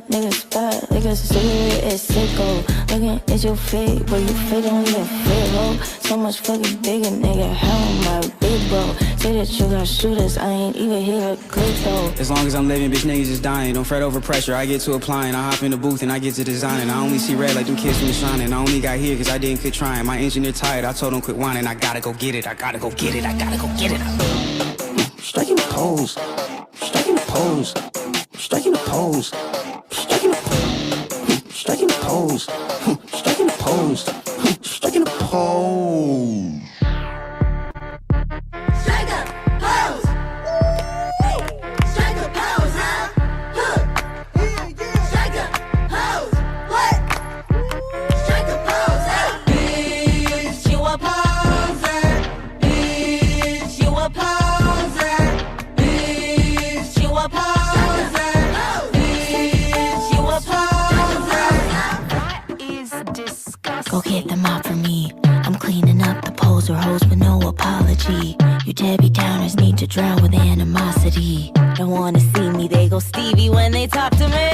niggas bad, like a cigarette at sicko. Looking at your face, but you fit on your fit, ho. So much fucking bigger, nigga, hell my big bro. Say that you got shooters, I ain't even hear a click though. As long as I'm living, bitch, niggas is dying. Don't fret over pressure, I get to applying. I hop in the booth and I get to designing. I only see red like them kids from the shining. I only got here cause I didn't quit trying. My engineer tired, I told him quit whining. I gotta go get it, I gotta go get it, I gotta go get it. Striking the pose, striking the pose, striking the pose, striking the pose, striking the pose, striking the pose, striking the pose. Strike a pose. Strike a pose, huh? Strike a pose. What? Strike a pose, huh? Bitch, you a poser. Bitch, you a poser. Bitch, you a poser. Bitch, you a poser. That is disgusting. Go get them out for me. I'm cleaning up the poser hoes with no apology. You Debbie Downers need to drown with animosity. Don't wanna see me, they go Stevie when they talk to me.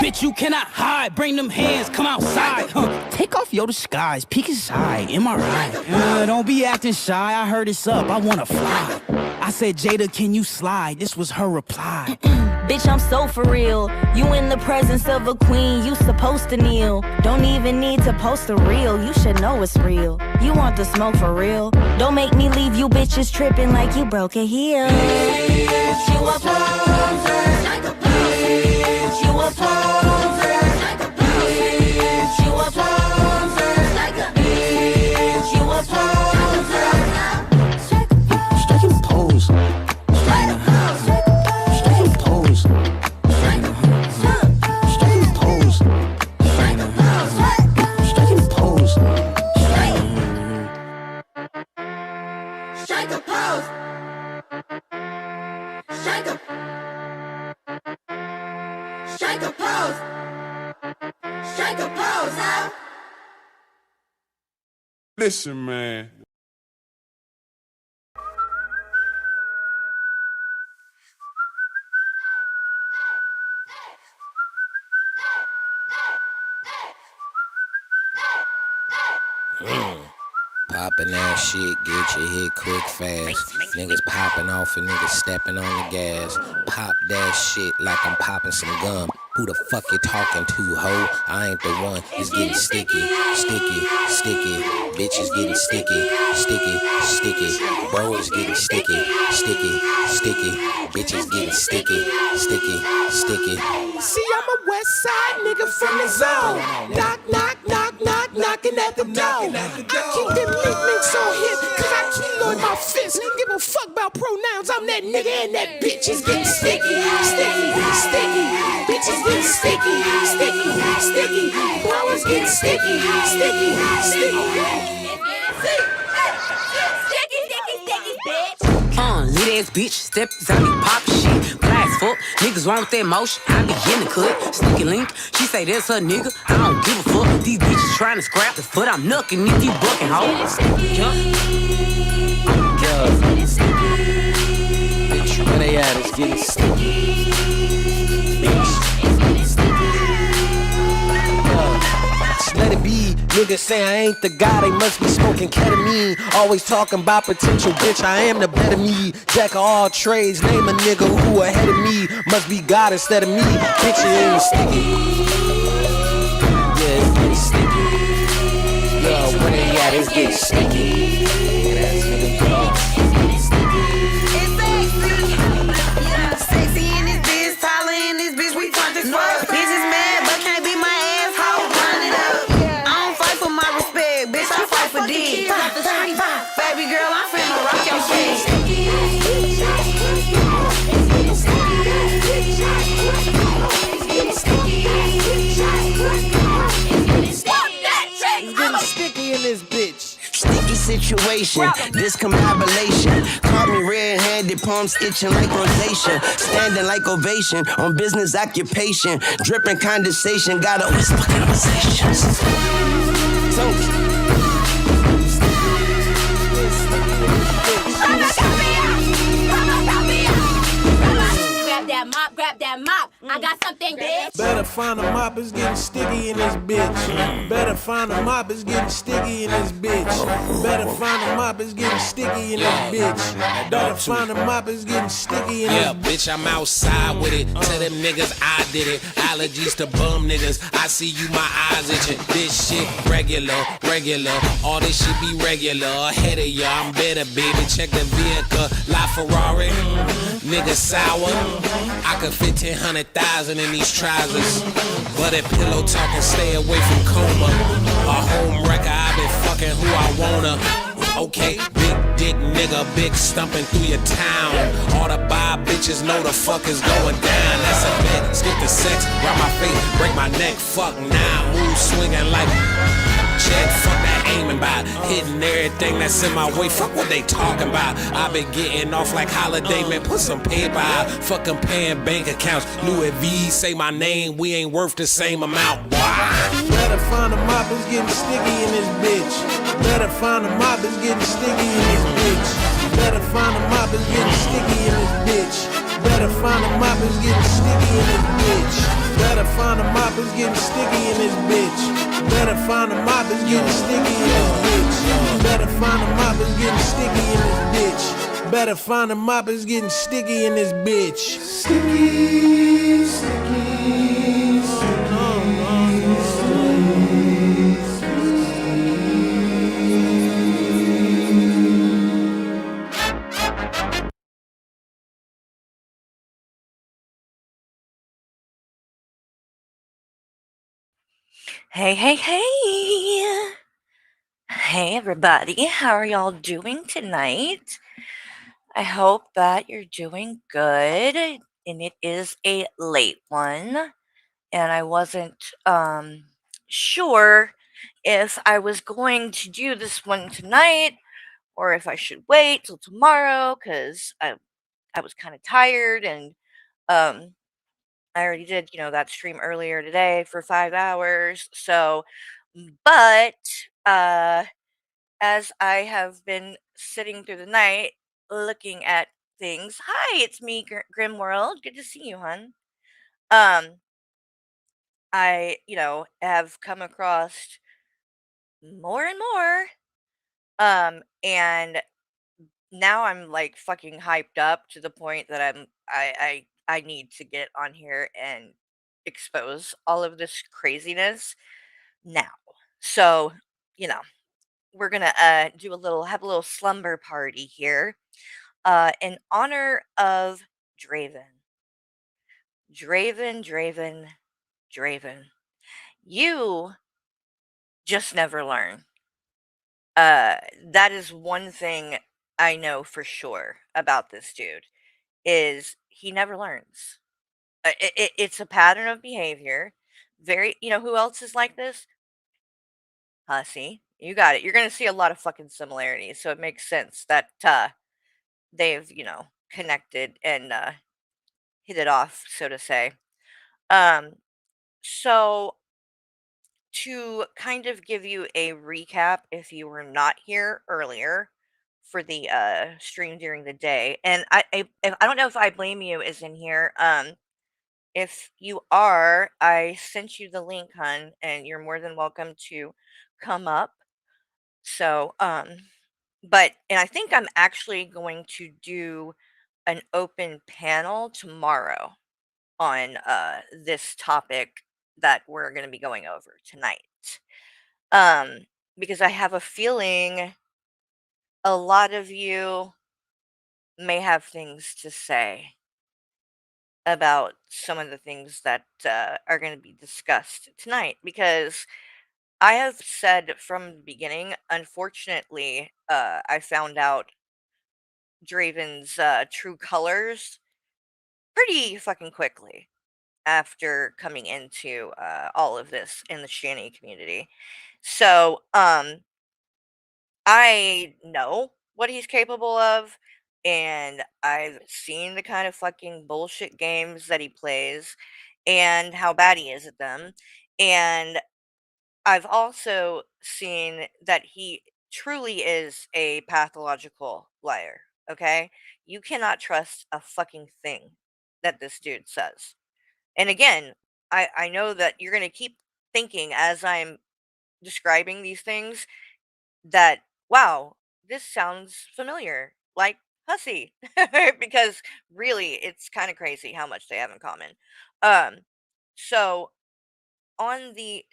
Bitch, you cannot hide, bring them hands, come outside. Take off your disguise, peek inside, am I right? Don't be acting shy, I heard it's up, I wanna fly. I said, Jada, can you slide? This was her reply. Bitch, I'm so for real. You in the presence of a queen, you supposed to kneel. Don't even need to post a reel, you should know it's real. You want the smoke for real? Don't make me leave you bitches tripping like you broke a heel. Bitch, you a poser. Strike a pose. Bitch, you a poser. Strike a pose. Bitch, you a poser. Strike a bitch, you a poser. Striking the pose, Strike a pose. striking the pose, Strike a pose. striking the pose, Strike a pose. What? striking the pose. Strike a pose. Strike a Strike a pose. Strike a pose, huh? Listen, man. Poppin' that shit, get your hit quick fast. Niggas popping off and niggas stepping on the gas. Pop that shit like I'm popping some gum. Who the fuck you talking to, ho? I ain't the one. It's getting sticky, sticky, sticky. Bitch is getting sticky, sticky, sticky. Bro is getting sticky, sticky, sticky. Bitch is getting sticky, sticky, sticky. See, I'm a west side nigga from the zone. Knock, knock, knock, knock, knocking at the door. I keep them nicknames on hip, cause I keloid my fist. Give a fuck about pronouns, I'm that nigga and that bitch is getting sticky, sticky, sticky. Bitch is getting sticky, sticky, sticky. Bro is getting sticky, sticky, sticky. Lit ass bitch, step inside me, pop shit. Glass fuck, niggas want that motion. I be in the cut, sneaky link. She say that's her nigga, I don't give a fuck. These bitches trying to scrap the foot, I'm knucking if you bucking, ho. Bitch, where they at? It's getting sticky. Let it be, niggas say I ain't the guy, they must be smoking ketamine. Always talking about potential, bitch, I am the better me. Jack of all trades, name a nigga who ahead of me. Must be God instead of me, bitch, it ain't sticky. Yeah, it's getting sticky. Yo, where they at, it's getting sticky. That's nigga, Sexy in this bitch, taller in this bitch, we front this fuck. Bitches mad, but can't be my asshole. Run it up. I don't fight for my respect, bitch, I fight for D. Baby girl, I'm finna rock your shit. it's getting sticky in this bitch. Sticky situation, discombobulation. Caught me red-handed, palms itching like rosacea. Standing like ovation on business occupation. Dripping condensation, gotta whisper conversations. Grab that mop, grab that mop. I got something, bitch. Better find a mop, it's getting sticky in this bitch. Better find a mop, it's getting sticky in this bitch. Better find a mop, it's getting sticky in this bitch. Better find a mop, it's getting sticky in this Yeah, bitch, I'm outside with it. Tell them niggas I did it. Allergies to bum niggas. I see you, my eyes itching. This shit regular. All this shit be regular. Ahead of ya, I'm better, baby. Check the vehicle. La Ferrari. Nigga sour. I could fit 10,000 in these trousers. But that pillow talking, stay away from coma. A home wrecker, I been fucking who I wanna. Okay, big dick nigga, big stumping through your town. All the bi bitches know the fuck is going down. That's a bet, skip the sex, round my face, break my neck, fuck now. Move swinging like check, fuck that aiming by. Hitting everything that's in my way, fuck what they talking about. I been getting off like holiday, man, put some paper out. Fuck comparing bank accounts, Louis V, say my name, we ain't worth the same amount. Why? Better find a mop, it's getting sticky in this bitch. Better find a mop, it's getting sticky in this bitch. Better find a mop, it's getting sticky in this bitch. Better find a mop, it's getting sticky in this bitch. Better find a mop, it's getting sticky in this bitch. Better find a mop, it's getting sticky in this bitch. Better find a mop, it's getting sticky in this bitch. Better find a mop, it's getting sticky in this bitch. Sticky, sticky. Hey, hey, hey. Hey, everybody. How are y'all doing tonight? I hope that you're doing good. And it is a late one. And I wasn't sure if I was going to do this one tonight or if I should wait till tomorrow because I was kind of tired and um, I already did, that stream earlier today for 5 hours. So, but uh, as I have been sitting through the night looking at things, hi, it's me, Grim World. Good to see you, hon. Um, I, have come across more and more. And now I'm like fucking hyped up to the point that I need to get on here and expose all of this craziness now. So, you know, we're gonna do a little have a little slumber party here in honor of Draven. Draven. You just never learn. That is one thing I know for sure about this dude is he never learns. It's a pattern of behavior. Very, who else is like this? Hussy. You got it. You're gonna see a lot of fucking similarities, so it makes sense that they've, connected and hit it off, so to say. Um, so to kind of give you a recap, if you were not here earlier for the stream during the day, and I don't know if I blame you is in here. If you are, I sent you the link, hun, and you're more than welcome to come up. So, but and I think I'm actually going to do an open panel tomorrow on this topic that we're going to be going over tonight. Um, because I have a feeling a lot of you may have things to say about some of the things that are going to be discussed tonight. Because I have said from the beginning, unfortunately, I found out Draven's true colors pretty fucking quickly after coming into all of this in the Shanny community. So, I know what he's capable of, and I've seen the kind of fucking bullshit games that he plays and how bad he is at them. And I've also seen that he truly is a pathological liar. Okay? You cannot trust a fucking thing that this dude says. And again, I know that you're going to keep thinking as I'm describing these things that, wow, this sounds familiar, like Hussy, because really it's kind of crazy how much they have in common. Um, so on the,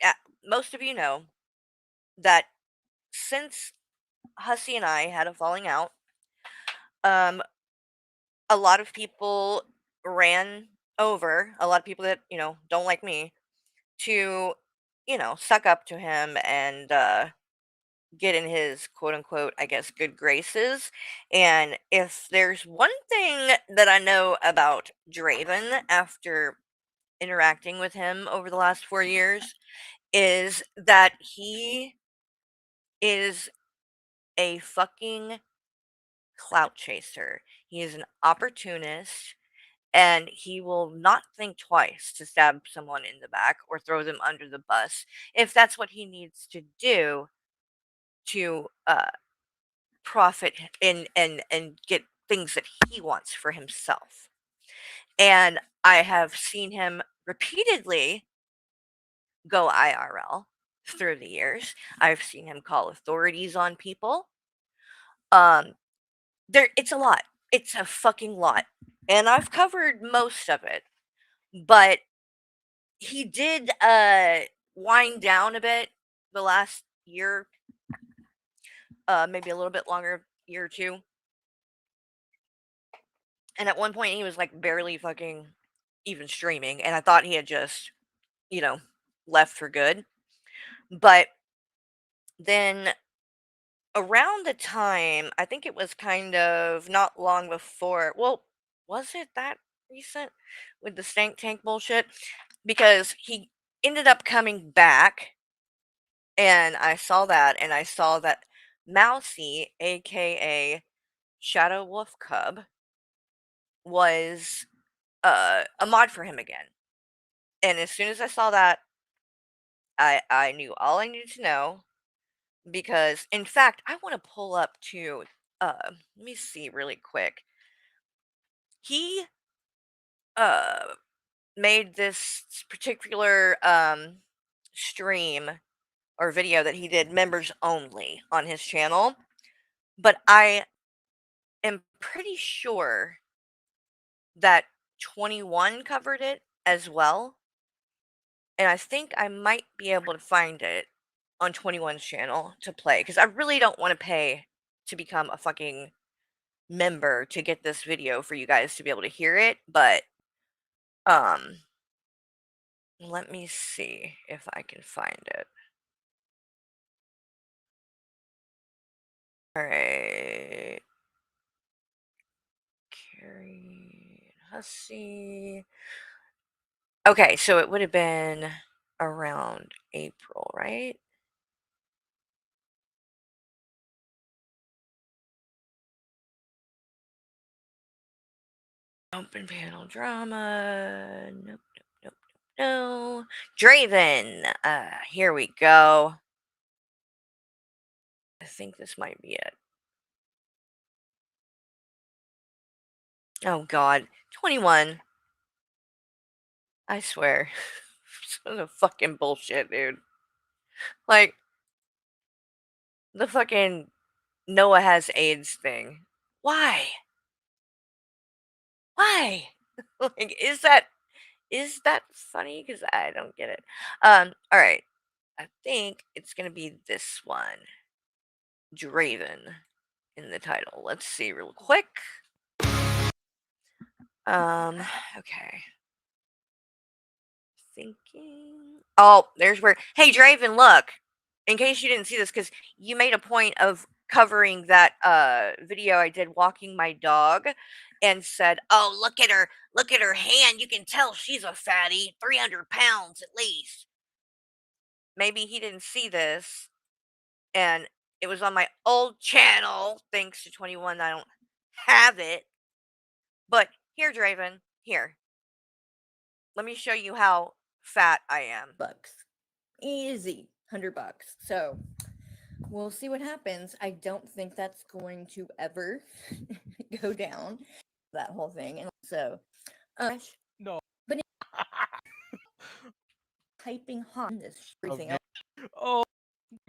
most of you know that since Hussy and I had a falling out, um, a lot of people ran over, a lot of people that, don't like me, to, suck up to him and get in his quote unquote, I guess, good graces. And if there's one thing that I know about Draven after interacting with him over the last 4 years, is that he is a fucking clout chaser. He is an opportunist, and he will not think twice to stab someone in the back or throw them under the bus if that's what he needs to do to profit and get things that he wants for himself. And I have seen him repeatedly go IRL through the years. I've seen him call authorities on people. Um it's a lot. It's a fucking lot. And I've covered most of it. But he did wind down a bit the last year, maybe a little bit longer, year or two. And at one point he was like barely fucking even streaming, and I thought he had just, you know, left for good. But then around the time, I think it was kind of not long before, well, was it that recent with the stank tank bullshit? Because he ended up coming back, and I saw that, and I saw that Mousy, aka Shadow Wolf Cub, was a mod for him again. And as soon as I saw that, I knew all I needed to know, because in fact, I want to pull up to let me see really quick. He uh made this particular stream or video that he did members only on his channel, but I am pretty sure that 21 covered it as well. And I think I might be able to find it on 21's channel to play, because I really don't want to pay to become a fucking member to get this video for you guys to be able to hear it. But um let me see if I can find it. All right. Carrie, Hussy. Okay, so it would have been around April, right? Open panel drama. Nope, nope, nope, nope, no. Draven. Here we go. I think this might be it. Oh God, 21. I swear. Some of fucking bullshit, dude. Like, the fucking Noah has AIDS thing. Why? Why? Like, is that funny? Because I don't get it. All right. I think it's gonna be this one. Draven in the title. Let's see real quick. Okay. Thinking. Oh, there's where. Hey, Draven, look. In case you didn't see this, because you made a point of covering that video I did walking my dog, and said, "Oh, look at her hand. You can tell she's a fatty, 300 pounds at least." Maybe he didn't see this, and it was on my old channel. Thanks to 21, I don't have it. But here, Draven, here. Let me show you how fat I am. Bucks. Easy. $100. So we'll see what happens. I don't think that's going to ever go down, that whole thing. And so, no. But piping hot. This everything. Oh,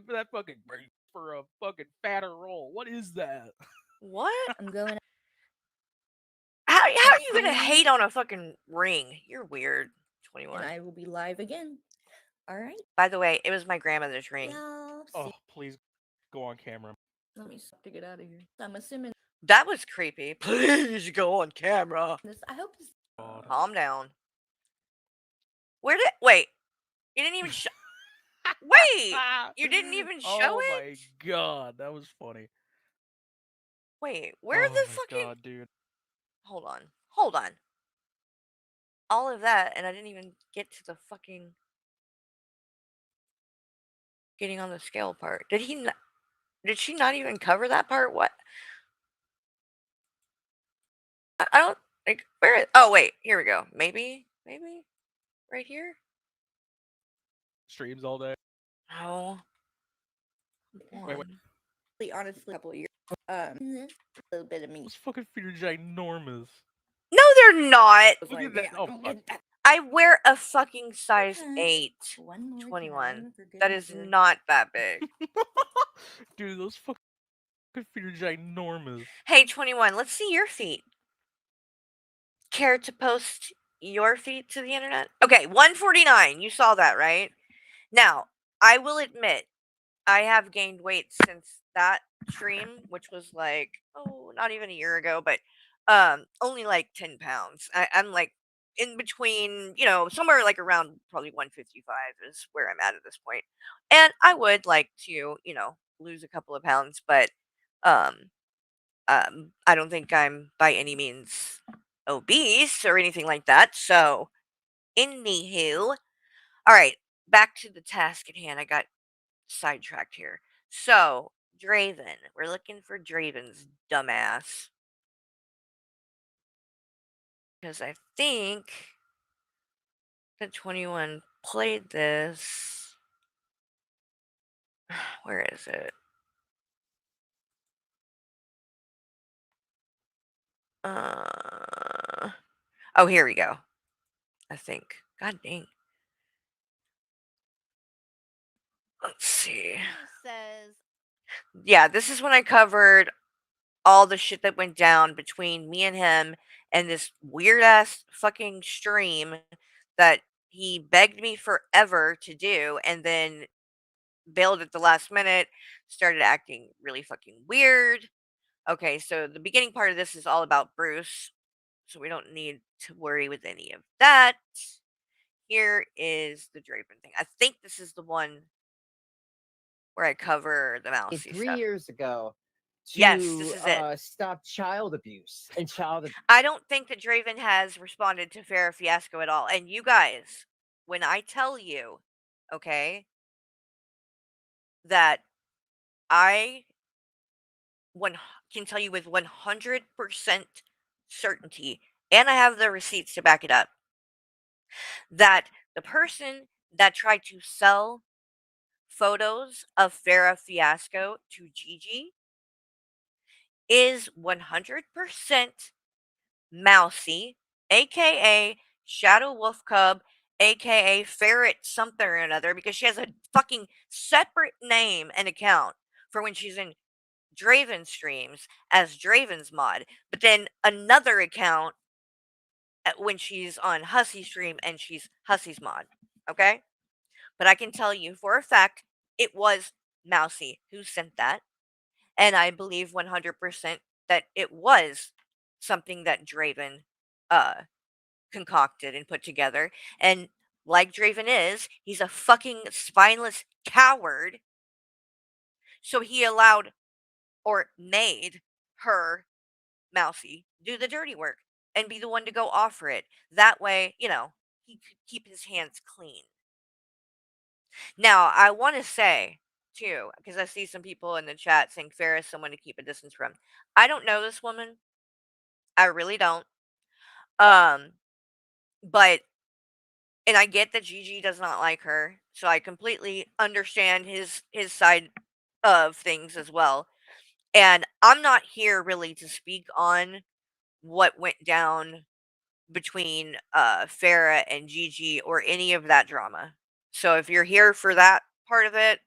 that fucking great for a fucking fatter roll. What is that? What? I'm going. How are you gonna hate on a fucking ring? You're weird. 21. And I will be live again. All right. By the way, it was my grandmother's ring. Y'all. Oh, please go on camera. Let me to get out of here. I'm assuming That was creepy. Please go on camera. this. I hope this. Calm down. Wait? You didn't even show. Wait, you didn't even show it. Oh my god, that was funny. Wait, where oh the my fucking? God, dude. Hold on. All of that, and I didn't even get to the fucking getting on the scale part. Did he? Did she not even cover that part? What? I don't like. Where? Oh wait, here we go. Maybe right here. Streams all day. Oh. Wait. Honestly, a couple of years. A little bit of me. Those fucking feet are ginormous. No, they're not. Look at that. Oh, fuck. I wear a fucking size 8. One more 21. time for good That is measure. not that big. Dude, those fucking feet are ginormous. Hey, 21, let's see your feet. Care to post your feet to the internet? Okay, 149. You saw that, right? Now, I will admit, I have gained weight since that stream, which was like, not even a year ago, but only like 10 pounds. I'm like in between, somewhere like around probably 155 is where I'm at this point. And I would like to, lose a couple of pounds, but I don't think I'm by any means obese or anything like that. So, anywho, all right, back to the task at hand. I got sidetracked here. So, Draven, we're looking for Draven's dumbass. Because I think the 21 played this. Where is it? Oh, here we go. I think. God dang. Let's see. Says. Yeah, this is when I covered all the shit that went down between me and him and this weird ass fucking stream that he begged me forever to do and then bailed at the last minute, started acting really fucking weird. Okay, so the beginning part of this is all about Bruce, so we don't need to worry with any of that. Here is the Draven thing. I think this is the one where I cover the mousy 3 stuff. years ago to Yes, this is it. stop child abuse and child. I don't think that Draven has responded to Farrah Fiasco at all. And you guys, when I tell you, okay, that I can tell you with 100% certainty, and I have the receipts to back it up, that the person that tried to sell photos of Farrah Fiasco to Gigi is 100% Mousy, aka Shadow Wolf Cub, aka Ferret something or another, because she has a fucking separate name and account for when she's in Draven streams as Draven's mod, but then another account when she's on Hussey stream and she's Hussey's mod. Okay? But I can tell you for a fact it was Mousy who sent that. And I believe 100% that it was something that Draven concocted and put together. And like Draven is, he's a fucking spineless coward. So he allowed or made her, Mousy, do the dirty work and be the one to go offer it. That way, he could keep his hands clean. Now, I want to say, too, because I see some people in the chat saying Farrah is someone to keep a distance from. I don't know this woman. I really don't. But, and I get that Gigi does not like her, so I completely understand his side of things as well. And I'm not here really to speak on what went down between Farrah and Gigi or any of that drama. So if you're here for that part of it,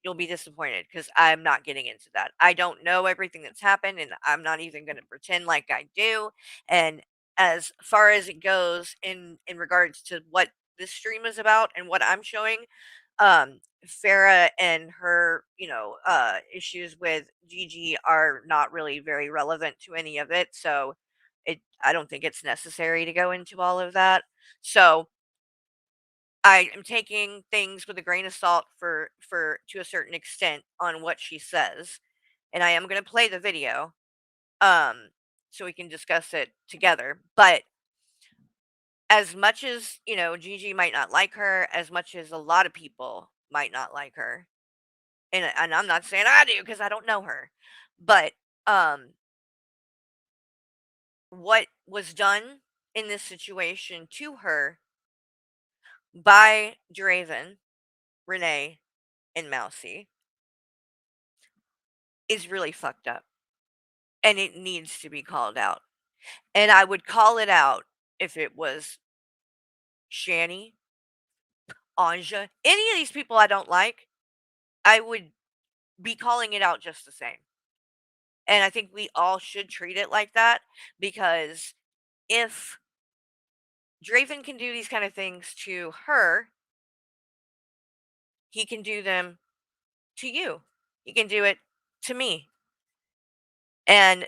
you'll be disappointed because I'm not getting into that. I don't know everything that's happened, and I'm not even going to pretend like I do. And as far as it goes in regards to what this stream is about and what I'm showing, Farah and her, issues with Gigi are not really very relevant to any of it. So I don't think it's necessary to go into all of that. So I am taking things with a grain of salt for to a certain extent on what she says, and I am going to play the video, um, so we can discuss it together. But as much as Gigi might not like her, as much as a lot of people might not like her, and I'm not saying I do because I don't know her, but um, what was done in this situation to her by Draven, Renee, and Mousy is really fucked up. And it needs to be called out. And I would call it out if it was Shani, Anja, any of these people I don't like, I would be calling it out just the same. And I think we all should treat it like that because if Draven can do these kind of things to her, he can do them to you. He can do it to me. And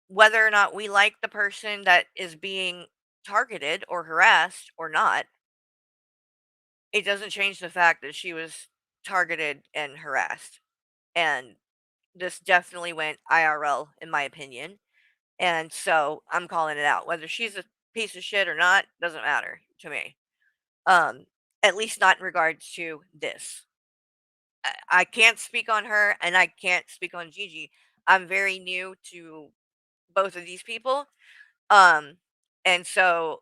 whether or not we like the person that is being targeted or harassed or not, it doesn't change the fact that she was targeted and harassed. And this definitely went IRL, in my opinion. And so I'm calling it out. Whether she's a piece of shit or not doesn't matter to me. Um, at least not in regards to this. I can't speak on her and I can't speak on Gigi. I'm very new to both of these people. Um, and so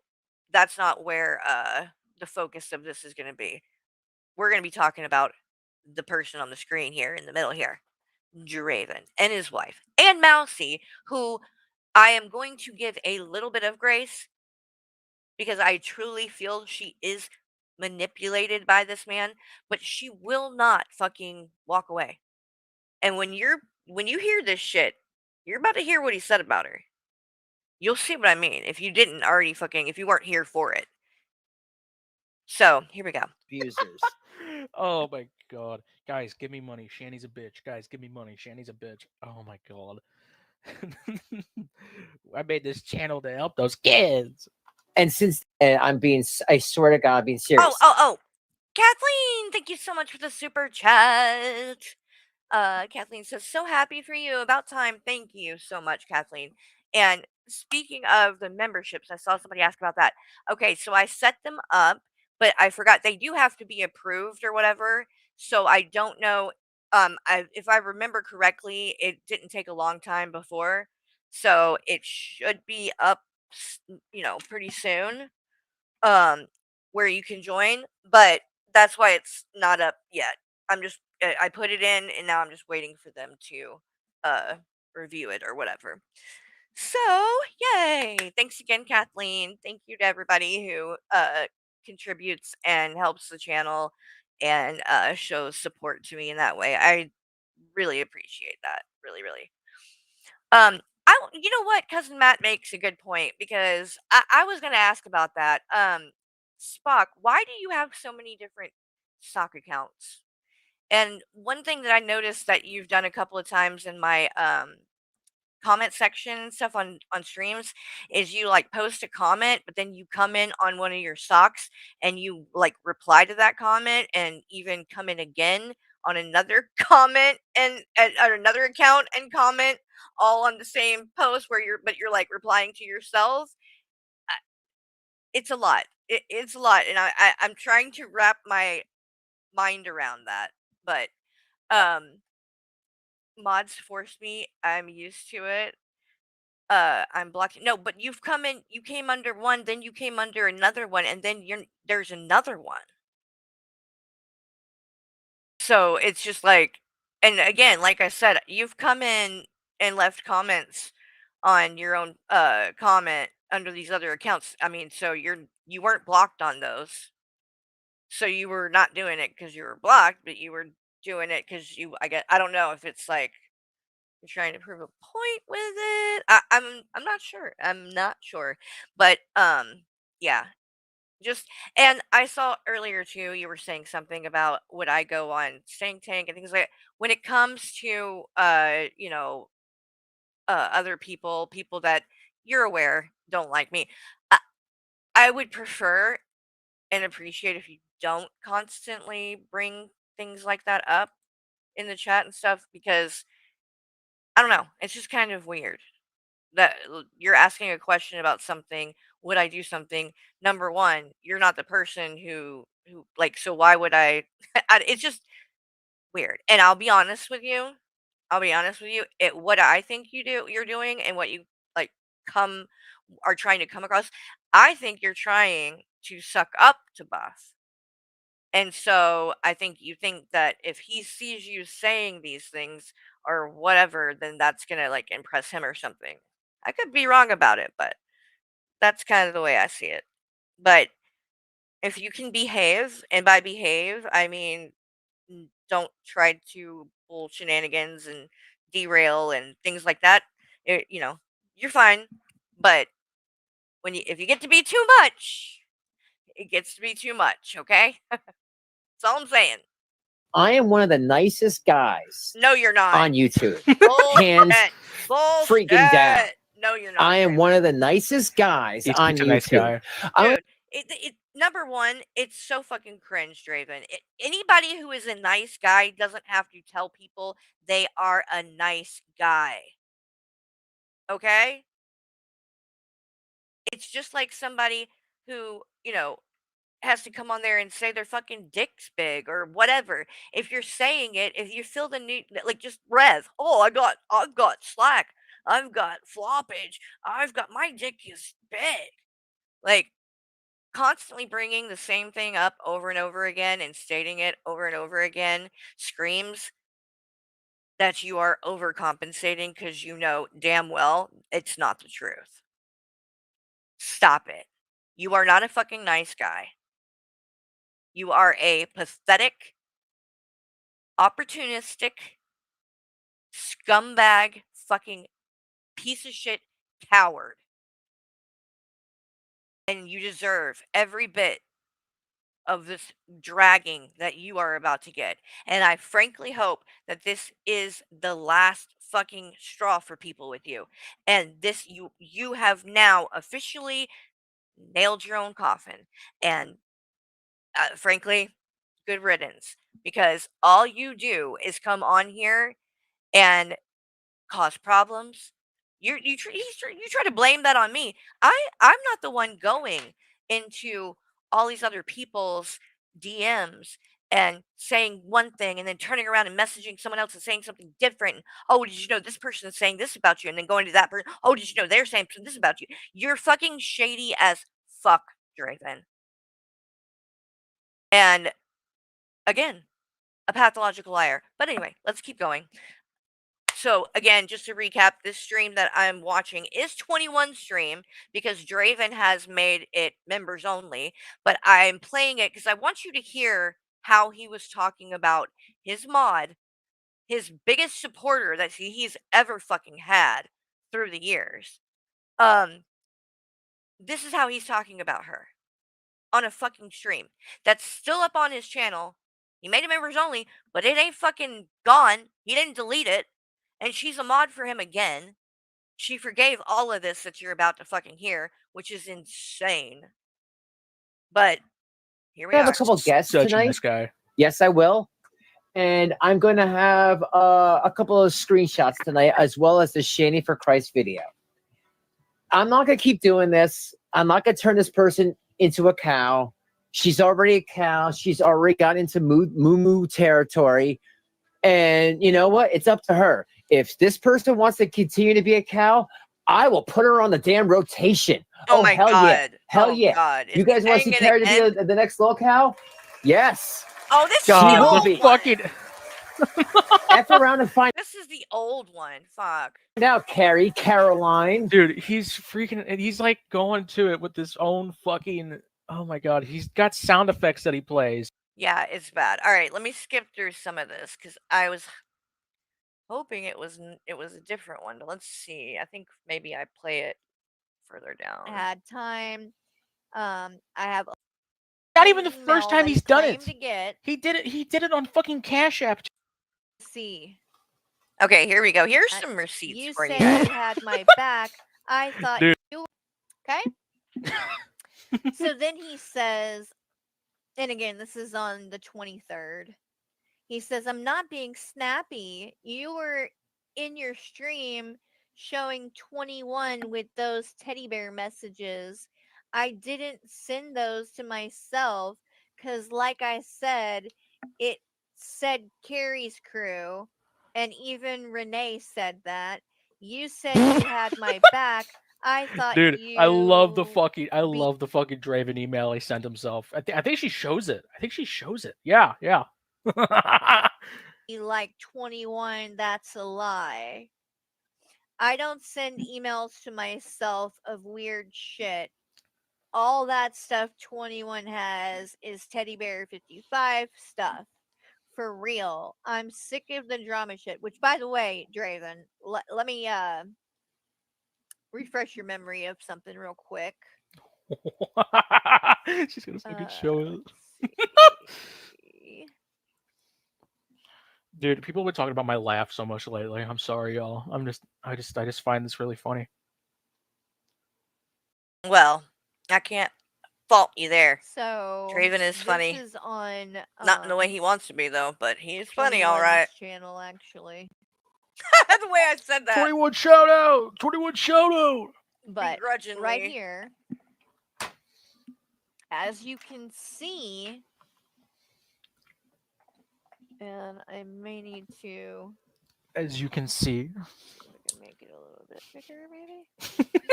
that's not where the focus of this is going to be. We're going to be talking about the person on the screen here in the middle here, Draven and his wife, and Mousy, who I am going to give a little bit of grace because I truly feel she is manipulated by this man, but she will not fucking walk away. And when you hear this shit, you're about to hear what he said about her. You'll see what I mean if you didn't already if you weren't here for it. So here we go. Abusers. Oh my god. Guys, give me money. Shani's a bitch. Guys, give me money. Shani's a bitch. Oh my god. I made this channel to help those kids. And since I swear to God, I'm being serious. Oh. Kathleen, thank you so much for the super chat. Kathleen says, so happy for you. About time. Thank you so much, Kathleen. And speaking of the memberships, I saw somebody ask about that. Okay, so I set them up, but I forgot they do have to be approved or whatever. So I don't know. If I remember correctly, it didn't take a long time before. So it should be up, pretty soon. Where you can join, but that's why it's not up yet. I put it in and now I'm just waiting for them to uh review it or whatever. So, yay. Thanks again, Kathleen. Thank you to everybody who contributes and helps the channel and shows support to me in that way. I really appreciate that. Really, really. You know what? Cousin Matt makes a good point because I was going to ask about that. Spock, why do you have so many different stock accounts? And one thing that I noticed that you've done a couple of times in my comment section and stuff on streams is you like post a comment, but then you come in on one of your stocks and you like reply to that comment and even come in again on another comment and at another account and comment all on the same post where you're like replying to yourself. It's a lot. It's a lot, and I'm trying to wrap my mind around that, but um mods force me. I'm used to it. I'm blocking. No, but you came under one, then you came under another one, and then there's another one. So it's just like, and again, like I said, you've come in and left comments on your own comment under these other accounts. I mean, so you weren't blocked on those. So you were not doing it because you were blocked, but you were doing it because I don't know if it's like you're trying to prove a point with it. I'm not sure. I'm not sure. But yeah. Just and I saw earlier too, you were saying something about would I go on Stank Tank and things like that. When it comes to other people that you're aware don't like me. I, I would prefer and appreciate if you don't constantly bring things like that up in the chat and stuff because I don't know, it's just kind of weird that you're asking a question about something. Would I do something? Number one, you're not the person who like. So why would I? It's just weird. And I'll be honest with you. I'll be honest with you. What I think you're doing, and what you like come are trying to come across. I think you're trying to suck up to Buff. And so I think you think that if he sees you saying these things or whatever, then that's gonna like impress him or something. I could be wrong about it, but that's kind of the way I see it. But if you can behave, and by behave, I mean don't try to pull shenanigans and derail and things like that. You're fine. But if you get to be too much, it gets to be too much. Okay, that's all I'm saying. I am one of the nicest guys No, you're not. on YouTube. Bullshit. Hands freaking down. Bullshit. No, you're not. I am one of the nicest guys He's on such a nice YouTube. guy. Dude, number one, it's so fucking cringe, Draven. Anybody who is a nice guy doesn't have to tell people they are a nice guy. Okay? It's just like somebody who, has to come on there and say their fucking dick's big or whatever. If you're saying it, if you feel the need, like just rev. Oh, I've got slack. I've got floppage. I've got my dick is big. Like constantly bringing the same thing up over and over again and stating it over and over again screams that you are overcompensating because you know damn well it's not the truth. Stop it. You are not a fucking nice guy. You are a pathetic, opportunistic, scumbag, fucking piece of shit coward. And you deserve every bit of this dragging that you are about to get. And I frankly hope that this is the last fucking straw for people with you. And this you have now officially nailed your own coffin. And frankly, good riddance because all you do is come on here and cause problems. You try to blame that on me. I'm not the one going into all these other people's DMs and saying one thing and then turning around and messaging someone else and saying something different. Oh, did you know this person is saying this about you? And then going to that person. Oh, did you know they're saying this about you? You're fucking shady as fuck, Draven. And again, a pathological liar. But anyway, let's keep going. So again, just to recap, this stream that I'm watching is 21 stream because Draven has made it members only, but I'm playing it because I want you to hear how he was talking about his mod, his biggest supporter that he's ever fucking had through the years. This is how he's talking about her on a fucking stream that's still up on his channel. He made it members only, but it ain't fucking gone. He didn't delete it. And she's a mod for him again. She forgave all of this that you're about to fucking hear, which is insane. But here we I have are. a couple guests Such tonight. a nice guy. Yes, I will. And I'm going to have a couple of screenshots tonight, as well as the Shanny for Christ video. I'm not going to keep doing this. I'm not going to turn this person into a cow. She's already a cow. She's already got into moo territory. And you know what? It's up to her. If this person wants to continue to be a cow, I will put her on the damn rotation. Oh my hell God. Yeah. Hell Oh yeah. God. You guys want to see Carrie to be the next little cow? Yes. Oh, this God, is the will old be. one. Fucking F around and find This is the old one. Fuck. out, Caroline. dude, he's freaking. And he's like going to it with his own fucking Oh my god, he's got sound effects that he plays. Yeah, it's bad. All right, let me skip through some of this because I was hoping it was a different one. But let's see. I think maybe I play it further down. Had time. I have Not even the email first time that he's done claimed it. to get. He did it on fucking Cash App. See. Okay, here we go. Here's some receipts You for you said guys. you had my back. I thought Dude. you. Okay. So then he says, and again, this is on the 23rd. He says, I'm not being snappy. You were in your stream showing 21 with those teddy bear messages. I didn't send those to myself because, like I said, it said Carrie's crew, and even Renee said that. You said you had my back. I thought Dude, you. I love the fucking Draven email he sent himself. I think she shows it. Yeah, yeah. Like 21, that's a lie. I don't send emails to myself of weird shit. All that stuff 21 has is Teddy Bear 55 stuff. For real. I'm sick of the drama shit. Which, by the way, Draven, let me refresh your memory of something real quick. She's gonna fucking show it. Dude, people have been talking about my laugh so much lately. I'm sorry, y'all. I just find this really funny. Well, I can't fault you there. So Draven is funny. This is on not in the way he wants to be though, but he's funny, 21's all right. channel actually. The way I said that. 21 shout out. 21 shout out. But Begrudgingly. right here, as you can see, and I may need to. As you can see. Make it a little bit bigger, maybe.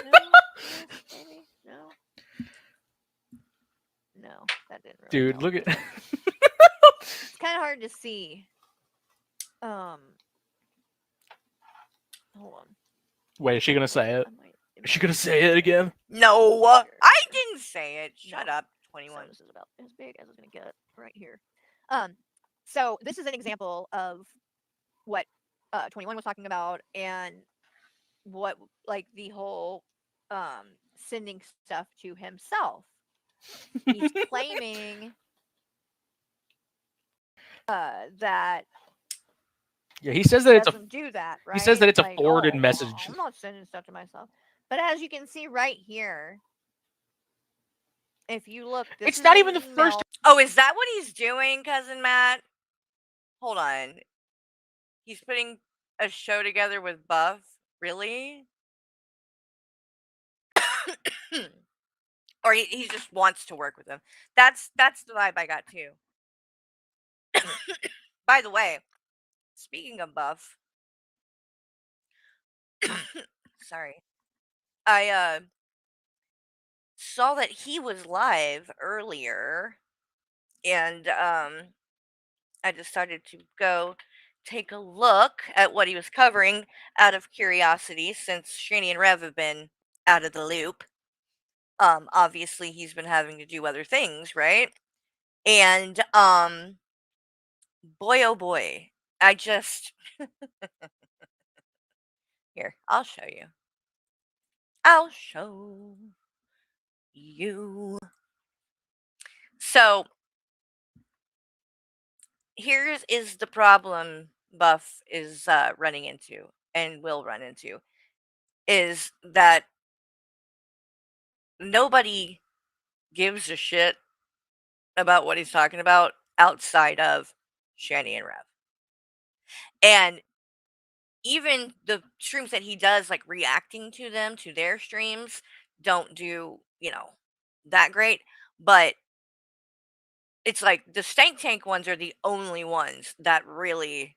No, yes, maybe no. No, that didn't really. Dude, help. look at. It's kind of hard to see. Hold on. Wait, is she gonna say it? Is she gonna say it again? No, I didn't say it. Shut up, 21. So this is about as big as it's gonna get right here. So this is an example of what 21 was talking about and what like the whole sending stuff to himself. He's claiming that. Yeah, he says that it's a. Do that, right? He says that it's like, a forwarded message. I'm not sending stuff to myself. But as you can see right here, if you look, it's not even the first. Oh, is that what he's doing, Cousin Matt? Hold on. He's putting a show together with Buff? Really? Or he just wants to work with him. That's the vibe I got too. By the way, speaking of Buff, sorry, I saw that he was live earlier, and I decided to go take a look at what he was covering out of curiosity, since Shani and Rev have been out of the loop. Obviously he's been having to do other things, right? And boy oh boy, I just here, I'll show you. So here is the problem Buff is running into and will run into, is that nobody gives a shit about what he's talking about outside of Shani and Rev. And even the streams that he does, like reacting to them, to their streams, don't do, that great. But it's like the Stank Tank ones are the only ones that really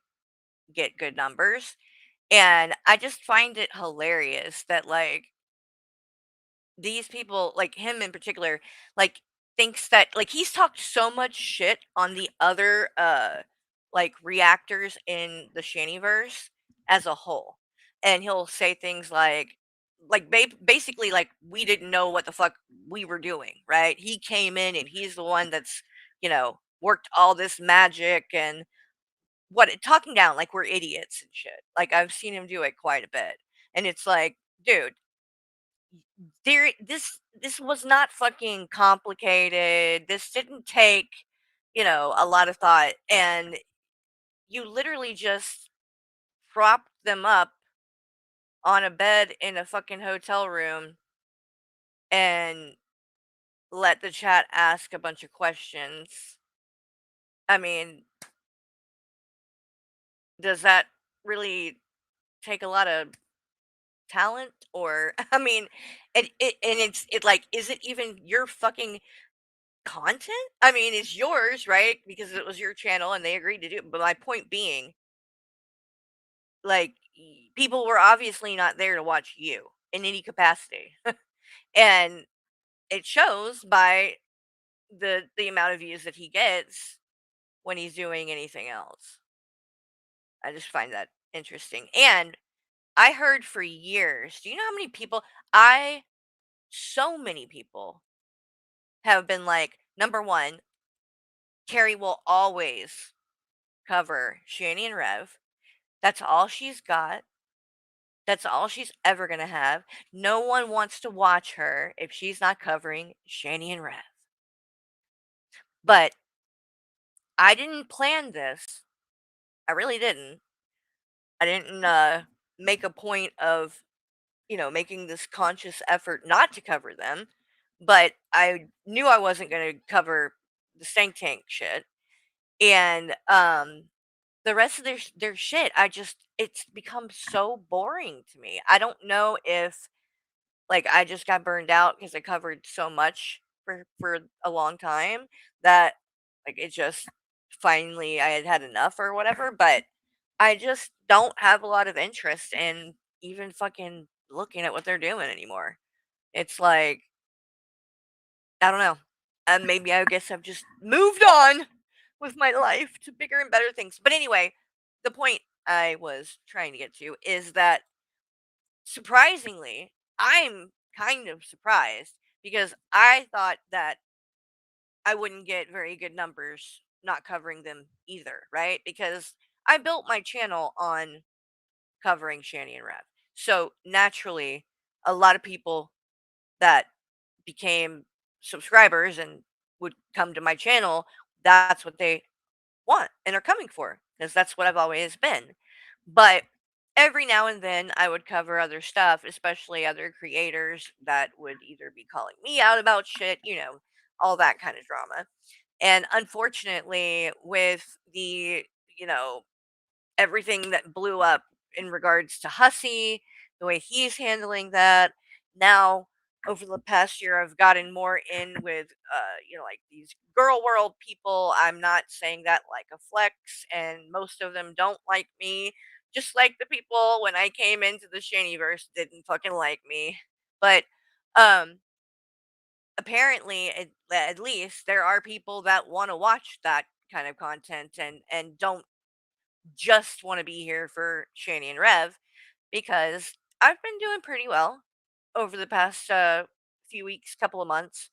get good numbers. And I just find it hilarious that, like, these people, like him in particular, like, thinks that, like, he's talked so much shit on the other, like, reactors in the Shaniverse as a whole. And he'll say things like, like basically like we didn't know what the fuck we were doing, right? He came in and he's the one that's, worked all this magic and talking down like we're idiots and shit. Like I've seen him do it quite a bit. And it's like, dude, this was not fucking complicated. This didn't take, a lot of thought, and you literally just propped them up on a bed in a fucking hotel room and let the chat ask a bunch of questions. I mean, does that really take a lot of talent? Or I mean, it like, is it even your fucking content? I mean, it's yours, right? Because it was your channel and they agreed to do it. But my point being, like, people were obviously not there to watch you in any capacity. And it shows by the amount of views that he gets when he's doing anything else. I just find that interesting. And I heard for years, do you know how many people so many people have been like, number one, Carrie will always cover Shani and Rev. That's all she's got. That's all she's ever going to have. No one wants to watch her if she's not covering Shani and Rev. But I didn't plan this. I really didn't. I didn't make a point of, making this conscious effort not to cover them. But I knew I wasn't going to cover the Stank Tank shit. And the rest of their shit, it's become so boring to me. I don't know if like I just got burned out because I covered so much for a long time that like it just finally I had enough or whatever, but I just don't have a lot of interest in even fucking looking at what they're doing anymore. It's like, I don't know. And maybe I guess I've just moved on with my life to bigger and better things. But anyway, the point I was trying to get to is that surprisingly, I'm kind of surprised because I thought that I wouldn't get very good numbers not covering them either, right? Because I built my channel on covering Shani and Rev. So naturally, a lot of people that became subscribers and would come to my channel, that's what they want and are coming for because that's what I've always been. But every now and then I would cover other stuff, especially other creators that would either be calling me out about shit, all that kind of drama. And unfortunately, with the, you know, everything that blew up in regards to Hussey, the way he's handling that. Now, over the past year, I've gotten more in with, like these girl world people. I'm not saying that like a flex, and most of them don't like me. Just like the people when I came into the Shaniverse didn't fucking like me. But um, apparently, at least there are people that want to watch that kind of content and don't just want to be here for Shani and Rev because I've been doing pretty well over the past few weeks, couple of months.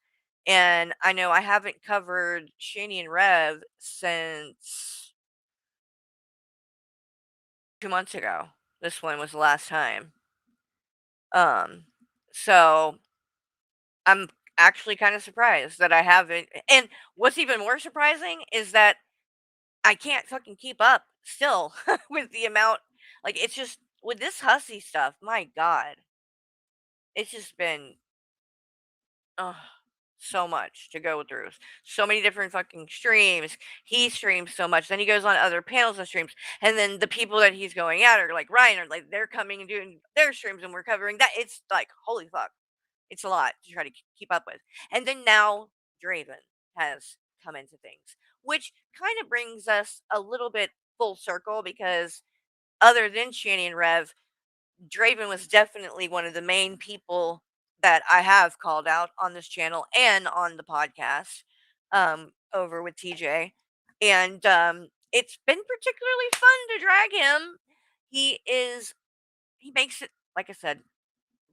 And I know I haven't covered Shani and Rev since 2 months ago. This one was the last time. Um, so I'm actually kind of surprised that I haven't. And what's even more surprising is that I can't fucking keep up still with the amount. Like, it's just with this Hussy stuff, my God, it's just been ugh, so much to go through. So many different fucking streams. He streams so much. Then he goes on other panels and streams. And then the people that he's going at are like Ryan, are like they're coming and doing their streams and we're covering that. It's like, holy fuck. It's a lot to try to keep up with. And then now Draven has come into things, which kind of brings us a little bit full circle because other than Shani and Rev, Draven was definitely one of the main people that I have called out on this channel and on the podcast over with TJ. And it's been particularly fun to drag him. He makes it, like I said,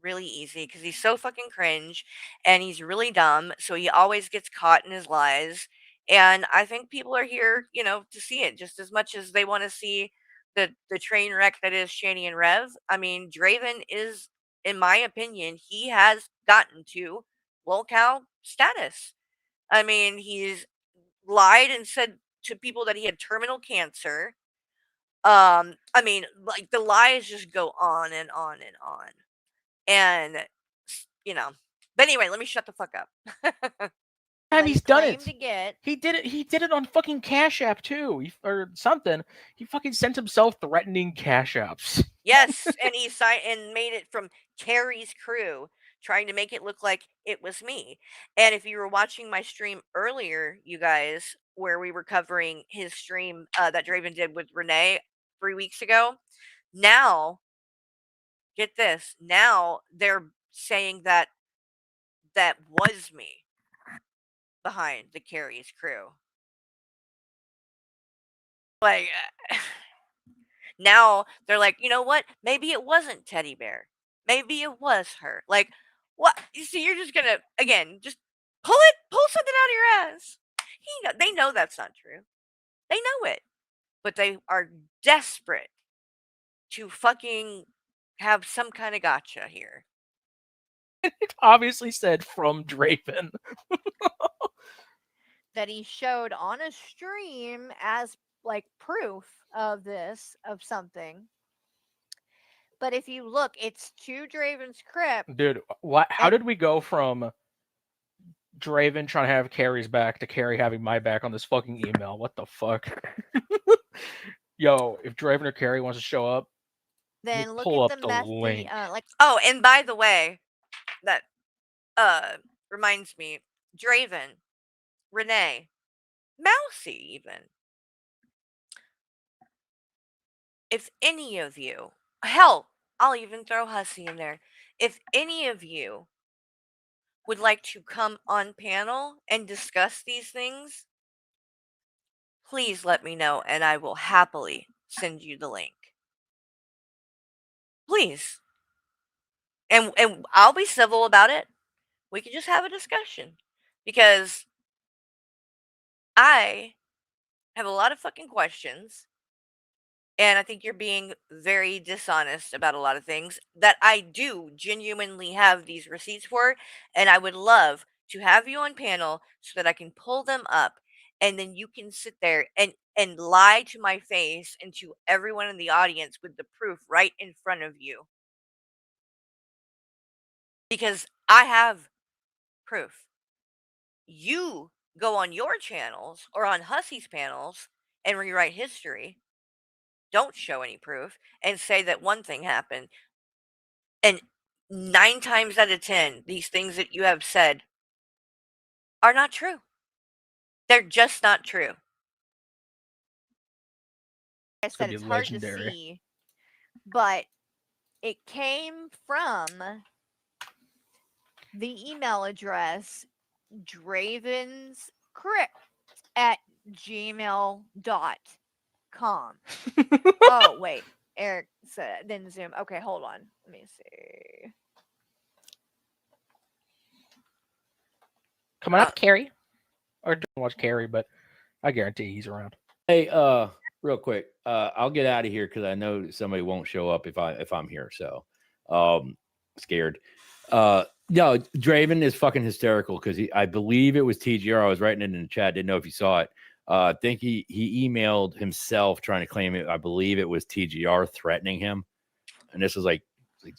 really easy because he's so fucking cringe and he's really dumb. So he always gets caught in his lies. And I think people are here, to see it just as much as they want to see the train wreck that is Shani and Rev. I mean, Draven is, in my opinion, he has gotten to lol cow status. I mean, he's lied and said to people that he had terminal cancer. I mean, like the lies just go on and on and on. And you know. But anyway, let me shut the fuck up. Time that he he's done claimed it. to get. He did it. He did it on fucking Cash App too, or something. He fucking sent himself threatening Cash Apps. Yes, and he signed and made it from Carrie's crew, trying to make it look like it was me. And if you were watching my stream earlier, you guys, where we were covering his stream that Draven did with Renee 3 weeks ago, now get this. Now they're saying that that was me behind the Carrie's crew. Like, now they're like, you know what? Maybe it wasn't Teddy Bear. Maybe it was her. Like, what? You see, you're just gonna again just pull something out of your ass. They know that's not true. They know it, but they are desperate to fucking have some kind of gotcha here. It obviously said from Draven. That he showed on a stream as like proof of something. But if you look, it's to Draven's crypt. Dude, how did we go from Draven trying to have Carrie's back to Carrie having my back on this fucking email? What the fuck? Yo, if Draven or Carrie wants to show up, then look pull at up the link. Oh, and by the way, that reminds me, Draven, Renee, Mousy, even. If any of you, hell, I'll even throw Hussy in there. If any of you would like to come on panel and discuss these things, please let me know and I will happily send you the link. Please. And I'll be civil about it. We can just have a discussion because I have a lot of fucking questions. And I think you're being very dishonest about a lot of things that I do genuinely have these receipts for. And I would love to have you on panel so that I can pull them up and then you can sit there and lie to my face and to everyone in the audience with the proof right in front of you. Because I have proof. You go on your channels or on Hussy's panels and rewrite history. Don't show any proof and say that one thing happened. And 9 times out of 10, these things that you have said are not true. They're just not true. I said it's hard to see, but it came from the email address Draven's Crypt at gmail.com. Oh, wait. Eric said, didn't zoom. Okay, hold on. Let me see. Coming up, Carrie. Or don't watch Carrie, but I guarantee he's around. Hey, real quick, I'll get out of here because I know somebody won't show up if I'm here. So, scared. No, Draven is fucking hysterical because I believe it was TGR. I was writing it in the chat. Didn't know if you saw it. I think he emailed himself trying to claim it. I believe it was TGR threatening him, and this was like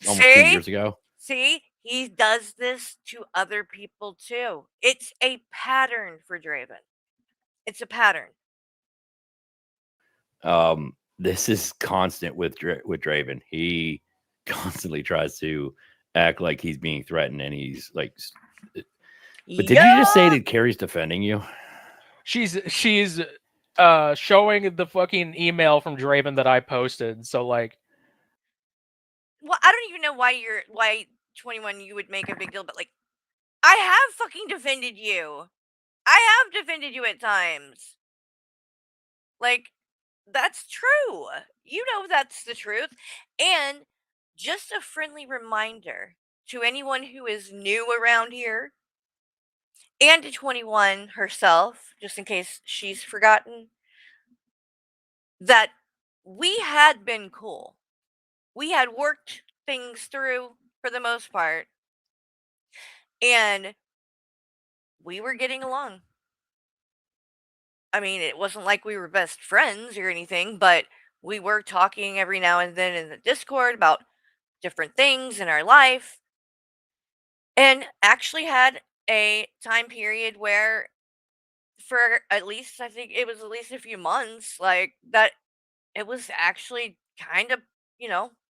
almost 2 years ago. See, he does this to other people too. It's a pattern for Draven. It's a pattern. This is constant with Draven. He constantly tries to act like he's being threatened, and he's like. But did you just say that Carrie's defending you? She's showing the fucking email from Draven that I posted. So like, well, I don't even know why 21 you would make a big deal, but like, I have fucking defended you. I have defended you at times. Like, that's true. You know that's the truth. And just a friendly reminder to anyone who is new around here and to 21 herself, just in case she's forgotten, that we had been cool. We had worked things through for the most part, and we were getting along. I mean, it wasn't like we were best friends or anything, but we were talking every now and then in the Discord about different things in our life, and actually had a time period where, for at least, I think it was at least a few months, like that, it was actually kind of,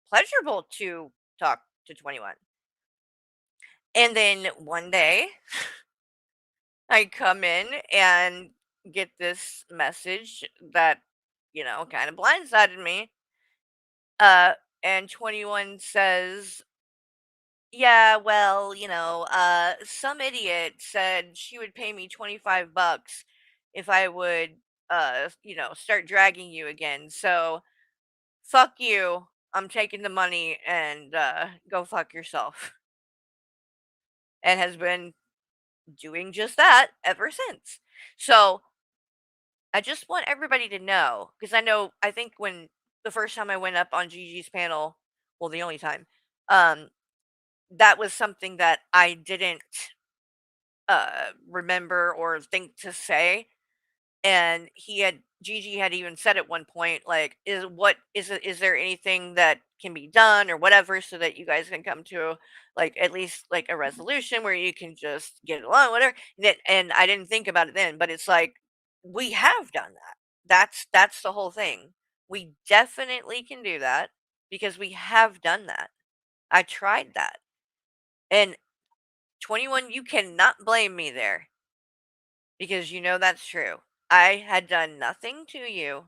pleasurable to talk to 21. And then one day, I come in and get this message that, kind of blindsided me. Uh, and 21 says, yeah, well, some idiot said she would pay me 25 bucks if I would, start dragging you again. So fuck you. I'm taking the money and go fuck yourself. And has been doing just that ever since. So I just want everybody to know, because I think when the first time I went up on Gigi's panel, well, the only time, um, that was something that I didn't remember or think to say. And Gigi had even said at one point, like, is there anything that can be done or whatever so that you guys can come to, like, at least like a resolution where you can just get along, whatever. And I didn't think about it then, but it's like, we have done that. That's the whole thing. We definitely can do that because we have done that. I tried that. And 21, you cannot blame me there, because that's true. I had done nothing to you.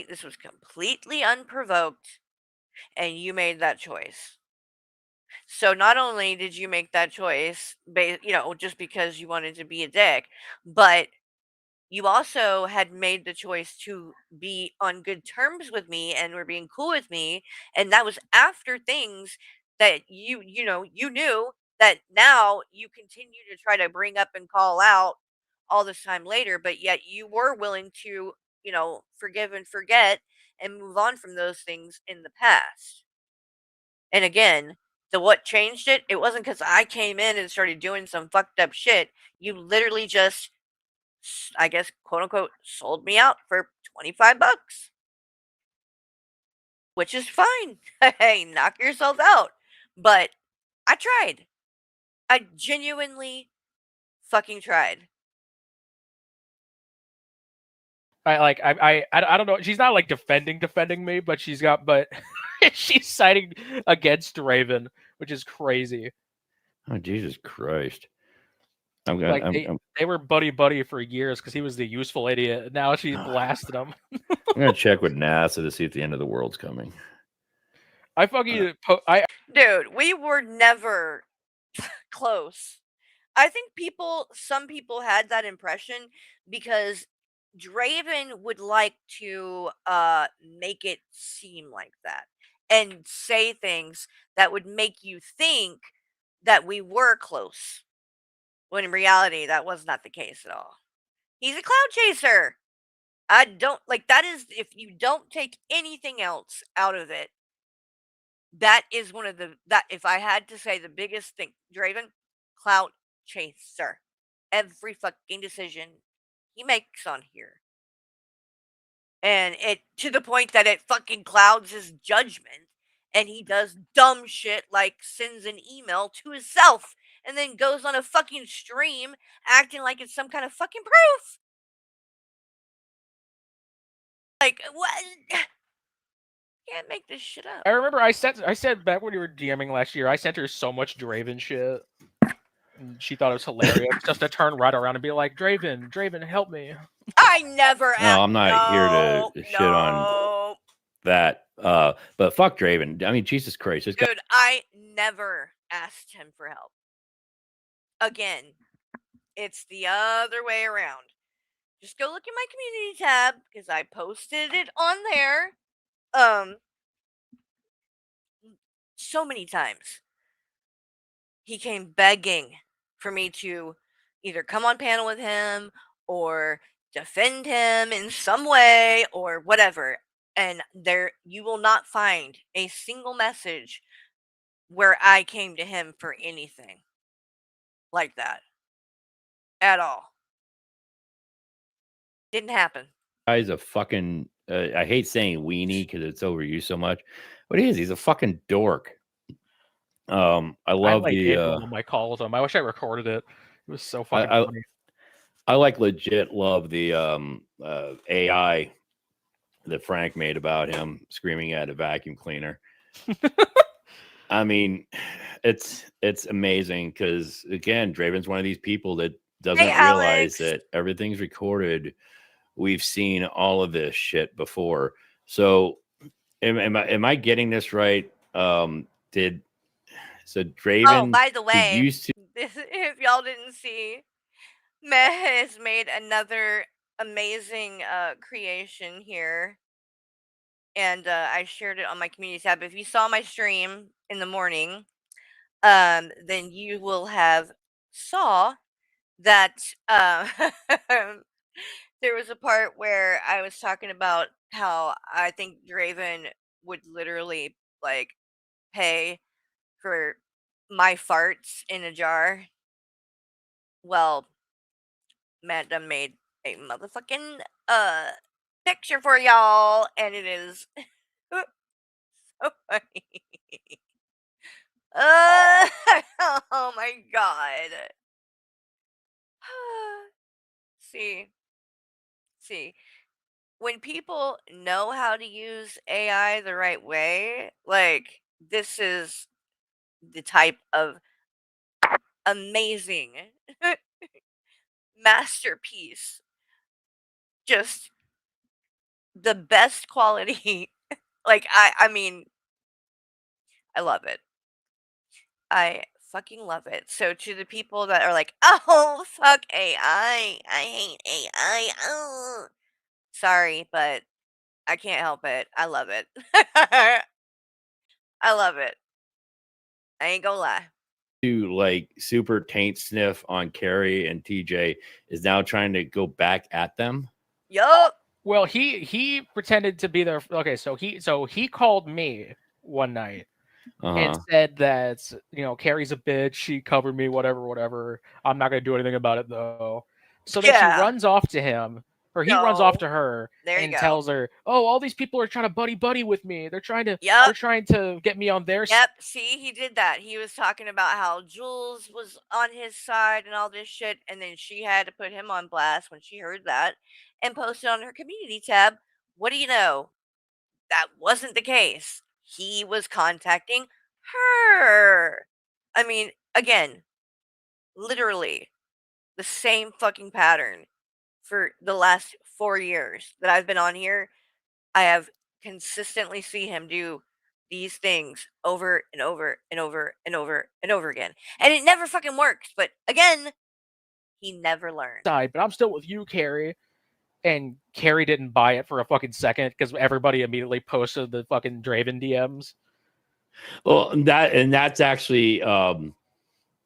This was completely unprovoked, and you made that choice. So not only did you make that choice, just because you wanted to be a dick, but you also had made the choice to be on good terms with me and were being cool with me, and that was after things that you knew that now you continue to try to bring up and call out all this time later, but yet you were willing to, forgive and forget and move on from those things in the past. And again, what changed it, it wasn't because I came in and started doing some fucked up shit. You literally just, I guess, quote unquote, sold me out for 25 bucks, which is fine. Hey, knock yourself out. But I tried. I genuinely fucking tried. I don't know. She's not like defending me, but she's siding against Draven, which is crazy. Oh, Jesus Christ. They were buddy for years because he was the useful idiot. And now she blasted him. I'm gonna check with NASA to see if the end of the world's coming. Dude, we were never close. I think some people had that impression because Draven would like to make it seem like that and say things that would make you think that we were close, when in reality that was not the case at all. He's a cloud chaser. I don't like that. Is, if you don't take anything else out of it, that is one of that if I had to say the biggest thing, Draven, clout chaser. Every fucking decision he makes on here. And it to the point that it fucking clouds his judgment, and he does dumb shit like sends an email to himself and then goes on a fucking stream acting like it's some kind of fucking proof. Like, what? Can't make this shit up. I remember I said back when you were DMing last year, I sent her so much Draven shit. And she thought it was hilarious just to turn right around and be like, Draven, help me. I never. No, I'm not here to shit on that. But fuck Draven. I mean, Jesus Christ, dude, I never asked him for help. Again, it's the other way around. Just go look at my community tab because I posted it on there. so many times. He came begging for me to either come on panel with him or defend him in some way or whatever. And there, you will not find a single message where I came to him for anything like that at all. Didn't happen. Guy's a fucking. I hate saying weenie because it's overused so much, but he is. He's a fucking dork. I love like the. on my call with him. I wish I recorded it. It was so fucking funny. I like legit love the AI that Frank made about him screaming at a vacuum cleaner. I mean, it's amazing because again, Draven's one of these people that doesn't realize that everything's recorded. We've seen all of this shit before. So, am I getting this right? Draven? Oh, by the way, used to. If y'all didn't see, Meh has made another amazing creation here, and I shared it on my community tab. If you saw my stream in the morning, then you will have saw that there was a part where I was talking about how I think Draven would literally like pay for my farts in a jar. Well, Matt done made a motherfucking picture for y'all, and it is so funny. Oh my god. See, when people know how to use AI the right way, like this is the type of amazing masterpiece. Just the best quality. Like I mean, I love it. I fucking love it. So to the people that are like, "Oh, fuck AI. I hate AI." Oh. Sorry, but I can't help it. I love it. I love it. I ain't gonna lie. To like super taint sniff on Carrie and TJ is now trying to go back at them. Yup. Well, he pretended to be their so he called me one night and said that Carrie's a bitch, she covered me, whatever. I'm not gonna do anything about it though. So then she runs off to him, or he runs off to her and tells her, "Oh, all these people are trying to buddy with me. They're trying to get me on their side." Yep, see, he did that. He was talking about how Jules was on his side and all this shit, and then she had to put him on blast when she heard that and posted on her community tab. What do you know? That wasn't the case. He was contacting her. I mean, again, literally the same fucking pattern for the last 4 years that I've been on here. I have consistently seen him do these things over and over and over and over and over again. And it never fucking works. But again, he never learned. But I'm still with you, Carrie. And Carrie didn't buy it for a fucking second because everybody immediately posted the fucking Draven DMs. Well, that's actually one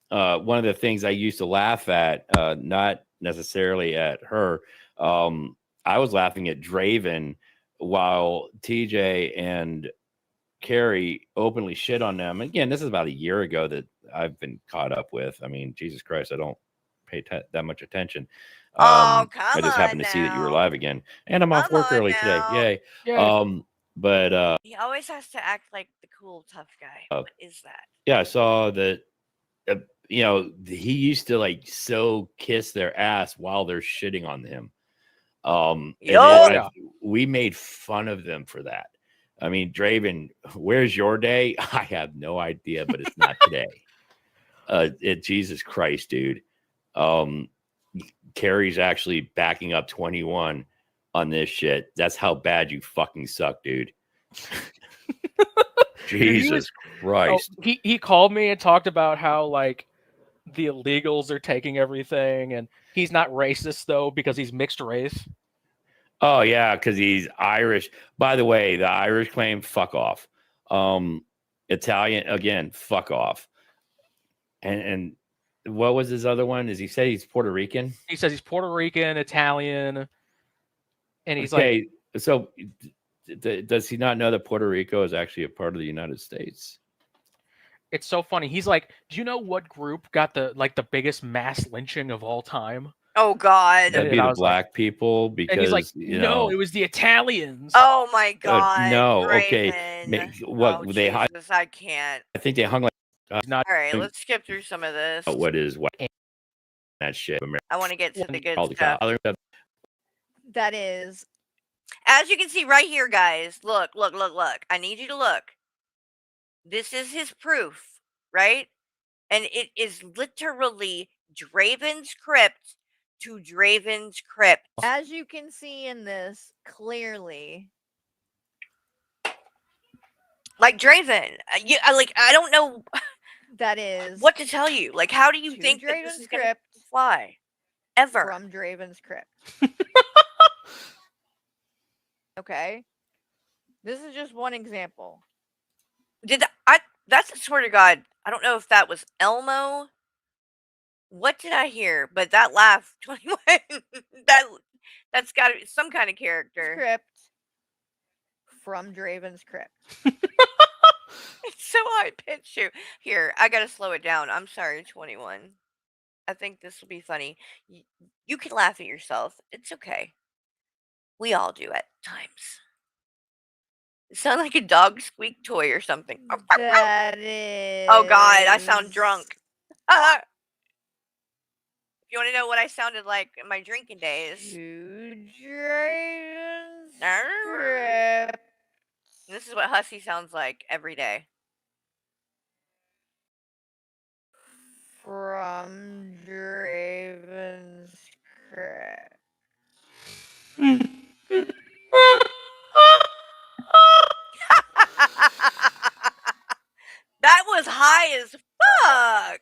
of the things I used to laugh at, not necessarily at her. I was laughing at Draven while TJ and Carrie openly shit on them. Again, this is about a year ago that I've been caught up with. I mean, Jesus Christ, I don't pay that much attention. I just happened to see that you were live again, and I'm off work early today. Yay! But he always has to act like the cool tough guy. What is that? Yeah, I saw that. He used to like kiss their ass while they're shitting on him. We made fun of them for that. I mean, Draven, where's your day? I have no idea, but it's not today. Jesus Christ, dude. Carrie's actually backing up 21 on this shit. That's how bad you fucking suck, dude. Jesus Christ. He called me and talked about how like the illegals are taking everything, and he's not racist though because he's mixed race. Oh yeah, because he's Irish. By the way, the Irish claim, fuck off. Italian again. Fuck off. And what was his other one? Does he say he's Puerto Rican? He says he's Puerto Rican, Italian, and he's okay. So does he not know that Puerto Rico is actually a part of the United States? It's so funny. He's like, do you know what group got the biggest mass lynching of all time? Oh God. That'd be the black people because and he's like, you no, know, it was the Italians. Oh my God. no, okay. Draven. What Oh, they hung? Jesus, I can't. I think they hung like. Not All right, let's skip through some of this. What is what? That shit. I want to get to the good All the stuff. That is. As you can see right here, guys. Look. I need you to look. This is his proof, right? And it is literally Draven's crypt to Draven's crypt. As you can see in this, clearly. Like Draven, I don't know. That is what to tell you. Like, how do you think that this is gonna fly? Ever from Draven's crypt. Okay, this is just one example. That's, swear to God, I don't know if that was Elmo. What did I hear? But that laugh, 21. That's got to be some kind of character. Crypt from Draven's crypt. It's so high pitched. Here, I gotta slow it down. I'm sorry, 21. I think this will be funny. You can laugh at yourself. It's okay. We all do at times. It sounds like a dog squeak toy or something. That is. Oh God, I sound drunk. If you want to know what I sounded like in my drinking days. This is what Hussy sounds like every day. From Draven's crypt. That was high as fuck.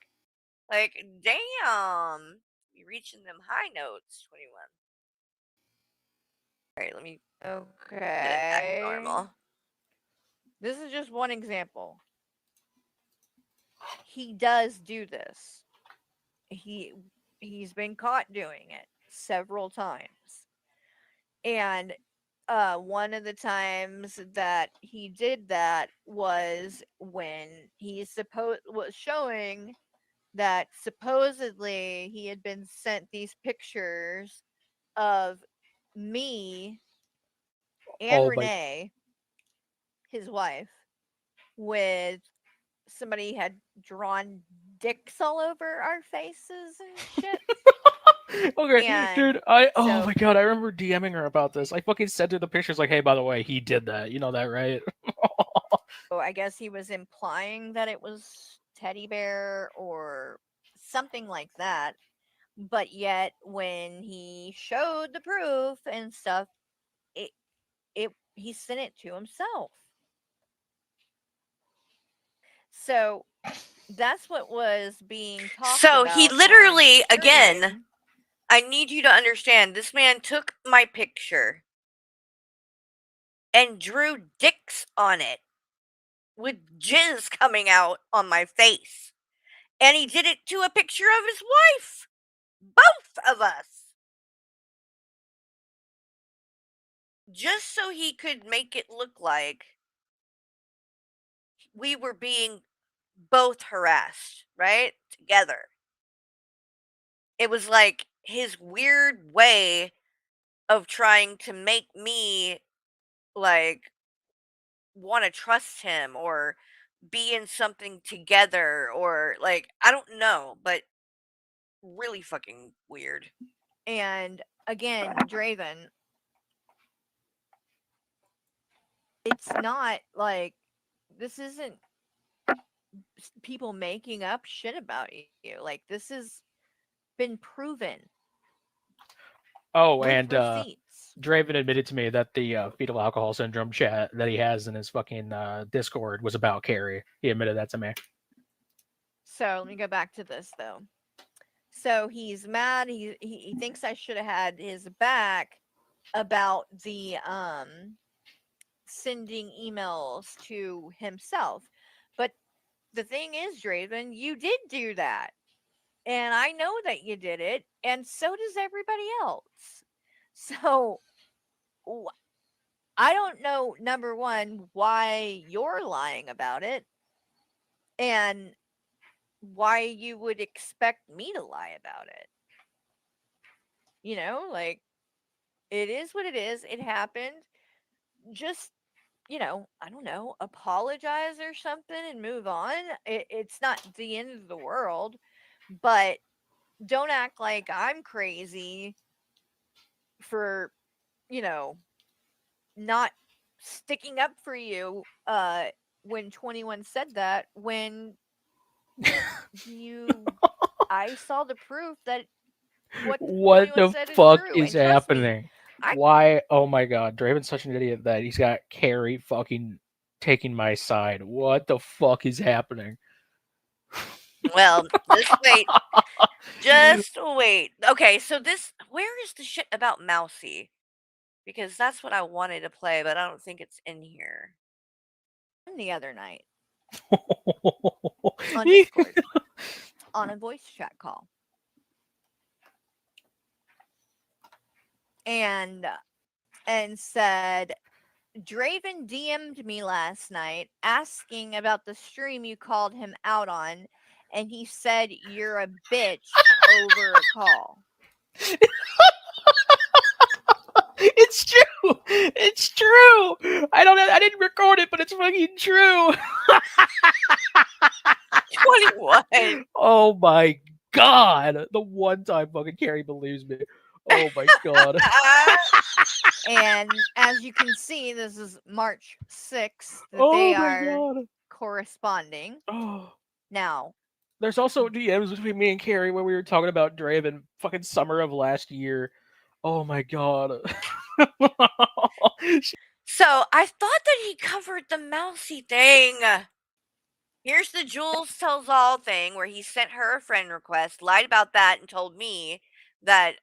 Like, damn. You're reaching them high notes, 21. All right, let me get it back to normal. This is just one example. He does do this. He's been caught doing it several times. And one of the times that he did that was when he was showing that supposedly he had been sent these pictures of me and Renee, his wife, with somebody had drawn dicks all over our faces and shit. Okay, And dude, oh my God, I remember DMing her about this. I fucking sent her the pictures like, hey, by the way, he did that. You know that, right? So I guess he was implying that it was Teddy Bear or something like that. But yet when he showed the proof and stuff, he sent it to himself. So that's what was being talked about. So he literally, again, I need you to understand, this man took my picture and drew dicks on it with jizz coming out on my face. And he did it to a picture of his wife. Both of us. Just so he could make it look like we were being both harassed, right? Together. It was like his weird way of trying to make me like want to trust him or be in something together or like I don't know, but really fucking weird. And again, Draven, it's not like this isn't people making up shit about you. Like this has been proven. Oh, and Draven admitted to me that the fetal alcohol syndrome chat that he has in his fucking Discord was about Carrie. He admitted that to me. So let me go back to this though. So he's mad. He thinks I should have had his back about the sending emails to himself. the thing is, Draven, you did do that. And I know that you did it, and so does everybody else. So I don't know, number one, why you're lying about it, and why you would expect me to lie about it. You know, like, it is what it is. It happened. Just, I don't know, apologize or something and move on. It's not the end of the world, but don't act like I'm crazy for, you know, not sticking up for you when 21 said that, when I saw the proof that what What 21 the said is fuck true. is And trust me, happening? Why? Oh my god, Draven's such an idiot that he's got Carrie fucking taking my side. What the fuck is happening? Well, just wait. Just wait. Okay, so where is the shit about Mousy? Because that's what I wanted to play, but I don't think it's in here. the other night on Discord on a voice chat call. And said, Draven DM'd me last night asking about the stream you called him out on, and he said you're a bitch over a call. It's true. It's true. I didn't record it, but it's fucking true. 21. Oh my god. The one time fucking Carrie believes me. Oh my god. And as you can see, this is March 6th that Oh they my are god. corresponding. Oh. Now, There's also DMs between me and Carrie when we were talking about Draven fucking summer of last year. Oh my god. So I thought that he covered the Mousy thing. Here's the Jules tells all thing where he sent her a friend request, lied about that, and told me that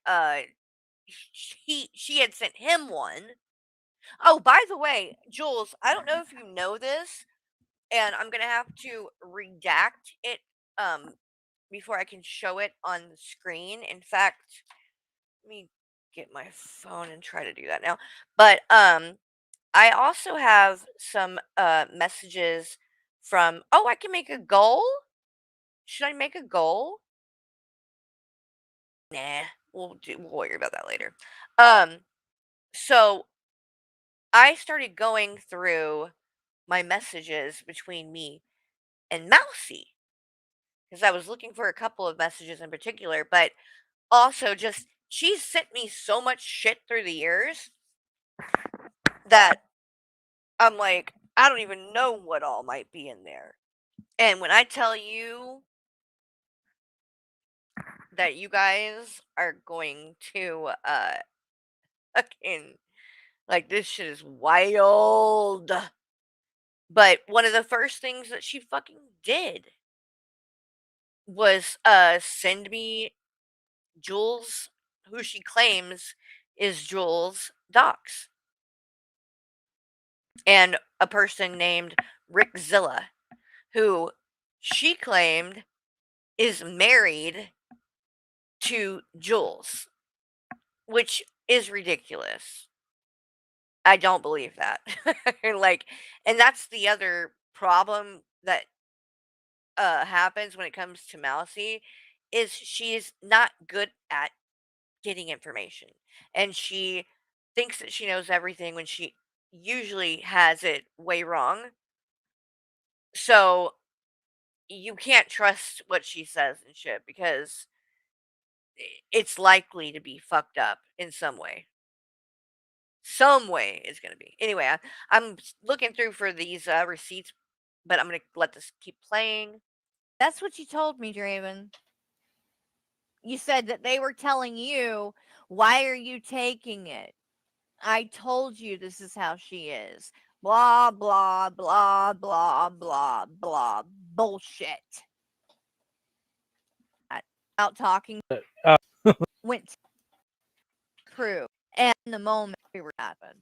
she had sent him one. Oh, by the way, Jules, I don't know if you know this, and I'm gonna have to redact it before I can show it on the screen. In fact, let me get my phone and try to do that now. But I also have some messages from I can make a goal? Should I make a goal? Nah, we'll worry about that later. So I started going through my messages between me and Mousy because I was looking for a couple of messages in particular, but also just she's sent me so much shit through the years that I'm like, I don't even know what all might be in there. And when I tell you that you guys are going to fucking, like, this shit is wild. But one of the first things that she fucking did was send me Jules, who she claims is Jules' docs, and a person named Rick Zilla, who she claimed is married to Jules, which is ridiculous. I don't believe that. Like, and that's the other problem that happens when it comes to Mousy, is she's not good at getting information, and she thinks that she knows everything when she usually has it way wrong. So you can't trust what she says and shit because it's likely to be fucked up in some way. Some way is going to be. Anyway, I'm looking through for these receipts, but I'm going to let this keep playing. That's what you told me, Draven. You said that they were telling you, why are you taking it? I told you this is how she is. Blah, blah, blah, blah, blah, blah. Bullshit. Out talking. Went through. And the moment we were happened.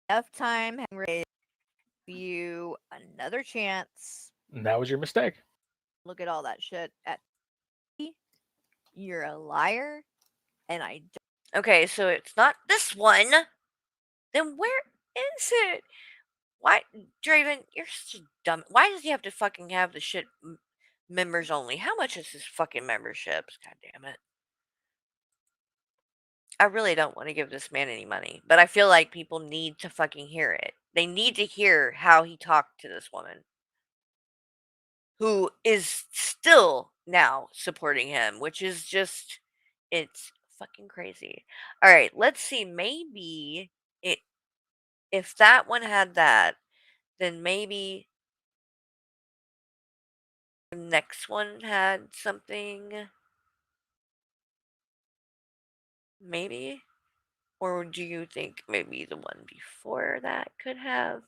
Enough time had you another chance And that was your mistake. Look at all that shit at you're a liar, and I don't. Okay, so it's not this one. Then where is it? Why, Draven, you're such a dumb. Why does he have to fucking have the shit members only? How much is his fucking memberships? God damn it. I really don't want to give this man any money, but I feel like people need to fucking hear it. They need to hear how he talked to this woman who is still now supporting him, which is just, it's fucking crazy. All right, let's see. Maybe it, if that one had that, then maybe the next one had something. Maybe? Or do you think maybe the one before that could have?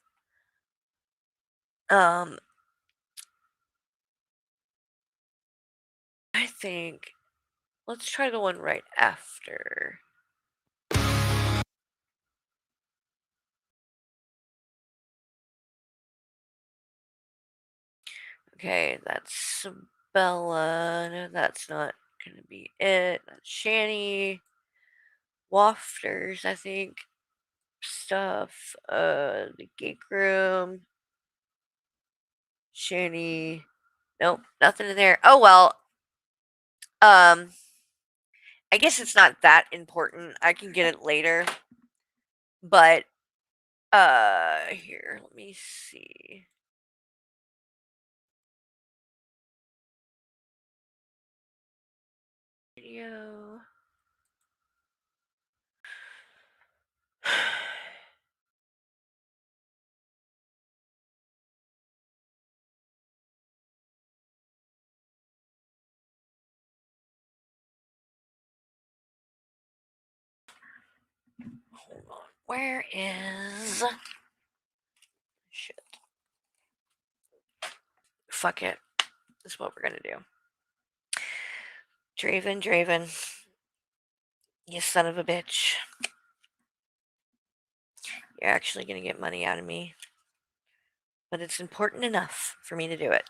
I think let's try the one right after. Okay, that's Bella. No, that's not gonna be it. That's Shani. Wafters, I think. Stuff. The geek room. Shani. Nope, nothing in there. Oh well. I guess it's not that important. I can get it later. But here, let me see. Video. Hold on. Where is shit? Fuck it. This is what we're gonna do. Draven, you son of a bitch. You're actually gonna get money out of me. But it's important enough for me to do it.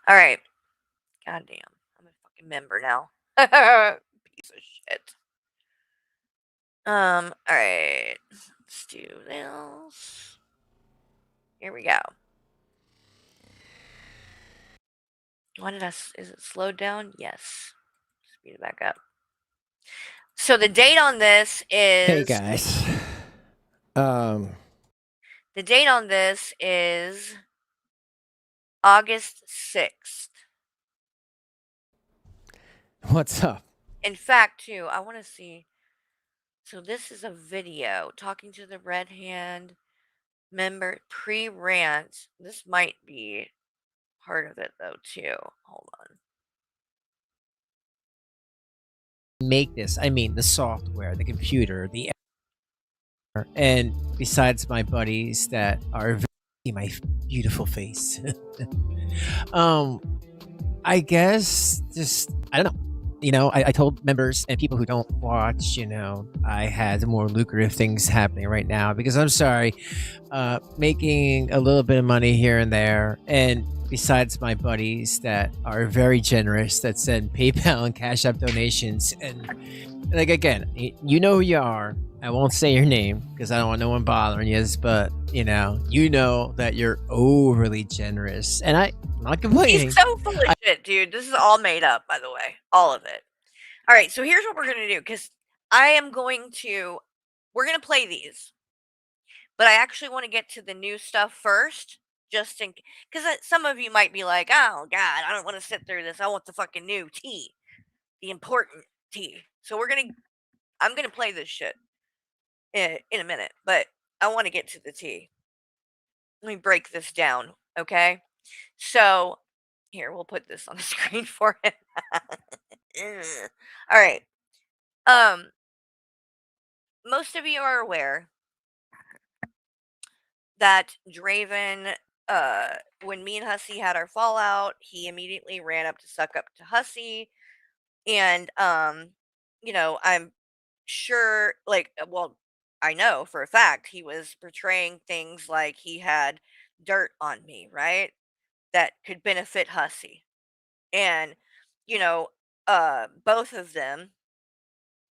All right. Goddamn. I'm a fucking member now. Piece of shit. All right. Let's do this. Here we go. Why did is it slowed down? Yes. Speed it back up. So the date on this is. Hey guys. The date on this is August 6th. What's up? In fact, too, I want to see. So this is a video talking to the Red Hand member pre-rant. This might be part of it though too. Hold on. Make this. I mean, the software, the computer, the and besides my buddies that are my beautiful face. I guess just I don't know. You know, I told members and people who don't watch, you know, I had more lucrative things happening right now because I'm sorry, making a little bit of money here and there. And besides my buddies that are very generous that send PayPal and Cash App donations. And like, again, you know who you are. I won't say your name because I don't want no one bothering you, but you know that you're overly generous. And I'm not complaining. He's so full of shit, dude. This is all made up, by the way. All of it. All right, so here's what we're going to do because we're going to play these. But I actually want to get to the new stuff first. Just in because some of you might be like, oh, God, I don't want to sit through this. I want the fucking new tea. The important tea. So I'm going to play this shit in a minute. But I want to get to the tea. Let me break this down, okay? So, here, we'll put this on the screen for him. All right. Most of you are aware that Draven when me and Hussey had our fallout, he immediately ran up to suck up to Hussey. And, I'm sure, well, I know for a fact he was portraying things like he had dirt on me, right? That could benefit Hussey. And, both of them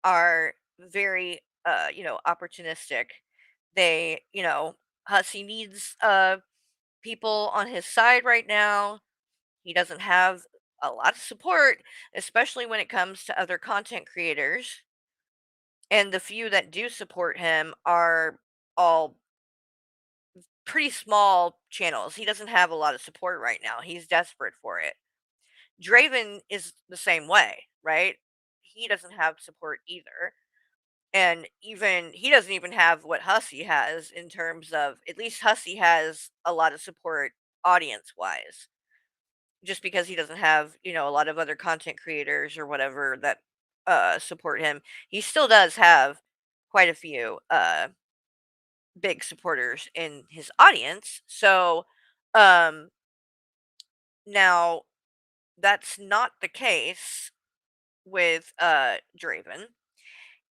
are very, opportunistic. They, Hussey needs people on his side right now. He doesn't have a lot of support, especially when it comes to other content creators. And the few that do support him are all pretty small channels. He doesn't have a lot of support right now. He's desperate for it. Draven is the same way, right? He doesn't have support either. And even he doesn't even have what Hussey has in terms of, at least Hussey has a lot of support audience wise. Just because he doesn't have, a lot of other content creators or whatever that support him, he still does have quite a few big supporters in his audience. So now that's not the case with Draven.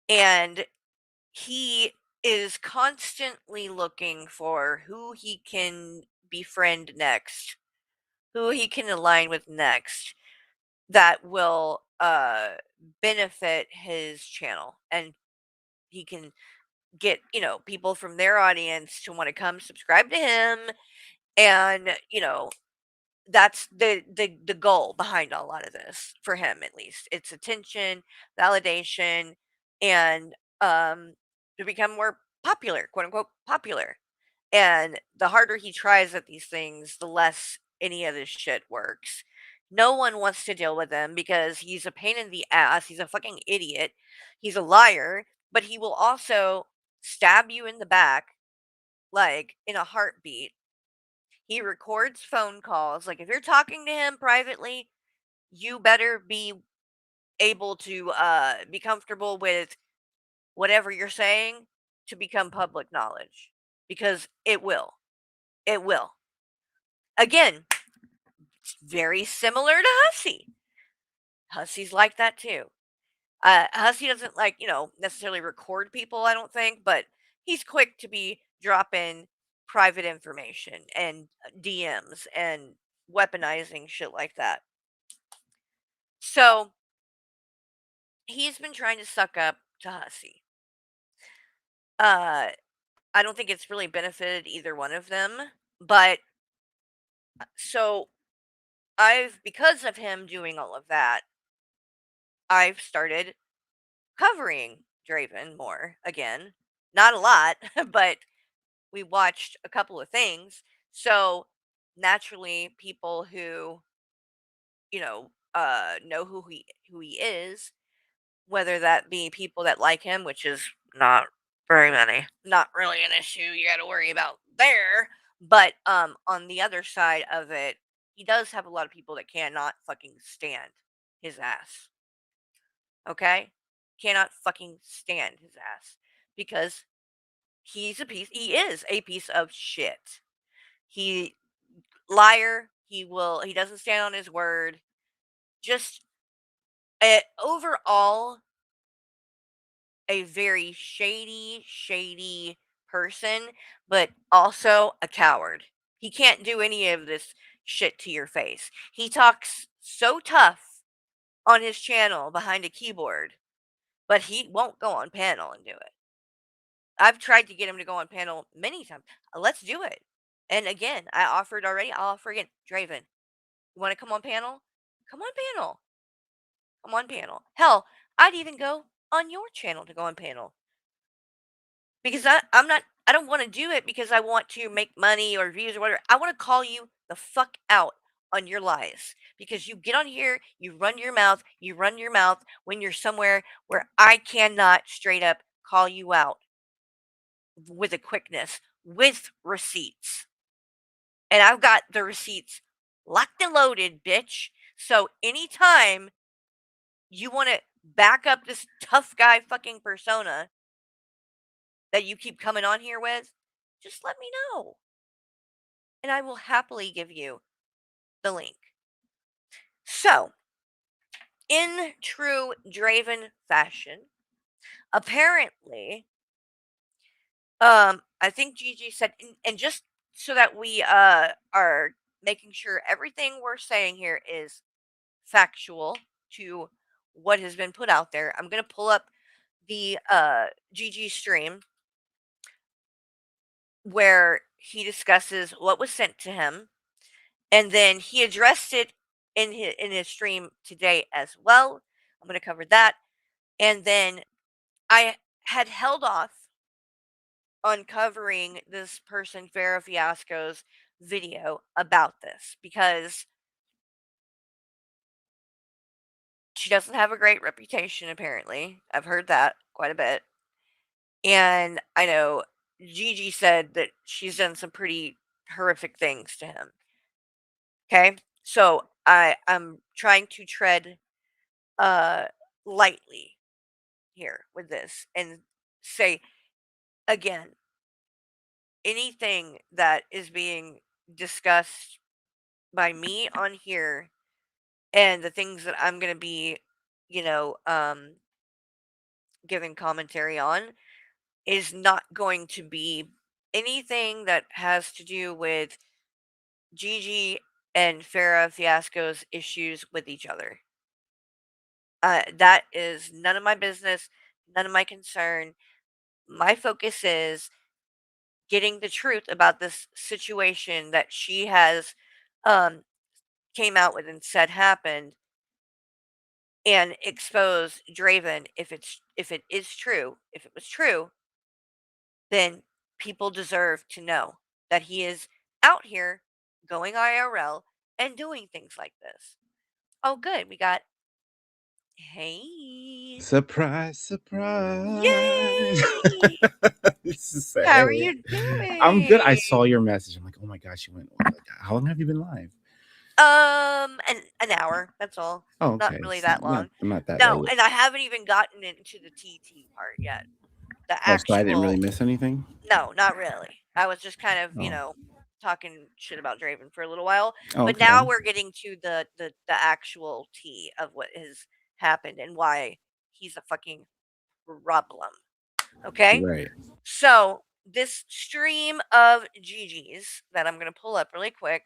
And he is constantly looking for who he can befriend next, who he can align with next that will benefit his channel, and he can get people from their audience to want to come subscribe to him. And that's the goal behind a lot of this, for him at least. It's attention, validation, and to become more popular, quote unquote popular. And the harder he tries at these things, the less any of this shit works. No one wants to deal with him because he's a pain in the ass. He's a fucking idiot. He's a liar, but he will also stab you in the back, like in a heartbeat. He records phone calls. Like, if you're talking to him privately, you better be able to be comfortable with whatever you're saying to become public knowledge, because it will. It will. Again, it's very similar to Hussey. Hussey's like that too. Hussey doesn't necessarily record people, I don't think, but he's quick to be dropping private information and DMs and weaponizing shit like that. So he's been trying to suck up to Hussey. I don't think it's really benefited either one of them, but so because of him doing all of that, I've started covering Draven more again. Not a lot, but we watched a couple of things. So naturally, people who know who he is, whether that be people that like him, which is not very many, not really an issue you got to worry about there. But on the other side of it, he does have a lot of people that cannot fucking stand his ass. Okay? Cannot fucking stand his ass because he is a piece of shit. He liar, he doesn't stand on his word. Just overall a very shady person, but also a coward. He can't do any of this shit to your face. He talks so tough on his channel behind a keyboard, but he won't go on panel and do it. I've tried to get him to go on panel many times. Let's do it. And again, I offered already. I'll offer again. Draven, you want to come on panel? Come on panel. Come on panel. Hell, I'd even go on your channel to go on panel. Because I don't want to do it because I want to make money or views or whatever. I want to call you the fuck out on your lies. Because you get on here, you run your mouth when you're somewhere where I cannot straight up call you out with a quickness, with receipts. And I've got the receipts locked and loaded, bitch. So anytime you want to back up this tough guy fucking persona that you keep coming on here with, just let me know. and I will happily give you the link. So, in true Draven fashion, apparently, I think Gigi said, and just so that we are making sure everything we're saying here is factual to what has been put out there, I'm gonna pull up the Gigi stream where he discusses what was sent to him, and then he addressed it in his stream today as well. I'm gonna cover that, and then I had held off on covering this person Farrah Fiasco's video about this because she doesn't have a great reputation, apparently. I've heard that quite a bit. And I know Gigi said that she's done some pretty horrific things to him. Okay? So I'm trying to tread lightly here with this and say again, anything that is being discussed by me on here and the things that I'm going to be, you know, giving commentary on is not going to be anything that has to do with Gigi and Farrah Fiasco's issues with each other. That is none of my business, none of my concern. My focus is getting the truth about this situation that she has came out with and said happened, and expose Draven if it is true. If it was true, then people deserve to know that he is out here going IRL and doing things like this. Oh, good. We got. Hey. Surprise, surprise. Yay! Say, How are you doing? I'm good. I saw your message. I'm like, oh my gosh, she went. Like, how long have you been live? An hour. That's all. Oh, okay. Not really that long. Not that No, late. and I haven't even gotten into the TT part yet. The Oh, actual. so I didn't really miss anything? No, not really. I was just kind of, Oh. talking shit about Draven for a little while. Oh, But now okay. we're getting to the actual tea of what has happened and why he's a fucking problem. Okay? Right. So, this stream of Gigi's that I'm gonna pull up really quick.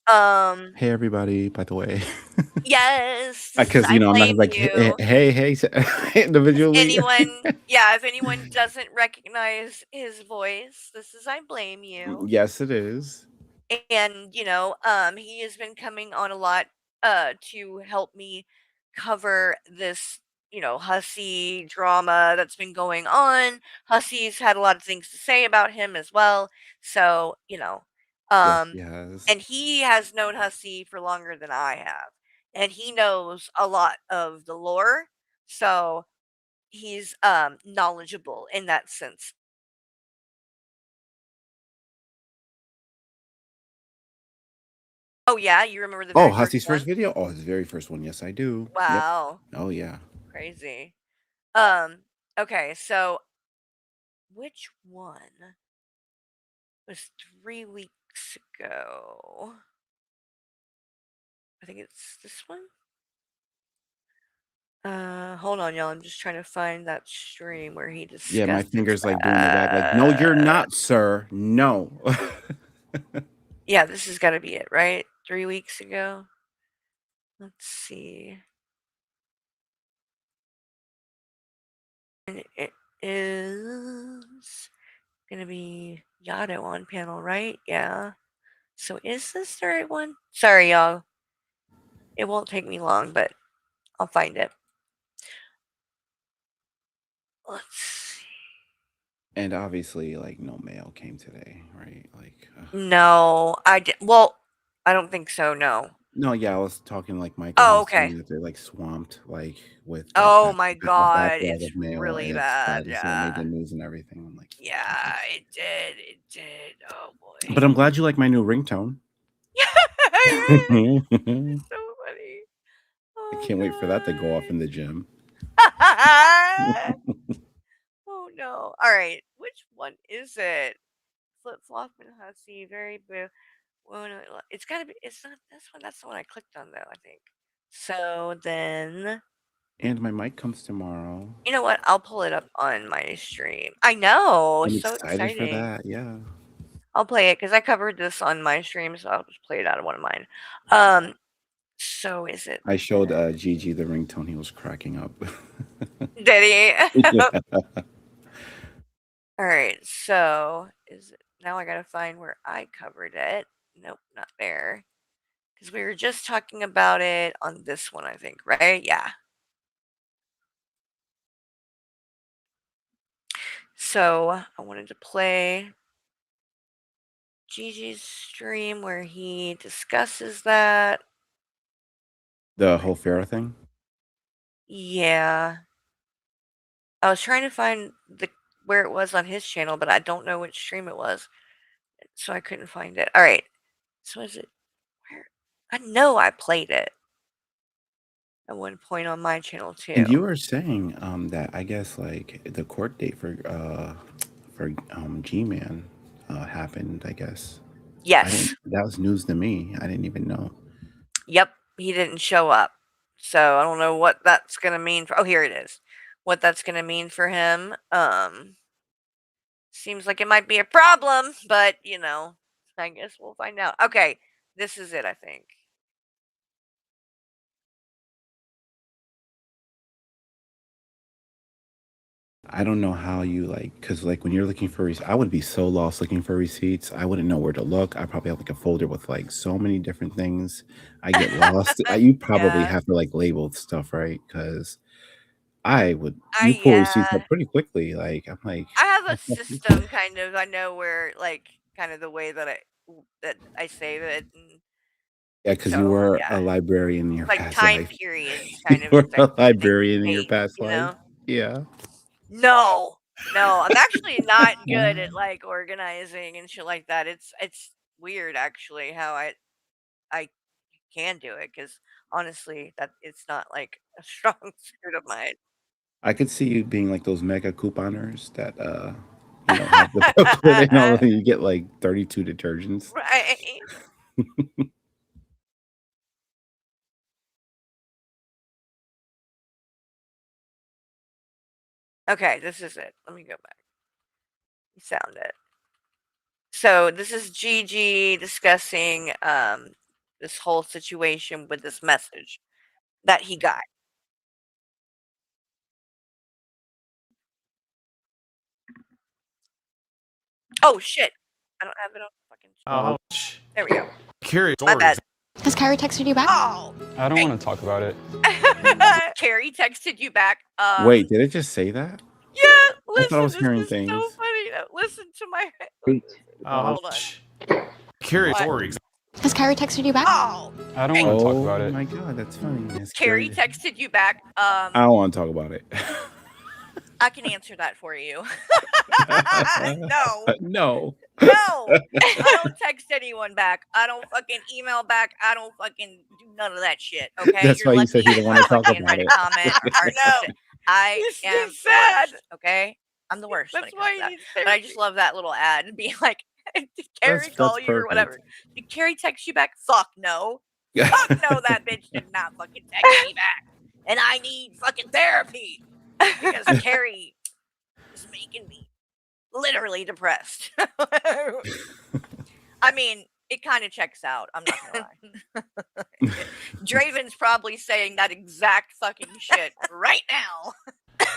Hey, everybody, by the way. Yes. Because, I I'm not blame like, you. hey, individually. If anyone doesn't recognize his voice, this is I blame you. Yes, it is. And, he has been coming on a lot to help me cover this, hussy drama that's been going on. Hussy's had a lot of things to say about him as well. So, Yes. and he has known Hussy for longer than I have. And he knows a lot of the lore. So he's knowledgeable in that sense. Oh yeah, you remember the very first Hussy's one? first video? Oh, his very first one. Yes, I do. Wow. Yep. Oh yeah. Crazy. Okay, so which one was 3 weeks ago? I think it's this one. Hold on, y'all. I'm just trying to find that stream where he discusses. Yeah, my finger's like doing the back, like, no, you're not, sir. No. Yeah, this has got to be it, right? 3 weeks ago. Let's see. And it is gonna be Yado on panel, right? Yeah. So is this the right one? Sorry, y'all. It won't take me long, but I'll find it. Let's see. And obviously, like, no mail came today, right? Like, no, well, I don't think so. No. No, yeah, I was talking like Michael. Oh, okay. That they're like swamped, like with. Oh my God, it's really bad. Yeah, it made the news and everything. I'm like, yeah, it did. It did. Oh boy. But I'm glad you like my new ringtone. It's so funny. I can't wait for that to go off in the gym. Oh no. All right. Which one is it? flip flop and hussy, very boo. It's gotta be. It's not this one. That's the one I clicked on though. I think. So then, And my mic comes tomorrow. you know what? I'll pull it up on my stream. I know. I'm So excited for exciting. that. Yeah. I'll play it because I covered this on my stream, so I'll just play it out of one of mine. So is it? I showed Gigi the ringtone. He was cracking up. Did he? Yeah. All right. So is it now? I gotta find where I covered it. Nope, not there. Because we were just talking about it on this one, I think, right? Yeah. So I wanted to play Gigi's stream where he discusses that. The whole Farrah thing? Yeah. I was trying to find where it was on his channel, but I don't know which stream it was. So I couldn't find it. All right. So is it where? I know I played it at one point on my channel too. And you were saying that I guess like the court date for G-Man happened, I guess. Yes. That was news to me. I didn't even know. Yep, he didn't show up. So I don't know what that's gonna mean for. Oh, here it is. What that's gonna mean for him. Seems like it might be a problem, but you know, I guess we'll find out. Okay, this is it, I think. I don't know how you because like when you're looking for I would be so lost looking for receipts. I wouldn't know where to look. I probably have like a folder with like so many different things. I get lost. You probably Yeah. have to like label stuff, right? Because you pull receipts up pretty quickly. Like I'm like, I have a system kind of. I know where like kind of the way that I save it. And yeah, because so, you were yeah. a librarian in your Like past time life. periods, kind You of. were is, I a think, librarian in your date, past you life. know? Yeah. No, I'm actually not good at like organizing and shit like that. It's weird actually how I can do it because honestly that it's not like a strong suit of mine. I could see you being like those mega couponers that have the booklet and all of you get like 32 detergents. Right. Okay, this is it. Let me go back. Sound it. So this is Gigi discussing this whole situation with this message that he got. Oh shit! I don't have it on fucking. Ouch. There we go. Curious My bad. Has Carrie texted you back? Oh, I don't want to talk about it. Carrie texted you back. Wait, did it just say that? Yeah, I thought I listen, was this hearing is things. so funny. Listen to my. Hold on. Curious What? story. Has Carrie texted you back? Oh, I don't want to talk about Oh it. my god, that's funny. Yes, Carrie texted you back. I don't want to talk about it. I can answer that for you. No. No. No, I don't text anyone back. I don't fucking email back. I don't fucking do none of that shit. Okay, That's why you said you don't want to talk fucking about write a it. comment. Or no, I am sad. Okay, I'm the worst. That's why you need therapy. But I just love that little ad and be like, "Did Carrie call that's you or whatever? Did Carrie text you back? Fuck no. Fuck no, that bitch did not fucking text me back, and I need fucking therapy because Carrie is making me literally depressed." I mean, it kind of checks out. I'm not gonna lie. Draven's probably saying that exact fucking shit right now.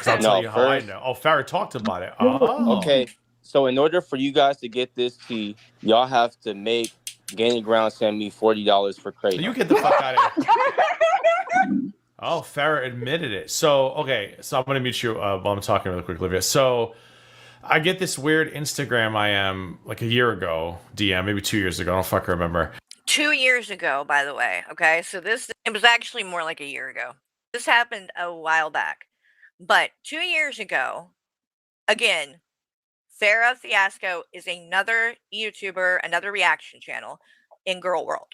I'll tell you how I know. Oh, Farrah talked about it. Oh. Okay, so in order for you guys to get this tea, y'all have to make Gaining Ground send me $40 for credit. You get the fuck out of here. Oh, Farrah admitted it. So, okay. So I'm going to mute you while I'm talking really quick, Olivia. So I get this weird Instagram I am like a year ago, DM, maybe 2 years ago. I don't fucking remember. 2 years ago, by the way. Okay, so it was actually more like a year ago. This happened a while back. But 2 years ago, again, Farrah Fiasco is another YouTuber, another reaction channel in Girl World.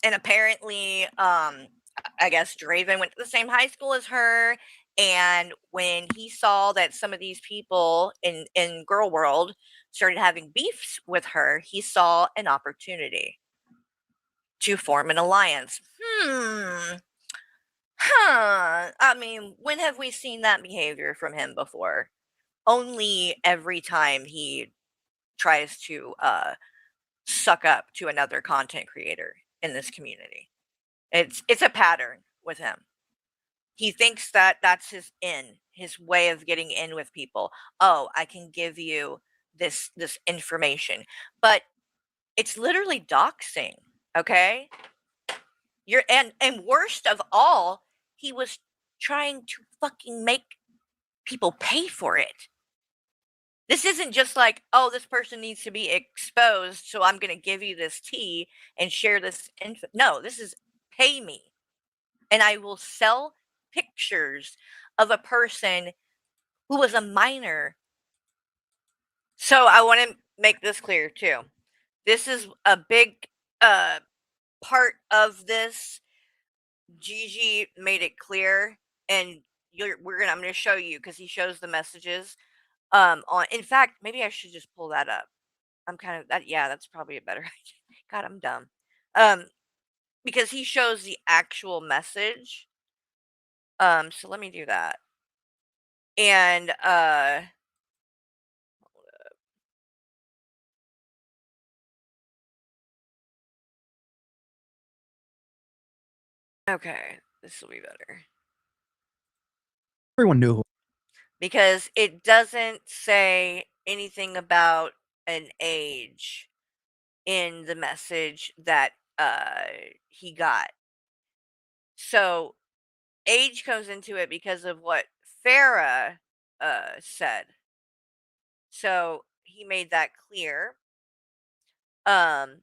And apparently, I guess Draven went to the same high school as her. And when he saw that some of these people in Girl World started having beefs with her, he saw an opportunity to form an alliance. I mean, when have we seen that behavior from him before? Only every time he tries to suck up to another content creator in this community. It's a pattern with him. He thinks that that's his way of getting in with people. Oh, I can give you this information, but it's literally doxing. Okay, and worst of all, he was trying to fucking make people pay for it. This isn't just like, oh, this person needs to be exposed, so I'm going to give you this tea and share this info. No, this is pay me, and I will sell pictures of a person who was a minor. So I want to make this clear too. This is a big part of this. Gigi made it clear, and I'm going to show you because he shows the messages. In fact, maybe I should just pull that up. I'm kind of that. Yeah, that's probably a better idea. God, I'm dumb. Because he shows the actual message. So let me do that. And okay, this will be better. Everyone knew who. Because it doesn't say anything about an age in the message that he got. So age comes into it because of what Farah said. So he made that clear. But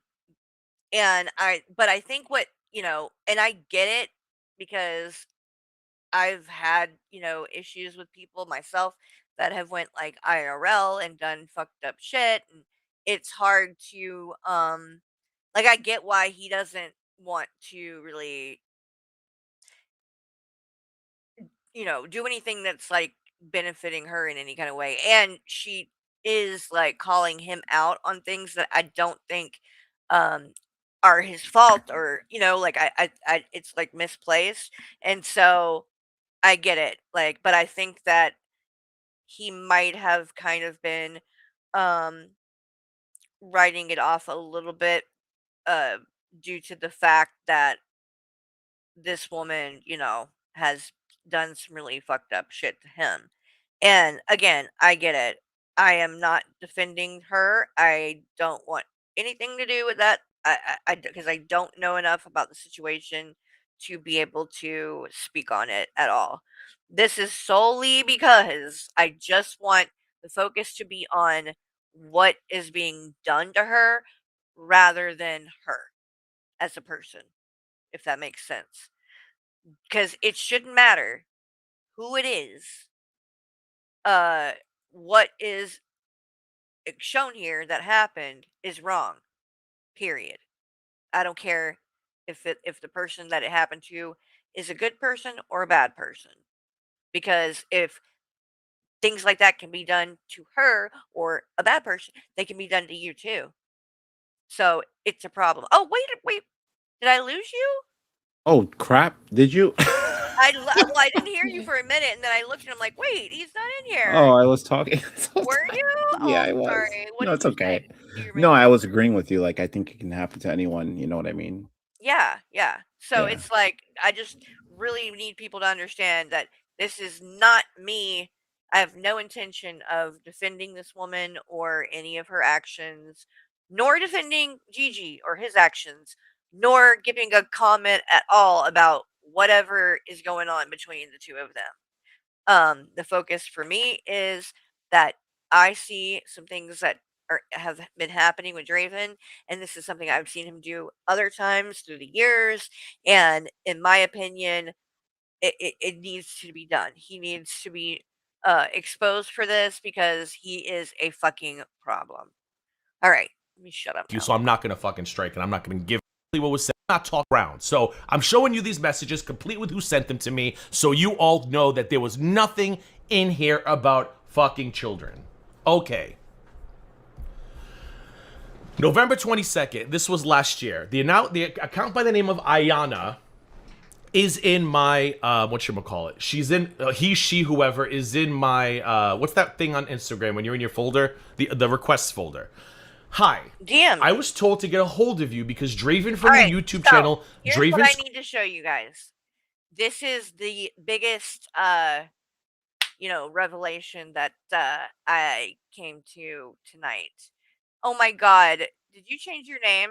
I think what, and I get it because I've had, issues with people myself that have went like IRL and done fucked up shit, and it's hard to like I get why he doesn't want to really do anything that's like benefiting her in any kind of way. And she is like calling him out on things that I don't think are his fault, or like I it's like misplaced. And so I get it, like, but I think that he might have kind of been um writing it off a little bit uh due to the fact that this woman, has done some really fucked up shit to him. And again, I get it. I am not defending her. I don't want anything to do with that. Because I don't know enough about the situation to be able to speak on it at all. This is solely because I just want the focus to be on what is being done to her rather than her as a person, if that makes sense. Because it shouldn't matter who it is. What is shown here that happened is wrong. Period. I don't care if the person that it happened to is a good person or a bad person. Because if things like that can be done to her or a bad person, they can be done to you too. So it's a problem. Oh, wait. Did I lose you? Oh crap! Did you? Well, I didn't hear you for a minute, and then I looked and I'm like, wait, he's not in here. Oh, I was talking. Were you? Yeah, Oh, I was. sorry. What No, did it's you okay. say? No, I was agreeing with you. Like, I think it can happen to anyone. You know what I mean? Yeah. So Yeah. it's like I just really need people to understand that this is not me. I have no intention of defending this woman or any of her actions, nor defending Gigi or his actions, nor giving a comment at all about whatever is going on between the two of them. The focus for me is that I see some things that have been happening with Draven, and this is something I've seen him do other times through the years. And in my opinion, it needs to be done. He needs to be exposed for this because he is a fucking problem. All right, let me shut up now. So I'm not gonna fucking strike, and I'm not gonna give what was said. I'm not talk around. So I'm showing you these messages, complete with who sent them to me, so you all know that there was nothing in here about fucking children. Okay. November 22nd. This was last year. The account by the name of Ayana is in my whatchamacallit. She's in he, she, whoever is in my what's that thing on Instagram when you're in your folder? The requests folder. Hi. DM. I was told to get a hold of you because Draven from the YouTube channel. Here's what I need to show you guys. This is the biggest revelation that I came to tonight. Oh my god. Did you change your name?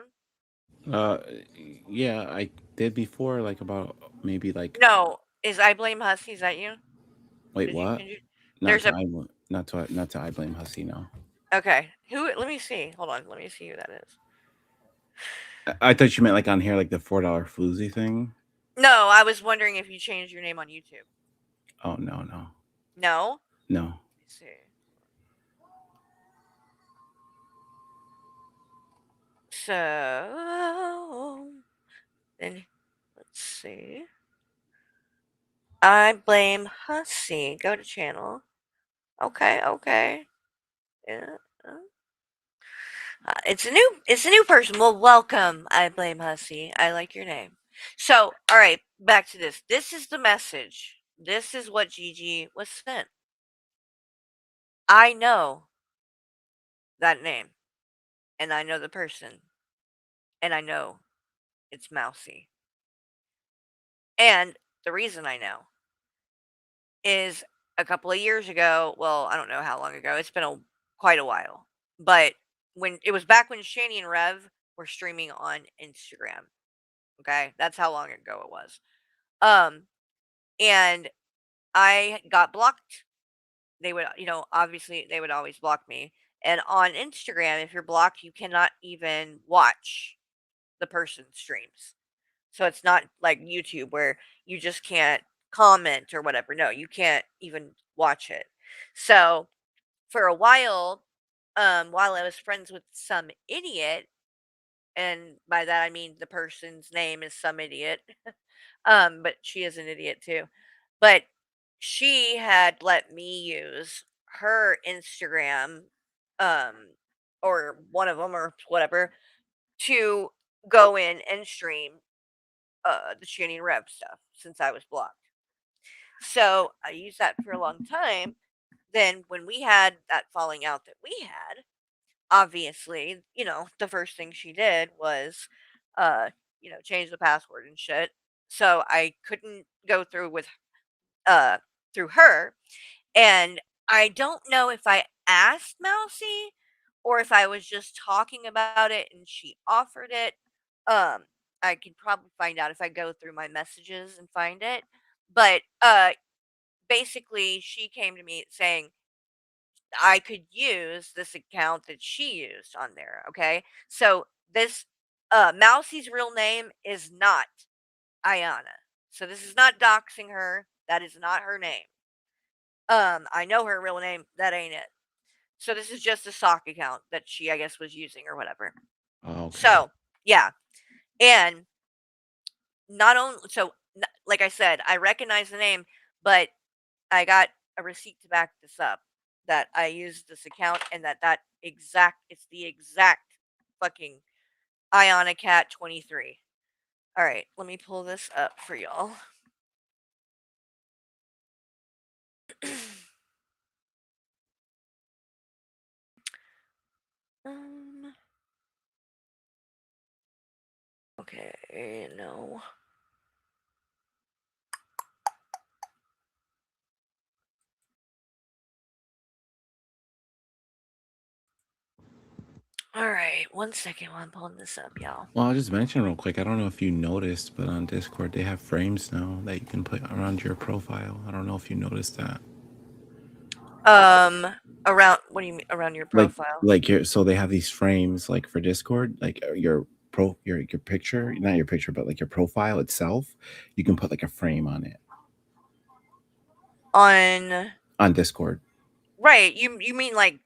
Yeah, I did before, like about maybe like. No. Is I Blame Hussy? Is that you? Wait, Did what? you Not to I Blame Hussy. No. Okay. Let me see. Hold on. Let me see who that is. I thought you meant like on here, like the $4 floozy thing. No, I was wondering if you changed your name on YouTube. Oh no. No? No. Let me see. So then let's see. I Blame Hussy. Go to channel. Okay. Yeah. It's a new person. Well, welcome. I Blame Hussy. I like your name. So, all right, back to this. This is the message. This is what Gigi was sent. I know that name, and I know the person, and I know it's Mousy. And the reason I know is a couple of years ago. Well, I don't know how long ago. It's been quite a while, but when it was back when Shani and Rev were streaming on Instagram. Okay, that's how long ago it was. And I got blocked. They would, obviously they would always block me. And on Instagram, if you're blocked, you cannot even watch the person's streams. So it's not like YouTube where you just can't comment or whatever. No, you can't even watch it. So for a while I was friends with some idiot, and by that I mean the person's name is some idiot. But she is an idiot too. But she had let me use her Instagram, or one of them or whatever, to go in and stream the Shani and Rev stuff since I was blocked. So I used that for a long time. Then when we had that falling out that we had, obviously, the first thing she did was change the password and shit. So I couldn't go through with through her. And I don't know if I asked Mousy or if I was just talking about it and she offered it. I could probably find out if I go through my messages and find it. But basically she came to me saying I could use this account that she used on there. Okay. So this Mousy's real name is not Ayana. So this is not doxing her. That is not her name. I know her real name. That ain't it. So this is just a sock account that she, I guess, was using or whatever. Oh, okay. So yeah, and not only like I said, I recognize the name, but I got a receipt to back this up that I used this account and it's the exact fucking Iona Cat 23. All right, let me pull this up for y'all. Okay, no. All right, 1 second while I'm pulling this up, y'all. Well, I'll just mention real quick. I don't know if you noticed, but on Discord they have frames now that you can put around your profile. I don't know if you noticed that. Around what do you mean around your profile? So they have these frames like for Discord, like your picture, not your picture, but like your profile itself. You can put like a frame on it. On Discord. Right. You mean like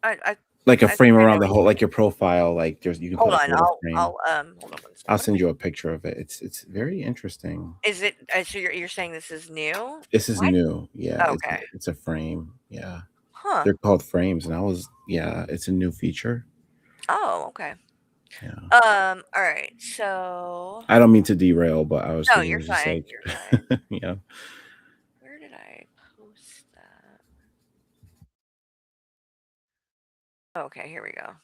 a frame around the whole, like your profile, like you can hold put on, a little frame. hold on one second. I'll send you a picture of it. It's very interesting. Is it so you're saying this is new? This is new. Yeah. Okay. It's a frame. Yeah. Huh. They're called frames, and it's a new feature. Oh, Okay. Yeah. All right. So. I don't mean to derail, but I was No, thinking you're it was just fine. like, You're fine. yeah. Where did I post that? Okay, here we go.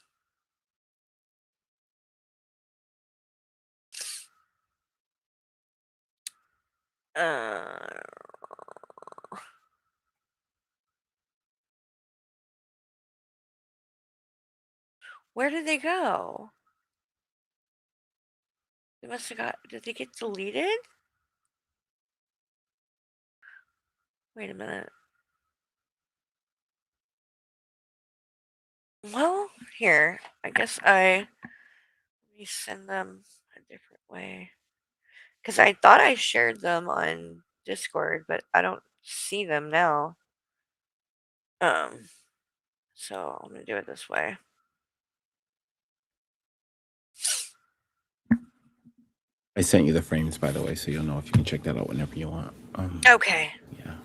Where did they go? They must have got. Did they get deleted? Wait a minute. Well, here. I guess let me send them a different way. Because I thought I shared them on Discord, but I don't see them now. So I'm gonna do it this way. I sent you the frames, by the way, so you'll know if you can check that out whenever you want. Okay. Yeah.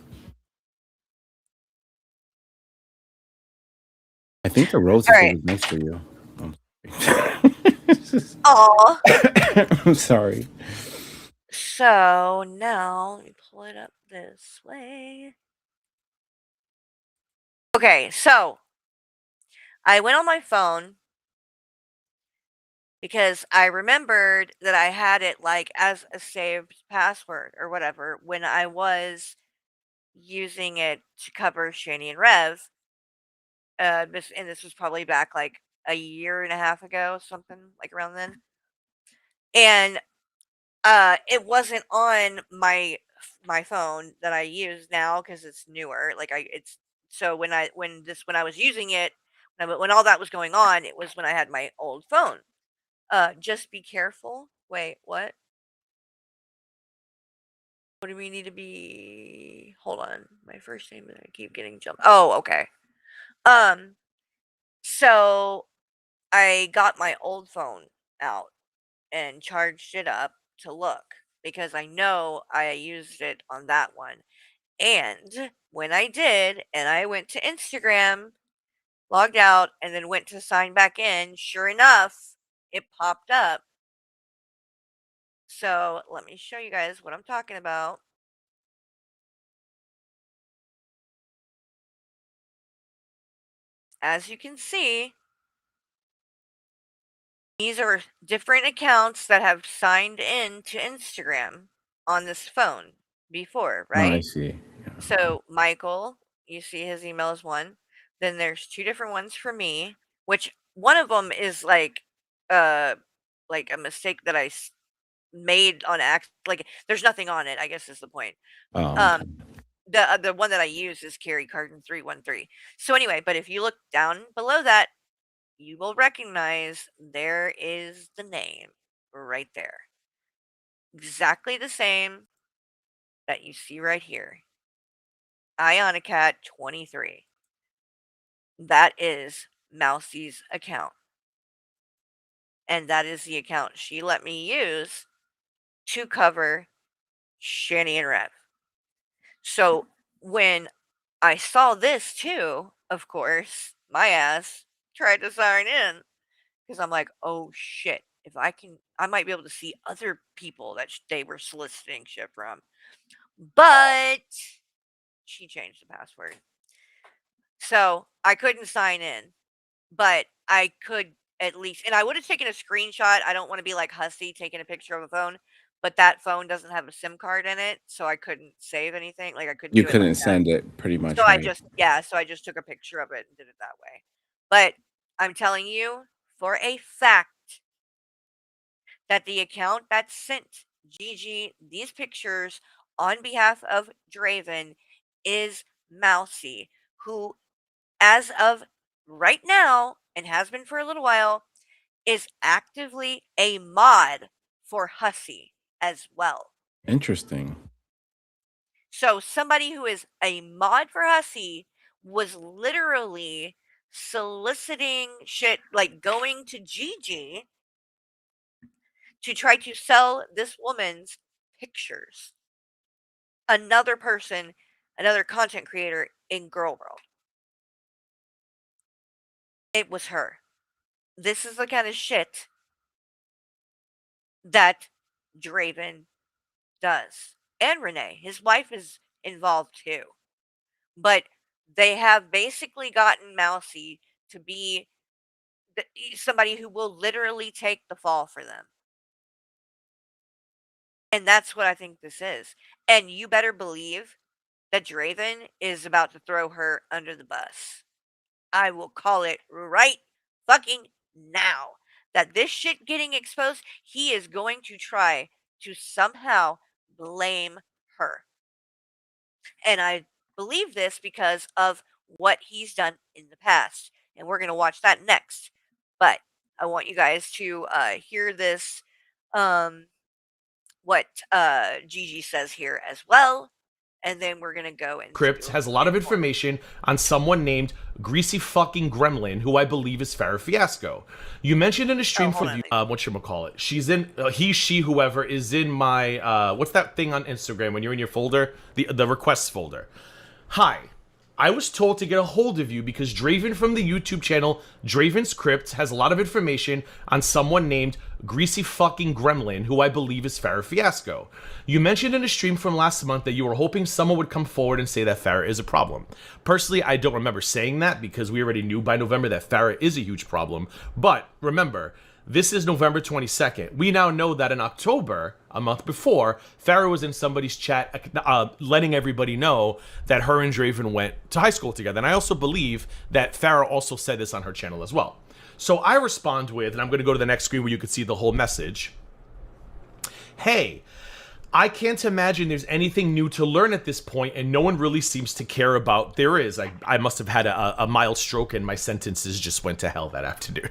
I think the rose is All right. really nice for you. Aw. I'm sorry. So now let me pull it up this way. Okay, so I went on my phone because I remembered that I had it like as a saved password or whatever when I was using it to cover Shani and Rev. This was probably back like a year and a half ago, something like around then. And it wasn't on my phone that I use now because it's newer. Like it's so when I was using it when all that was going on, it was when I had my old phone. Just be careful. Wait, what? What do we need to be? Hold on, my first name. I keep getting jumped. Oh, okay. So I got my old phone out and charged it up to look because I know I used it on that one. And when I did, and I went to Instagram, logged out, and then went to sign back in, sure enough, it popped up. So let me show you guys what I'm talking about. As you can see, these are different accounts that have signed in to Instagram on this phone before, Oh, I right? see. So Michael, you see his email is one. Then there's two different ones for me, which one of them is like a mistake that I made on accident. Like there's nothing on it, I guess is the point. Oh, okay. The one that I use is Carrie Carton 313. So anyway, but if you look down below that, you will recognize there is the name right there. Exactly the same that you see right here. Ionicat 23. That is Mousie's account. And that is the account she let me use to cover Shani and Rev. So when I saw this too, of course, my ass tried to sign in because I'm like, oh shit, if I might be able to see other people that they were soliciting shit from. But she changed the password. So I couldn't sign in, but I could at least, and I would have taken a screenshot. I don't want to be like Hussy taking a picture of a phone, but that phone doesn't have a SIM card in it, so I couldn't save anything. Like I couldn't You do it like couldn't that. send it, pretty much, So right? I just took a picture of it and did it that way. But I'm telling you for a fact that the account that sent Gigi these pictures on behalf of Draven is Mousy, who, as of right now, and has been for a little while, is actively a mod for Hussy as well. Interesting. So somebody who is a mod for Hussy was literally soliciting shit, like going to Gigi to try to sell this woman's pictures. Another person, another content creator in Girl World. It was her. this is the kind of shit that Draven does. And Renee, his wife, is involved too. But they have basically gotten Mousy to be somebody who will literally take the fall for them. And that's what I think this is. And you better believe that Draven is about to throw her under the bus. I will call it right fucking now. That this shit getting exposed, he is going to try to somehow blame her. And I believe this because of what he's done in the past. And we're going to watch that next. But I want you guys to hear this, what Gigi says here as well. And then we're going to go into Crypt has a lot of information on someone named Greasy Fucking Gremlin, who I believe is Farrah Fiasco. You mentioned in a stream for you, whatchamacallit. She's in, he, she, whoever is in my, what's that thing on Instagram when you're in your folder? The requests folder. Hi. I was told to get a hold of you because Draven from the YouTube channel Draven's Crypt has a lot of information on someone named Greasy Fucking Gremlin, who I believe is Farrah Fiasco. You mentioned in a stream from last month that you were hoping someone would come forward and say that Farrah is a problem. Personally, I don't remember saying that because we already knew by November that Farrah is a huge problem. But remember, this is November 22nd. We now know that in October, a month before, Farrah was in somebody's chat letting everybody know that her and Draven went to high school together. And I also believe that Farrah also said this on her channel as well. So I respond with, and I'm going to go to the next screen where you can see the whole message. Hey, I can't imagine there's anything new to learn at this point, and no one really seems to care about. There is. I must have had a mild stroke, and my sentences just went to hell that afternoon.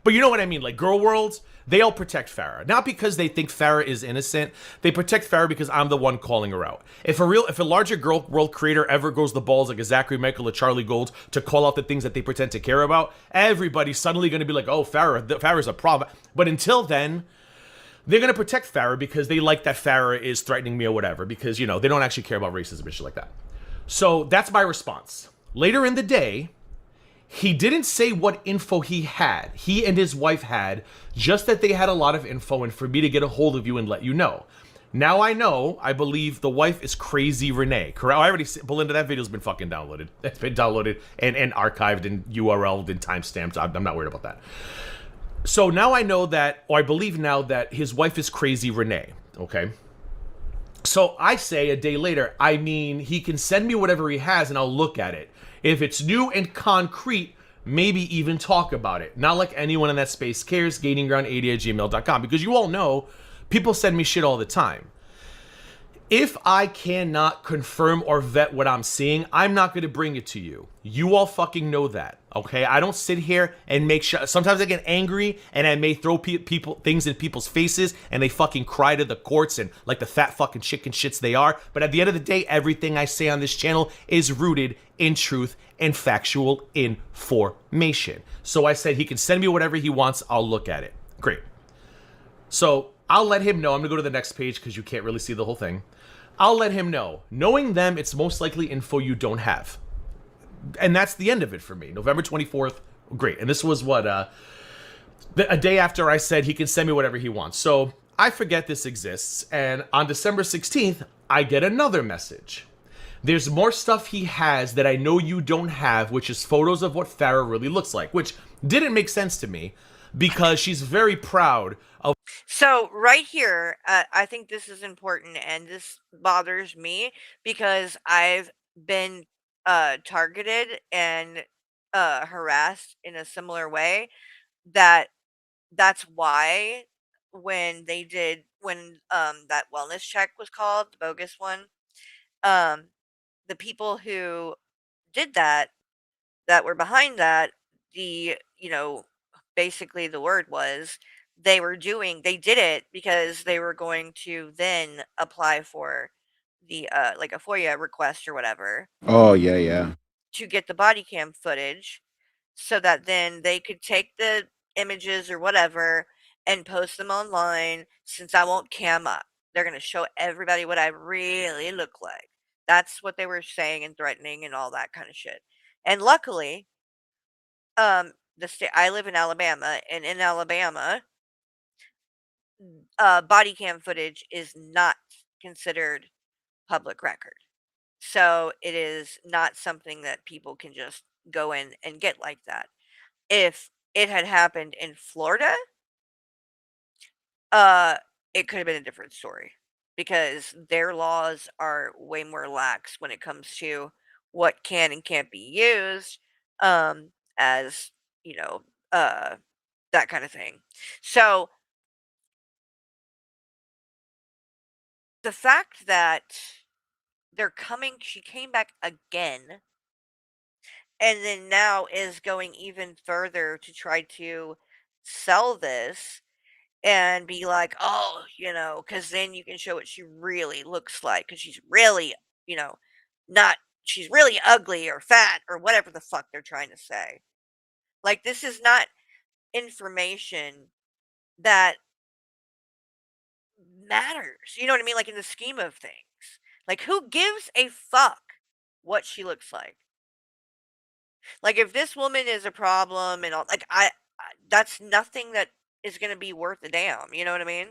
But you know what I mean? Like, Girl World, they all protect Farrah. Not because they think Farrah is innocent. They protect Farrah because I'm the one calling her out. If a larger Girl World creator ever goes the balls like a Zachary Michael or Charlie Gold to call out the things that they pretend to care about, everybody's suddenly going to be like, oh, Farrah's a problem. But until then, they're going to protect Farrah because they like that Farrah is threatening me or whatever, because, you know, they don't actually care about racism and shit like that. So that's my response. Later in the day, he didn't say what info he and his wife had, just that they had a lot of info and for me to get a hold of you and let you know. Now I know, I believe the wife is Crazy Renee. Correct? I already, Belinda, that video's been fucking downloaded. It's been downloaded and archived and URL'd and timestamped. I'm not worried about that. So now I know that, or I believe now that his wife is Crazy Renee, okay? So I say a day later, I mean, he can send me whatever he has and I'll look at it. If it's new and concrete, maybe even talk about it. Not like anyone in that space cares, gainingground80@gmail.com, because you all know people send me shit all the time. If I cannot confirm or vet what I'm seeing, I'm not going to bring it to you. You all fucking know that, okay? I don't sit here and make sure. Sometimes I get angry and I may throw things in people's faces and they fucking cry to the courts and like the fat fucking chicken shits they are. But at the end of the day, everything I say on this channel is rooted in truth and factual information. So I said he can send me whatever he wants. I'll look at it. Great. So I'll let him know. I'm going to go to the next page because you can't really see the whole thing. I'll let him know. Knowing them, it's most likely info you don't have. And that's the end of it for me. November 24th, great. And this was what, a day after I said he can send me whatever he wants. So I forget this exists. And on December 16th, I get another message. There's more stuff he has that I know you don't have, which is photos of what Farrah really looks like, which didn't make sense to me because she's very proud of. So right here, I think this is important and this bothers me because I've been targeted and harassed in a similar way. That's why when that wellness check was called, the bogus one, the people who did that were behind that, basically the word was they did it because they were going to then apply for the like a FOIA request or whatever Oh, yeah, yeah. to get the body cam footage so that then they could take the images or whatever and post them online. Since I won't cam up, they're going to show everybody what I really look like. That's what they were saying and threatening and all that kind of shit. And luckily, the state. I live in Alabama, and in Alabama, body cam footage is not considered public record. So it is not something that people can just go in and get like that. If it had happened in Florida, uh, it could have been a different story because their laws are way more lax when it comes to what can and can't be used, as you know, uh, that kind of thing. So the fact that she came back again, and then now is going even further to try to sell this and be like, oh, because then you can show what she really looks like, because she's really, you know, not, she's really ugly or fat or whatever the fuck they're trying to say. Like, this is not information that matters. You know what I mean? Like, in the scheme of things. Like, who gives a fuck what she looks like? Like, if this woman is a problem and all, like, that's nothing that is going to be worth a damn. You know what I mean?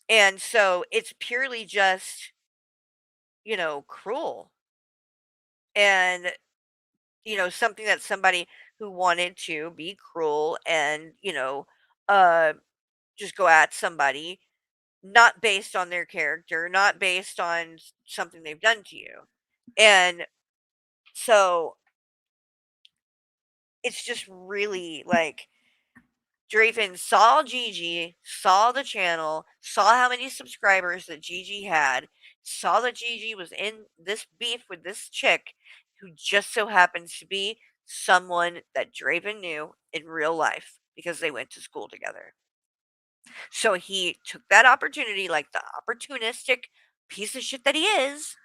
And so it's purely just, cruel. And, something that somebody who wanted to be cruel and, uh, just go at somebody, not based on their character, not based on something they've done to you. And so it's just really like, Draven saw Gigi, saw the channel, saw how many subscribers that Gigi had, saw that Gigi was in this beef with this chick who just so happens to be someone that Draven knew in real life because they went to school together. So he took that opportunity like the opportunistic piece of shit that he is,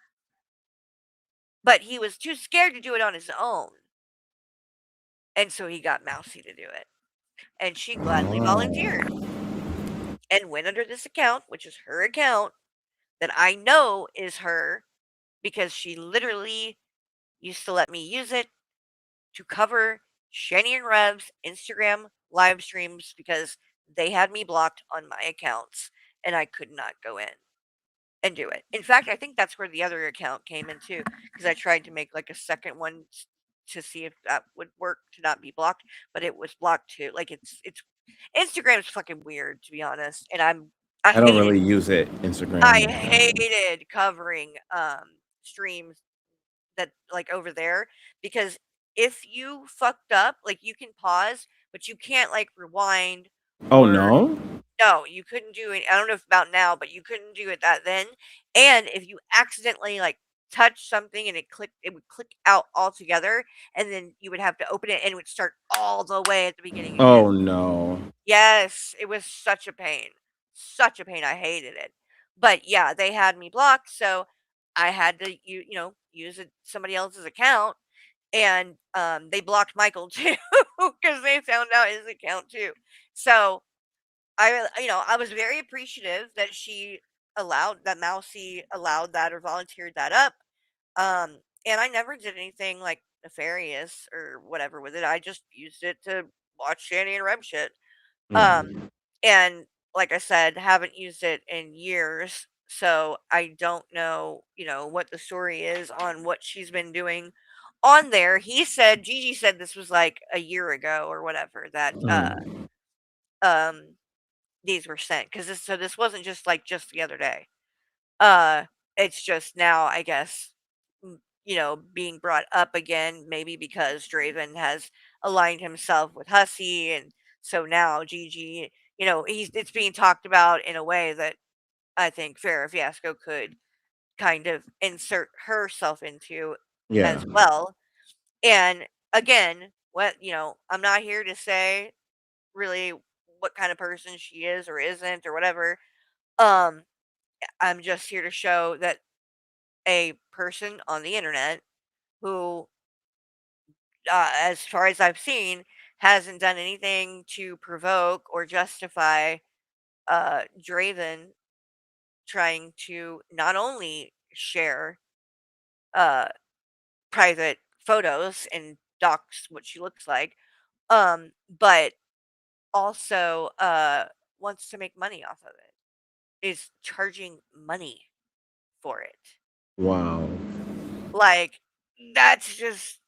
but he was too scared to do it on his own. And so he got Mousy to do it. And she gladly volunteered and went under this account, which is her account, that I know is her because she literally used to let me use it to cover Shani and Rev's Instagram live streams because they had me blocked on my accounts and I could not go in and do it. In fact, I think that's where the other account came in too, because I tried to make like a second one to see if that would work to not be blocked, but it was blocked too. Like, it's Instagram is fucking weird, to be honest, and I don't really use it, Instagram. I hated covering streams that, like, over there, because if you fucked up, like, you can pause, but you can't, like, rewind. Oh, no? No, you couldn't do it. I don't know if about now, but you couldn't do it that then. And if you accidentally, like, touch something and it would click out altogether, and then you would have to open it and it would start all the way at the beginning again. Oh, no. Yes, it was such a pain. Such a pain. I hated it. But yeah, they had me blocked, so I had to use somebody else's account, and they blocked Michael too because they found out his account too. So I was very appreciative that Mousy allowed that or volunteered that up. And I never did anything like nefarious or whatever with it. I just used it to watch Shani and Reb shit. And like I said, haven't used it in years. So I don't know, what the story is on what she's been doing on there. Gigi said this was like a year ago or whatever that um these were sent, because this wasn't just the other day. Uh it's just now, I guess, being brought up again, maybe because Draven has aligned himself with Hussey, and so now Gigi, it's being talked about in a way that I think Farrah Fiasco could kind of insert herself into Yeah. as well. And again, I'm not here to say really what kind of person she is or isn't or whatever. Um, I'm just here to show that a person on the internet who, as far as I've seen, hasn't done anything to provoke or justify Draven trying to not only share uh, private photos and dox what she looks like, But also wants to make money off of it. Is charging money for it. Wow. Like, that's just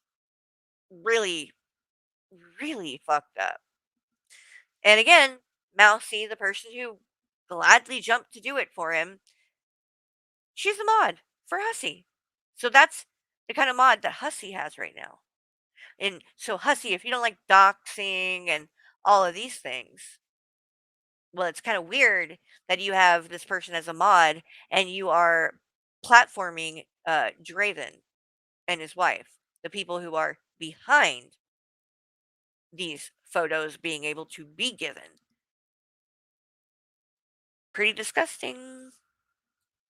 really, really fucked up. And again, Mousy, the person who gladly jumped to do it for him, she's a mod for Hussy. So that's the kind of mod that Hussy has right now. And so, Hussy, if you don't like doxing and all of these things, well, it's kind of weird that you have this person as a mod and you are platforming Draven and his wife, the people who are behind these photos being able to be given. Pretty disgusting.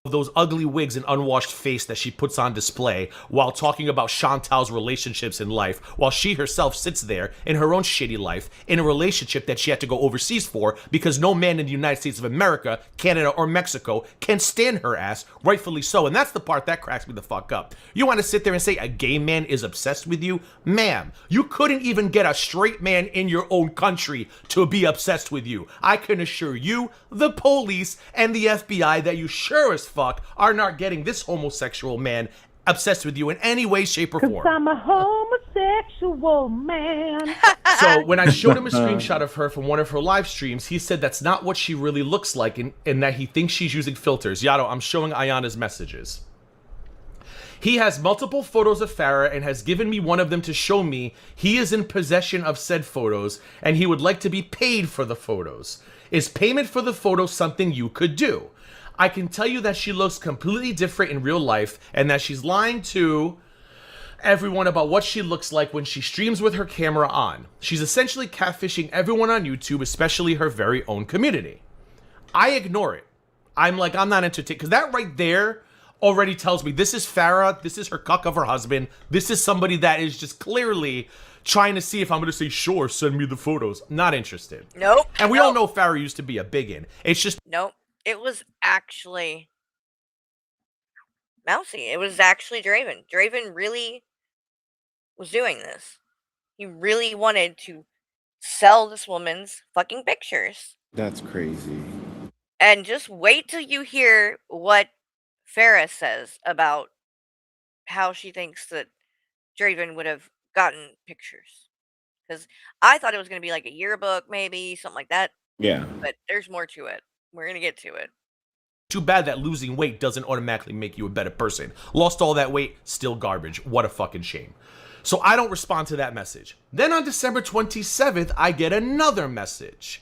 Those ugly wigs and unwashed face that she puts on display while talking about Chantal's relationships in life, while she herself sits there in her own shitty life in a relationship that she had to go overseas for because no man in the United States of America, Canada, or Mexico can stand her ass, rightfully so. And that's the part that cracks me the fuck up. You want to sit there and say a gay man is obsessed with you? Ma'am, you couldn't even get a straight man in your own country to be obsessed with you. I can assure you, the police and the FBI, that you sure as fuck are not getting this homosexual man obsessed with you in any way, shape, or form. I'm a homosexual man. So when I showed him a screenshot of her from one of her live streams, he said that's not what she really looks like and that he thinks she's using filters. Yado, I'm showing Ayana's messages. He has multiple photos of Farah and has given me one of them to show me he is in possession of said photos and he would like to be paid for the photos. Is payment for the photos something you could do? I can tell you that she looks completely different in real life and that she's lying to everyone about what she looks like when she streams with her camera on. She's essentially catfishing everyone on YouTube, especially her very own community. I ignore it. I'm like, I'm not entertained, because that right there already tells me this is Farah, this is her cuck of her husband, this is somebody that is just clearly trying to see if I'm going to say, sure, send me the photos. Not interested. Nope. And we all know Farah used to be a biggin. It's just... Nope. It was actually Mousy. It was actually Draven. Draven really was doing this. He really wanted to sell this woman's fucking pictures. That's crazy. And just wait till you hear what Farah says about how she thinks that Draven would have gotten pictures. Because I thought it was going to be like a yearbook, maybe, something like that. Yeah. But there's more to it. We're going to get to it. Too bad that losing weight doesn't automatically make you a better person. Lost all that weight, still garbage. What a fucking shame. So I don't respond to that message. Then on December 27th, I get another message.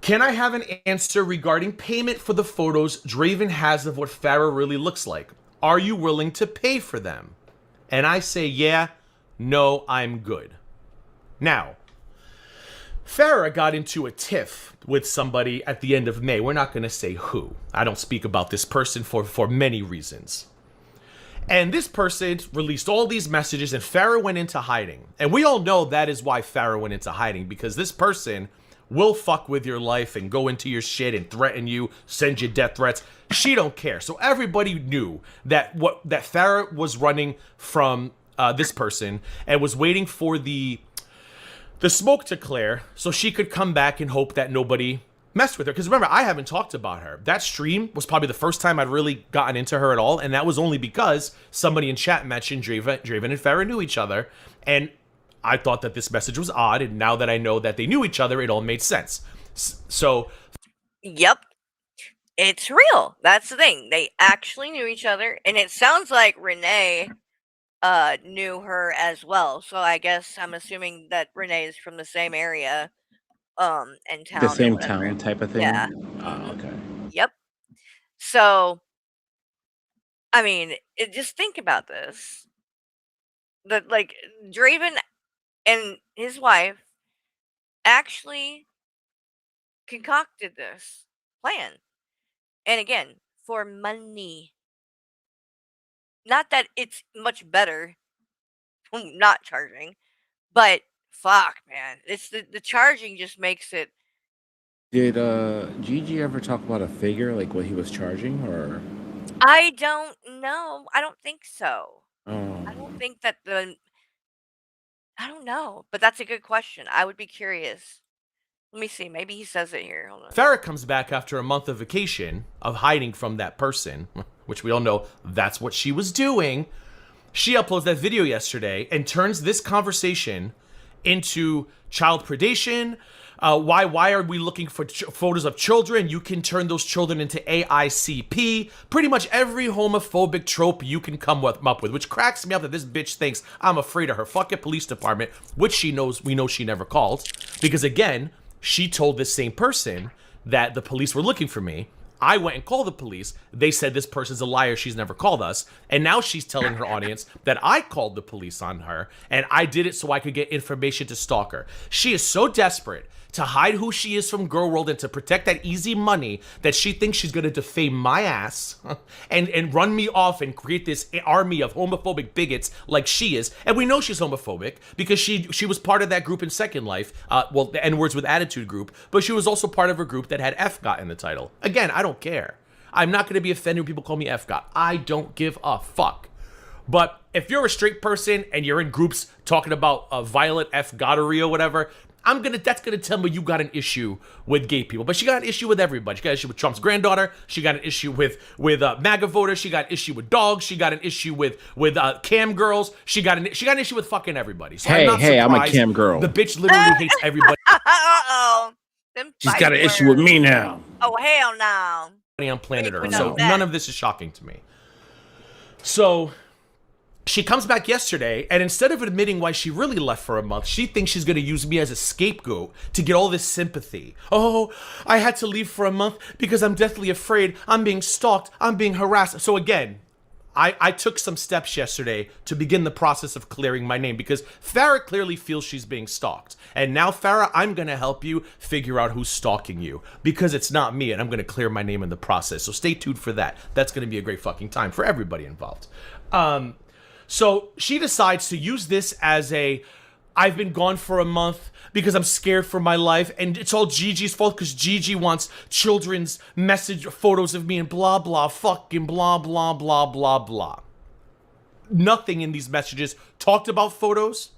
Can I have an answer regarding payment for the photos Draven has of what Farah really looks like? Are you willing to pay for them? And I say, yeah, no, I'm good. Now, Farah got into a tiff with somebody at the end of May. We're not going to say who. I don't speak about this person for many reasons. And this person released all these messages and Farah went into hiding. And we all know that is why Farah went into hiding, because this person will fuck with your life and go into your shit and threaten you, send you death threats. She don't care. So everybody knew that Farah was running from this person and was waiting for the smoke to clear so she could come back and hope that nobody messed with her. Because remember, I haven't talked about her. That stream was probably the first time I'd really gotten into her at all, and that was only because somebody in chat mentioned Draven and Farah knew each other, and I thought that this message was odd, and now that I know that they knew each other, it all made sense. So... Yep. It's real. That's the thing. They actually knew each other, and it sounds like Renee knew her as well. So I guess I'm assuming that Renee is from the same area and town. The same town type of thing? Yeah. Oh, okay. Yep. So, I mean, just think about this. That, like, Draven and his wife actually concocted this plan. And again, for money. Not that it's much better not charging, but fuck, man. It's the charging just makes it. Did Gigi ever talk about a figure, like what he was charging, or? I don't know. I don't think so. Oh. I don't think that the I don't know, but that's a good question. I would be curious. Let me see. Maybe he says it here. Hold on. Farrah comes back after a month of vacation of hiding from that person, which we all know that's what she was doing. She uploads that video yesterday and turns this conversation into child predation. Why are we looking for photos of children? You can turn those children into AICP. Pretty much every homophobic trope you can come up with, which cracks me up that this bitch thinks I'm afraid of her fucking police department, which we know she never called. Because again, she told this same person that the police were looking for me. I went and called the police. They said this person's a liar. She's never called us. And now she's telling her audience that I called the police on her and I did it so I could get information to stalk her. She is so desperate to hide who she is from Girl World and to protect that easy money that she thinks she's going to defame my ass and run me off and create this army of homophobic bigots like she is. And we know she's homophobic because she was part of that group in Second Life, well, the N-Words with Attitude group, but she was also part of a group that had FGOT in the title. Again, I don't care. I'm not going to be offended when people call me FGOT. I don't give a fuck. But if you're a straight person and you're in groups talking about violent FGOTery or whatever, that's gonna tell me you got an issue with gay people. But she got an issue with everybody. She got an issue with Trump's granddaughter. She got an issue with MAGA voters. She got an issue with dogs. She got an issue with cam girls. She got an issue with fucking everybody. So I'm a cam girl. The bitch literally hates everybody. Uh-oh. She's got an issue with me now. Oh, hell no. On planet Earth. So none of this is shocking to me. So she comes back yesterday, and instead of admitting why she really left for a month, she thinks she's going to use me as a scapegoat to get all this sympathy. Oh, I had to leave for a month because I'm deathly afraid. I'm being stalked. I'm being harassed. So again, I took some steps yesterday to begin the process of clearing my name because Farrah clearly feels she's being stalked. And now, Farrah, I'm going to help you figure out who's stalking you because it's not me, and I'm going to clear my name in the process. So stay tuned for that. That's going to be a great fucking time for everybody involved. So she decides to use this as I've been gone for a month because I'm scared for my life, and it's all Gigi's fault because Gigi wants children's message photos of me and blah, blah, fucking blah, blah, blah, blah, blah. Nothing in these messages talked about photos,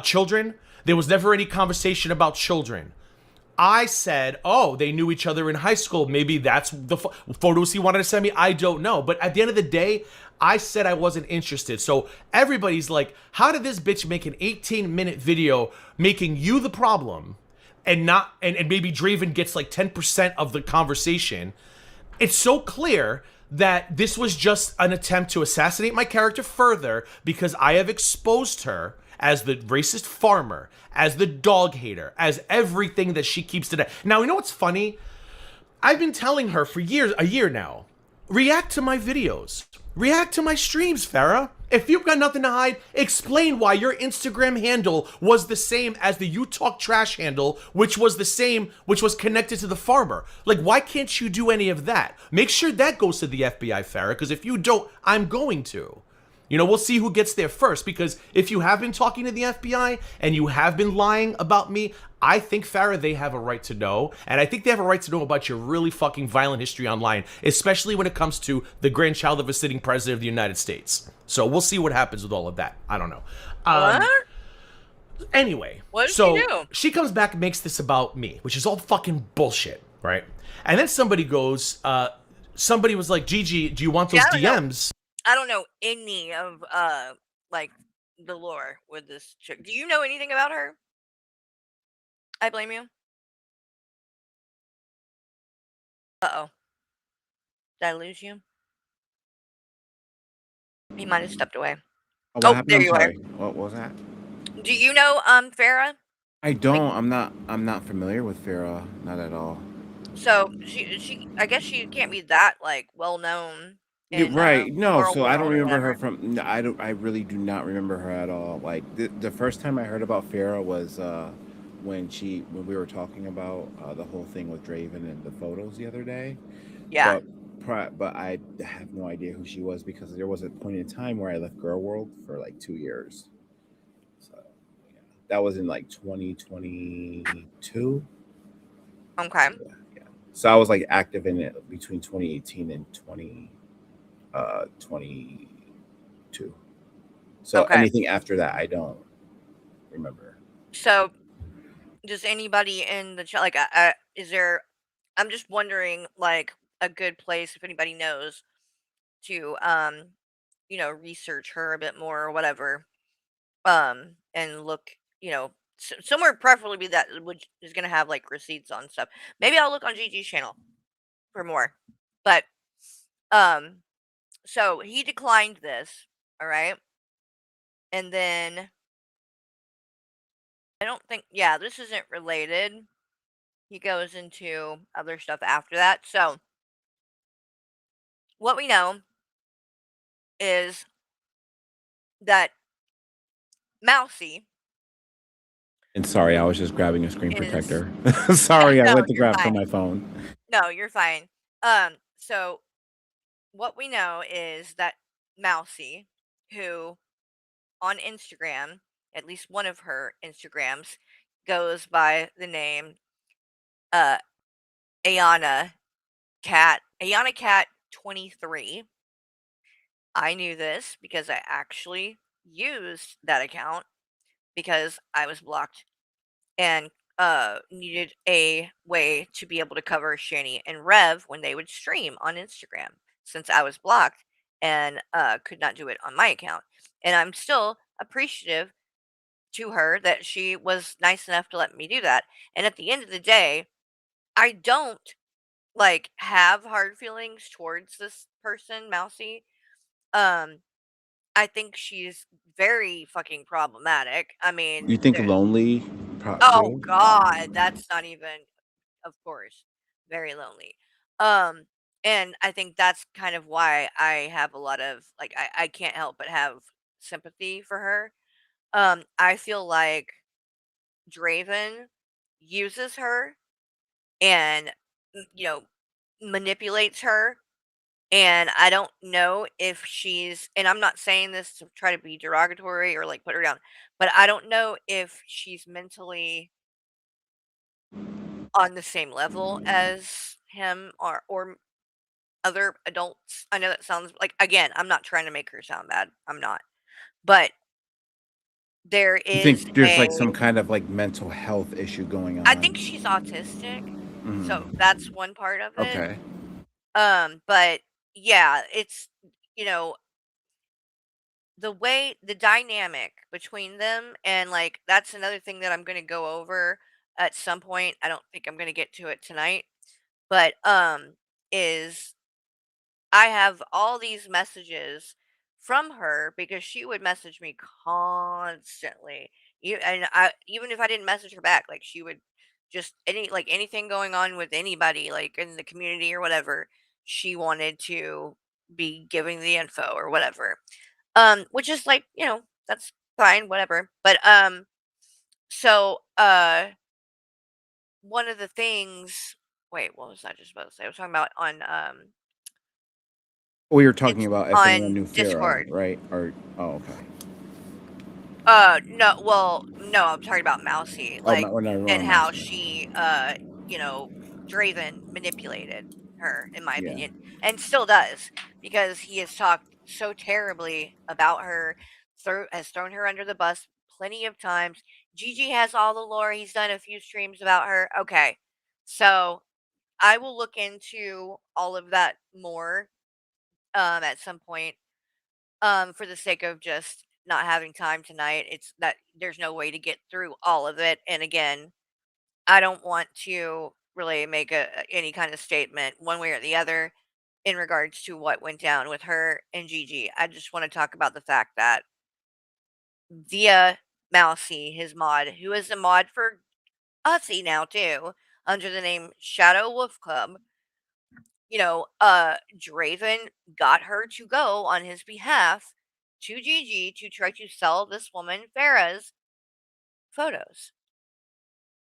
children. There was never any conversation about children. I said, oh, they knew each other in high school. Maybe that's the photos he wanted to send me. I don't know. But at the end of the day, I said I wasn't interested. So everybody's like, how did this bitch make an 18-minute video making you the problem and maybe Draven gets like 10% of the conversation? It's so clear that this was just an attempt to assassinate my character further because I have exposed her as the racist farmer, as the dog hater, as everything that she keeps today. Now, you know what's funny? I've been telling her for a year now, react to my videos. React to my streams, Farrah. If you've got nothing to hide, explain why your Instagram handle was the same as the You Talk Trash handle, which was connected to the farmer. Like, why can't you do any of that? Make sure that goes to the FBI, Farrah, because if you don't, I'm going to. You know, we'll see who gets there first, because if you have been talking to the FBI and you have been lying about me, I think, Farrah, they have a right to know. And I think they have a right to know about your really fucking violent history online, especially when it comes to the grandchild of a sitting president of the United States. So we'll see what happens with all of that. I don't know. What? Anyway, what did she do? She comes back and makes this about me, which is all fucking bullshit, right? And then somebody goes, somebody was like, Gigi, do you want those DMs? I don't know any of like the lore with this chick. Do you know anything about her? I blame you. Uh-oh. Did I lose you? He might have stepped away. Oh, there you are. What was that? Do you know Farrah? I don't. I'm not familiar with Farrah. Not at all. So she I guess she can't be that like well known. Right. No, so I don't remember her from. I really do not remember her at all. Like the first time I heard about Farrah was when we were talking about the whole thing with Draven and the photos the other day. Yeah. But I have no idea who she was because there was a point in time where I left Girl World for like 2 years. So yeah, that was in like 2022. Okay. Yeah. So I was like active in it between 2018 and 2022. So anything after that, I don't remember. So, does anybody in the chat like is there? I'm just wondering, like, a good place if anybody knows to research her a bit more or whatever, and look, somewhere preferably that which is gonna have like receipts on stuff. Maybe I'll look on Gigi's channel for more, but um, so he declined this, all right, and then I don't think, yeah, this isn't related. He goes into other stuff after that. So what we know is that Mousy And sorry, I was just grabbing a screen is protector. Sorry, I no, went to you're grab from fine. my phone. No, you're fine. So what we know is that Mousy, who on Instagram, at least one of her Instagrams, goes by the name uh Ayana Cat 23. I knew this because I actually used that account because I was blocked and needed a way to be able to cover Shani and Rev when they would stream on Instagram since I was blocked and could not do it on my account. And I'm still appreciative to her that she was nice enough to let me do that. And at the end of the day, I don't like have hard feelings towards this person, Mousy. Um, I think she's very fucking problematic. I mean, You think lonely oh too? god, that's not even, of course, very lonely. Um, and I think that's kind of why I have a lot of like I can't help but have sympathy for her. I feel like Draven uses her and manipulates her, and I don't know if she's, and I'm not saying this to try to be derogatory or like put her down, but I don't know if she's mentally on the same level as him or other adults. I know that sounds like, again, I'm not trying to make her sound bad. I'm not. But there You is think there's a like some kind of like mental health issue going I think on? she's autistic. So Mm. that's one part of it. Okay. But yeah, it's you know, the dynamic between them, and like that's another thing that I'm going to go over at some point. I don't think I'm going to get to it tonight, but is I have all these messages from her because she would message me constantly. And I, even if I didn't message her back, like she would just anything going on with anybody like in the community or whatever, she wanted to be giving the info or whatever. Which is like, that's fine, whatever. But so one of the things, wait, what was I just about to say? I was talking about on We were talking it's about if anyone on knew Farah, Discord. right? Or okay. No, well, no, I'm talking about Mousy, Oh, like, we're not and wrong. how she, Draven manipulated her, in my Yeah. opinion, and still does, because he has talked so terribly about her, has thrown her under the bus plenty of times. Gigi has all the lore. He's done a few streams about her. Okay, so I will look into all of that more, at some point, for the sake of just not having time tonight. It's that there's no way to get through all of it. And again, I don't want to really make any kind of statement one way or the other in regards to what went down with her and Gigi. I just want to talk about the fact that via Mousy, his mod, who is a mod for Utsy now too, under the name Shadow Wolf Club, Draven got her to go on his behalf to Gigi to try to sell this woman Farah's photos.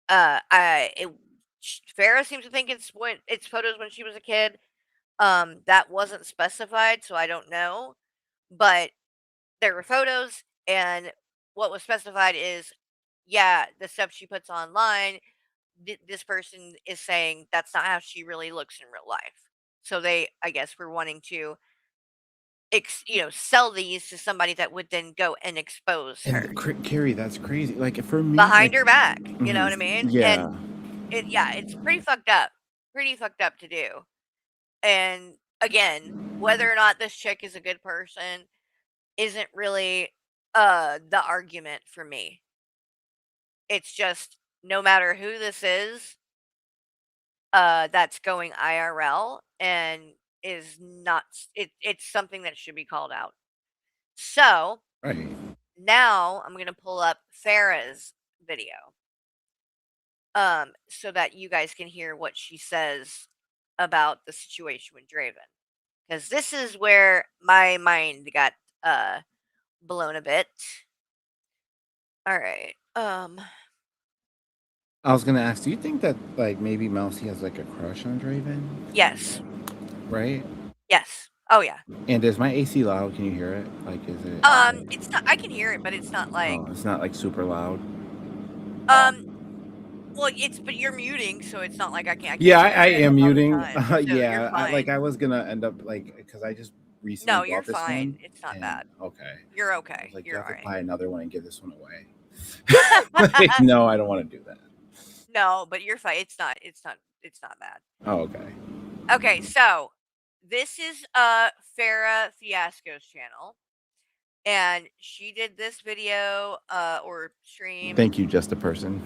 Farah seems to think it's photos when she was a kid. That wasn't specified, so I don't know. But there were photos, and what was specified is, yeah, the stuff she puts online. This person is saying that's not how she really looks in real life. So they, I guess, were wanting to sell these to somebody that would then go and expose her And Carrie, that's crazy. Like for me, behind like, her back. You know what I mhm, mean? yeah, And it's pretty fucked up. Pretty fucked up to do. And again, whether or not this chick is a good person isn't really the argument for me. It's just no matter who this is, that's going IRL and is not it's something that should be called out. So right. now I'm gonna pull up Farah's video. So that you guys can hear what she says about the situation with Draven. Because this is where my mind got blown a bit. All right. I was gonna ask, do you think that like maybe Mousy has like a crush on Draven? Yes. Right? Yes. Oh yeah. And is my AC loud? Can you hear it? Like, is it? It's not. I can hear it, but it's not like. Oh, it's not like super loud. Well, but you're muting, so it's not like I can't. Yeah, I am muting. So yeah, you're fine. I was gonna end up like because I just recently No, bought you're this fine. one. It's not bad. Okay. You're okay. Like, You're you have to alright. buy another one and give this one away. No, I don't want to do that. No, but you're fine. It's not bad. Oh, okay. Okay, so this is Farah Fiasco's channel. And she did this video or stream. Thank you, just a person.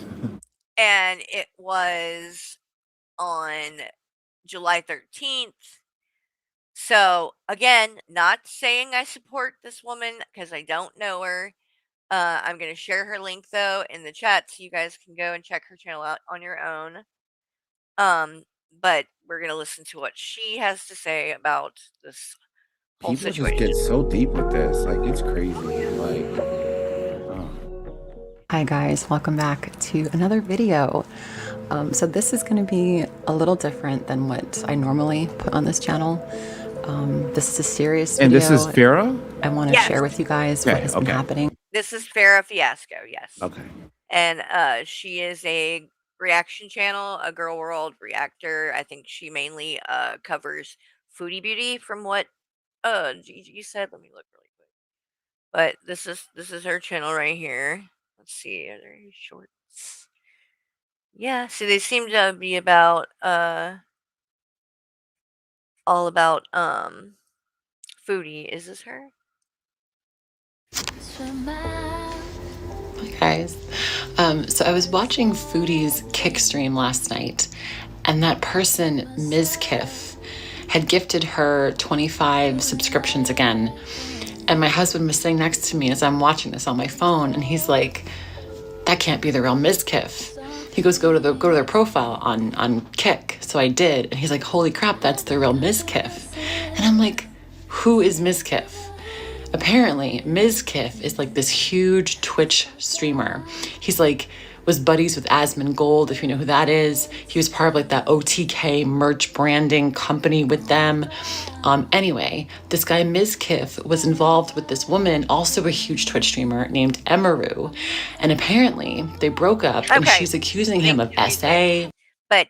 And it was on July 13th. So again, not saying I support this woman because I don't know her. I'm going to share her link though in the chat so you guys can go and check her channel out on your own. But we're going to listen to what she has to say about this whole People situation. just get so deep with this. Like, it's crazy. Like, Hi guys, welcome back to another video. So this is going to be a little different than what I normally put on this channel. This is a serious video. And this is Farah? I want to share with you guys what has been happening. This is Farah Fiasco, yes. Okay. And she is a reaction channel, a Girl World reactor. I think she mainly covers foodie beauty from what Gigi said. Let me look really quick. But this is her channel right here. Let's see, are there any shorts? Yeah, so they seem to be about all about foodie. Is this her? Hi guys. So I was watching Foodie's kick stream last night, and that person, Ms. Kiff, had gifted her 25 subscriptions again. And my husband was sitting next to me as I'm watching this on my phone, and he's like, "That can't be the real Ms. Kiff." He goes, "Go to their profile on Kick." So I did, and he's like, "Holy crap, that's the real Ms. Kiff." And I'm like, "Who is Ms. Kiff?" Apparently, Ms. Kiff is like this huge Twitch streamer. He's like, was buddies with Asmon Gold, if you know who that is. He was part of like that OTK merch branding company with them. Anyway, this guy, Ms. Kiff, was involved with this woman, also a huge Twitch streamer named Emaru. And apparently they broke up and she's accusing him of SA. But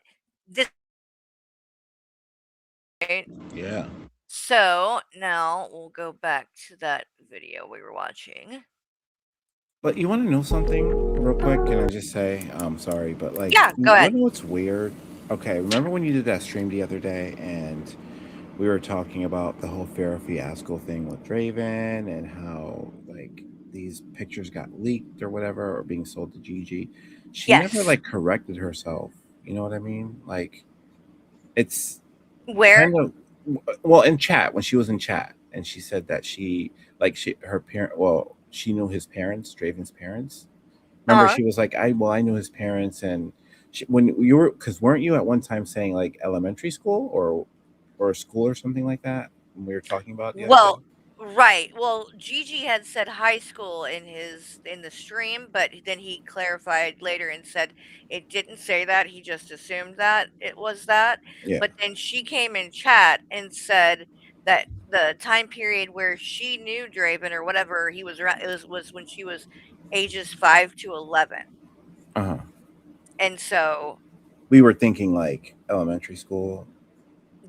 this. Yeah. So now we'll go back to that video we were watching. But you want to know something real quick? Can I just say, I'm sorry, but like, Yeah, go ahead. You know what's weird? Okay, remember when you did that stream the other day and we were talking about the whole Farah Fiasco thing with Draven and how like these pictures got leaked or whatever or being sold to Gigi? She never like corrected herself. You know what I mean? Like, it's where? Kind of, well, in chat when she was in chat and she said that her parent. Well, she knew his parents, Draven's parents. Remember, she was like, I knew his parents, and when you were, because weren't you at one time saying like elementary school or school or something like that when we were talking about? Well, right. Well, Gigi had said high school in the stream, but then he clarified later and said it didn't say that. He just assumed that it was that. Yeah. But then she came in chat and said that the time period where she knew Draven or whatever he was around, was when she was ages 5 to 11. Uh-huh. And so We were thinking like elementary school.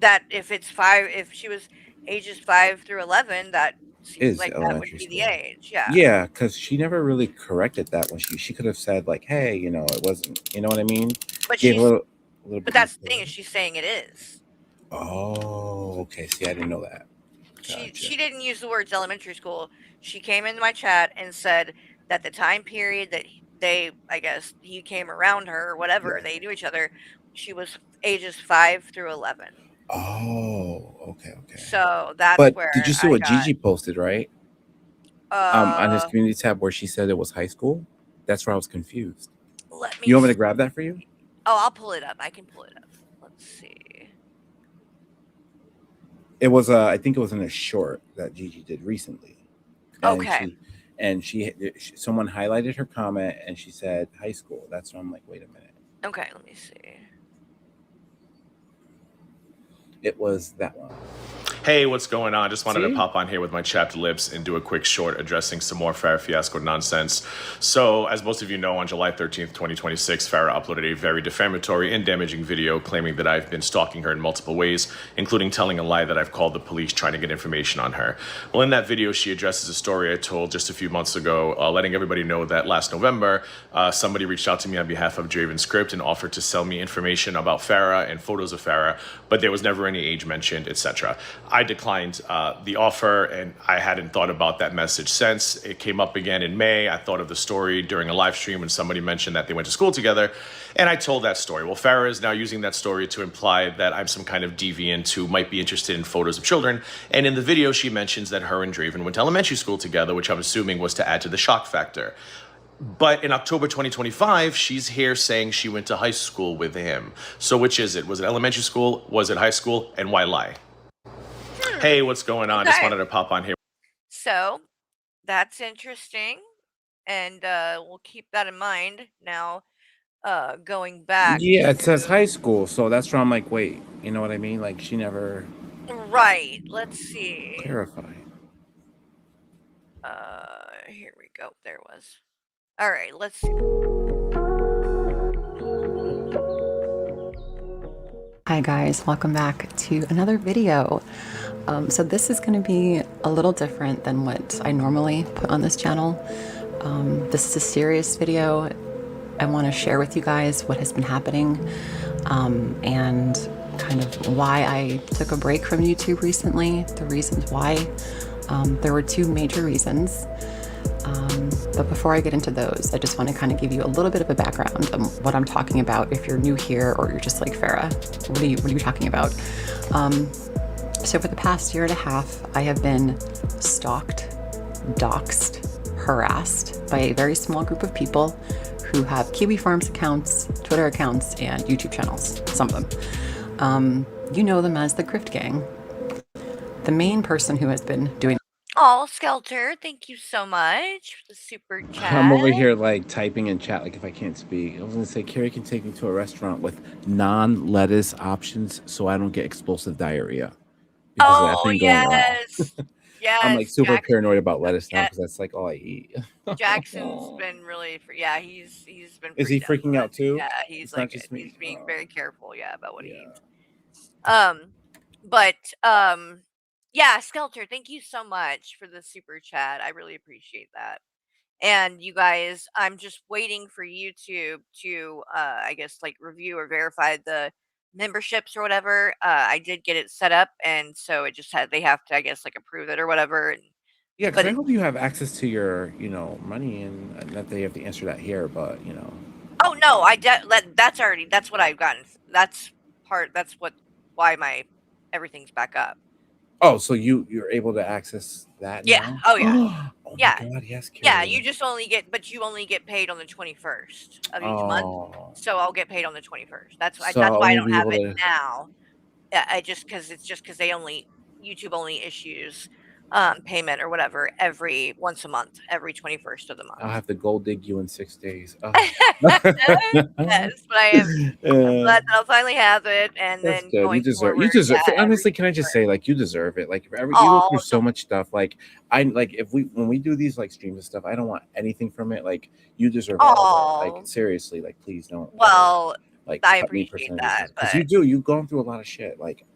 that if it's 5, if she was ages 5 through 11, that seems Is like that would elementary be the school. age. Yeah. Yeah, because she never really corrected that when she could have said like, hey, you know, it wasn't, you know what I mean? But Gave a she's little but bit that's more the thing is she's saying it is. Oh, okay. See, I didn't know that. She didn't use the words elementary school. She came into my chat and said that the time period that they, I guess, he came around her or whatever, they knew each other, she was ages 5 through 11. Oh, okay. So that's But where did you see I what got. Gigi posted, right? On his community tab where she said it was high school? That's where I was confused. Let me You want me to see. grab that for you? Oh, I'll pull it up. I can pull it up. Let's see. It was I think it was in a short that Gigi did recently. And Okay. someone highlighted her comment and she said high school. That's why I'm like, wait a minute. Okay, let me see. It was that one. Hey, what's going on? Just wanted See? to pop on here with my chapped lips and do a quick short addressing some more Farrah Fiasco nonsense. So, as most of you know, on July 13th, 2026, Farrah uploaded a very defamatory and damaging video claiming that I've been stalking her in multiple ways, including telling a lie that I've called the police trying to get information on her. Well, in that video, she addresses a story I told just a few months ago, letting everybody know that last November, somebody reached out to me on behalf of Draven Script and offered to sell me information about Farrah and photos of Farrah, but there was never any age mentioned, etc. I declined the offer, and I hadn't thought about that message since. It came up again in May. I thought of the story during a live stream when somebody mentioned that they went to school together, and I told that story. Well, Farrah is now using that story to imply that I'm some kind of deviant who might be interested in photos of children, and in the video she mentions that her and Draven went to elementary school together, which I'm assuming was to add to the shock factor. But in October 2025, she's here saying she went to high school with him. So which is it? Was it elementary school? Was it high school? And why lie? Hey, what's going on? Just Okay. wanted to pop on here. So that's interesting. And we'll keep that in mind. Now, going back. Yeah, it says high school, so that's where I'm like, wait, you know what I mean? Like she never Right. Let's see. clarified. Here we go. There was. All right, let's see. Hi guys, welcome back to another video. So this is going to be a little different than what I normally put on this channel. This is a serious video. I want to share with you guys what has been happening and kind of why I took a break from YouTube recently, the reasons why. There were two major reasons. But before I get into those, I just want to kind of give you a little bit of a background on what I'm talking about if you're new here or you're just like, Farrah, what are you talking about? So for the past year and a half, I have been stalked, doxxed, harassed by a very small group of people who have Kiwi Farms accounts, Twitter accounts, and YouTube channels, some of them. You know them as the Grift Gang. The main person who has been doing Oh, Skelter, thank you so much for the super chat. I'm over here like typing in chat, like if I can't speak. I was gonna say Carrie can take me to a restaurant with non-lettuce options so I don't get explosive diarrhea. Because of that thing going around. Yes. I'm like super Jackson, paranoid about lettuce now because that's like all I eat. Jackson's been really, he's been. Is he freaking out too? Yeah, he's It's like not just me. he's being very careful, about what he eats. Yeah, Skelter, thank you so much for the super chat. I really appreciate that. And you guys, I'm just waiting for YouTube to, I guess, like review or verify the memberships or whatever. I did get it set up, and so it just they have to, I guess, like approve it or whatever. And, Yeah, because I hope you have access to your, money, and not that you have to answer that here, but Oh no, that's what I've gotten. That's why my everything's back up. Oh, so you're able to access that Yeah. now? Oh yeah. Oh yeah. my God, yes, Carrie. Yeah, you only get paid on the 21st of each month. So I'll get paid on the 21st. That's why I don't have it now. It's just because YouTube only issues payment or whatever once a month, every 21st of the month. I'll have to gold dig you in 6 days. Oh. Yes, but I'm glad that I'll finally have it, and That's then good. going You deserve. forward, You deserve. yeah, Honestly, can I just say, like, you deserve it. Like, if you go through so much stuff. Like, when we do these like streams and stuff, I don't want anything from it. Like, you deserve all of it. Like, seriously, like, please don't. Well, like, I cut me appreciate that, because you do. You've gone through a lot of shit. Like,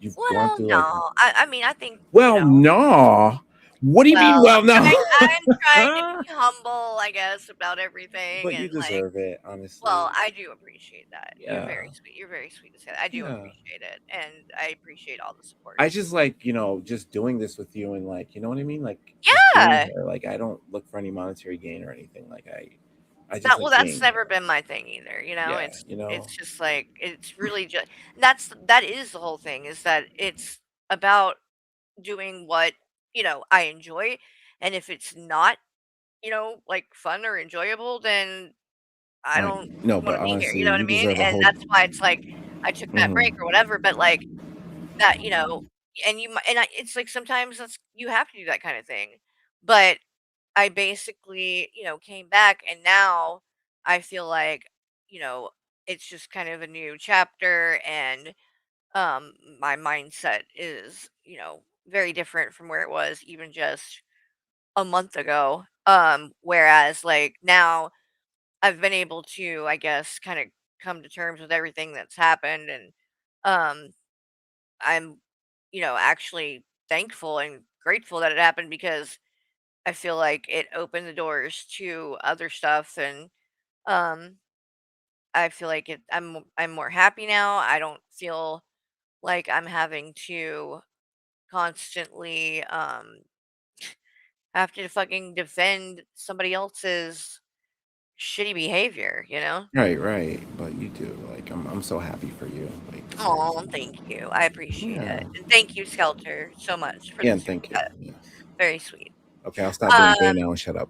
You've gone Well, through like. no. I mean, I think, Well, no. What do you mean? Well, no. I'm trying to be humble, I guess, about everything, But you and like, deserve it, honestly. well, I do appreciate that. You're Yeah. very sweet. You're very sweet to say that. I do Yeah. appreciate it, and I appreciate all the support. I just like, just doing this with you and like, you know what I mean? Like, just being Yeah. here. Like, I don't look for any monetary gain or anything. Like, I just Well, like that's being never been my thing either. Yeah, It's just like it's really just that is the whole thing is that it's about doing what I enjoy, and if it's not like fun or enjoyable, then I don't No, want but to be here. honestly, You know what I you mean? deserve a And whole. that's why it's like I took that break Mhm. or whatever. But like that, and it's like sometimes you have to do that kind of thing. But I basically, came back, and now I feel like, you know, it's just kind of a new chapter, and my mindset is, very different from where it was even just a month ago. Whereas like now I've been able to, I guess, kind of come to terms with everything that's happened, and um I'm, actually thankful and grateful that it happened because I feel like it opened the doors to other stuff, and um I feel like I'm more happy now. I don't feel like I'm having to constantly have to fucking defend somebody else's shitty behavior. Right. But you do. Like, I'm so happy for you. Like, Oh, seriously. thank you. I appreciate Yeah. it. And thank you, Skelter, so much for Yeah, the and super thank you. chat. Yeah. Very sweet. Okay, I'll stop being gay Um now and shut up.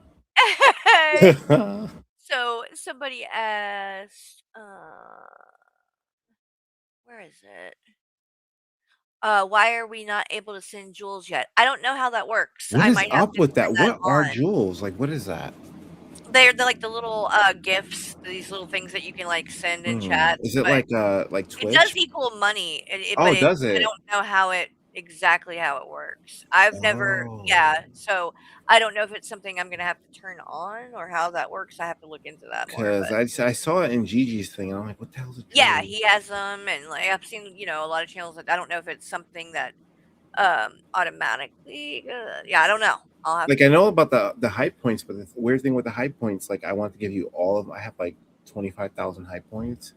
So somebody asked, where is it? Why are we not able to send jewels yet? I don't know how that works. What I is might have up to with turn that? that What are on. jewels? Like, what is that? They're like the little gifts, these little things that you can like send in chat, Is it but like it does Twitch? equal money. Oh, does I it? don't know how it exactly how it works. I've never, Oh. yeah. So I don't know if it's something I'm gonna have to turn on or how that works. I have to look into that more. Because But I saw it in Gigi's thing, and I'm like, what the hell's a yeah, jewel? he has them, and like I've seen, a lot of channels. That I don't know if it's something that automatically. Yeah, I don't know. I'll have Like, to I look. know about the high points, but the weird thing with the high points, like, I want to give you all of. I have like 25,000 high points,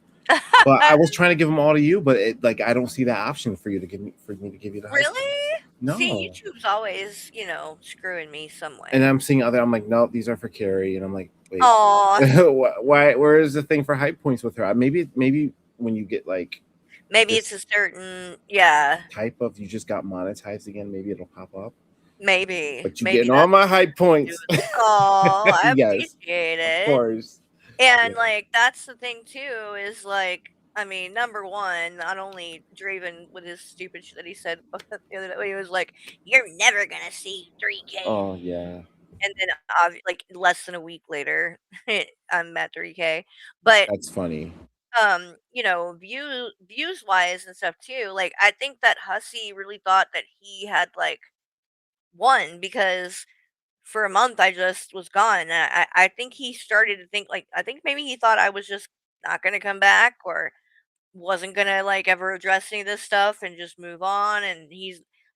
but I was trying to give them all to you, but like I don't see that option for you to give me to give you the high Really? points. No. See, YouTube's always, screwing me some way. And I'm seeing other. I'm like, no, these are for Carrie, and I'm like, wait, Aw. why? Where is the thing for high points with her? Maybe when you get like Maybe this it's a certain, yeah. type of you just got monetized again, maybe it'll pop up. Maybe. But you Maybe getting all that's my what high it has to do points. with it. Aw, I Yes, appreciate of it. course. And, Yeah. like, that's the thing too, is, like, I mean, number 1, not only Draven with his stupid shit that he said the other day, he was like, "You're never gonna see 3K." Oh yeah. And then, like, less than a week later, I'm at 3K. But That's funny. views wise and stuff too, like, I think that Hussey really thought that he had, like, won because for a month I just was gone, and I think he started to think, like, I think maybe he thought I was just not gonna come back or wasn't gonna, like, ever address any of this stuff and just move on, and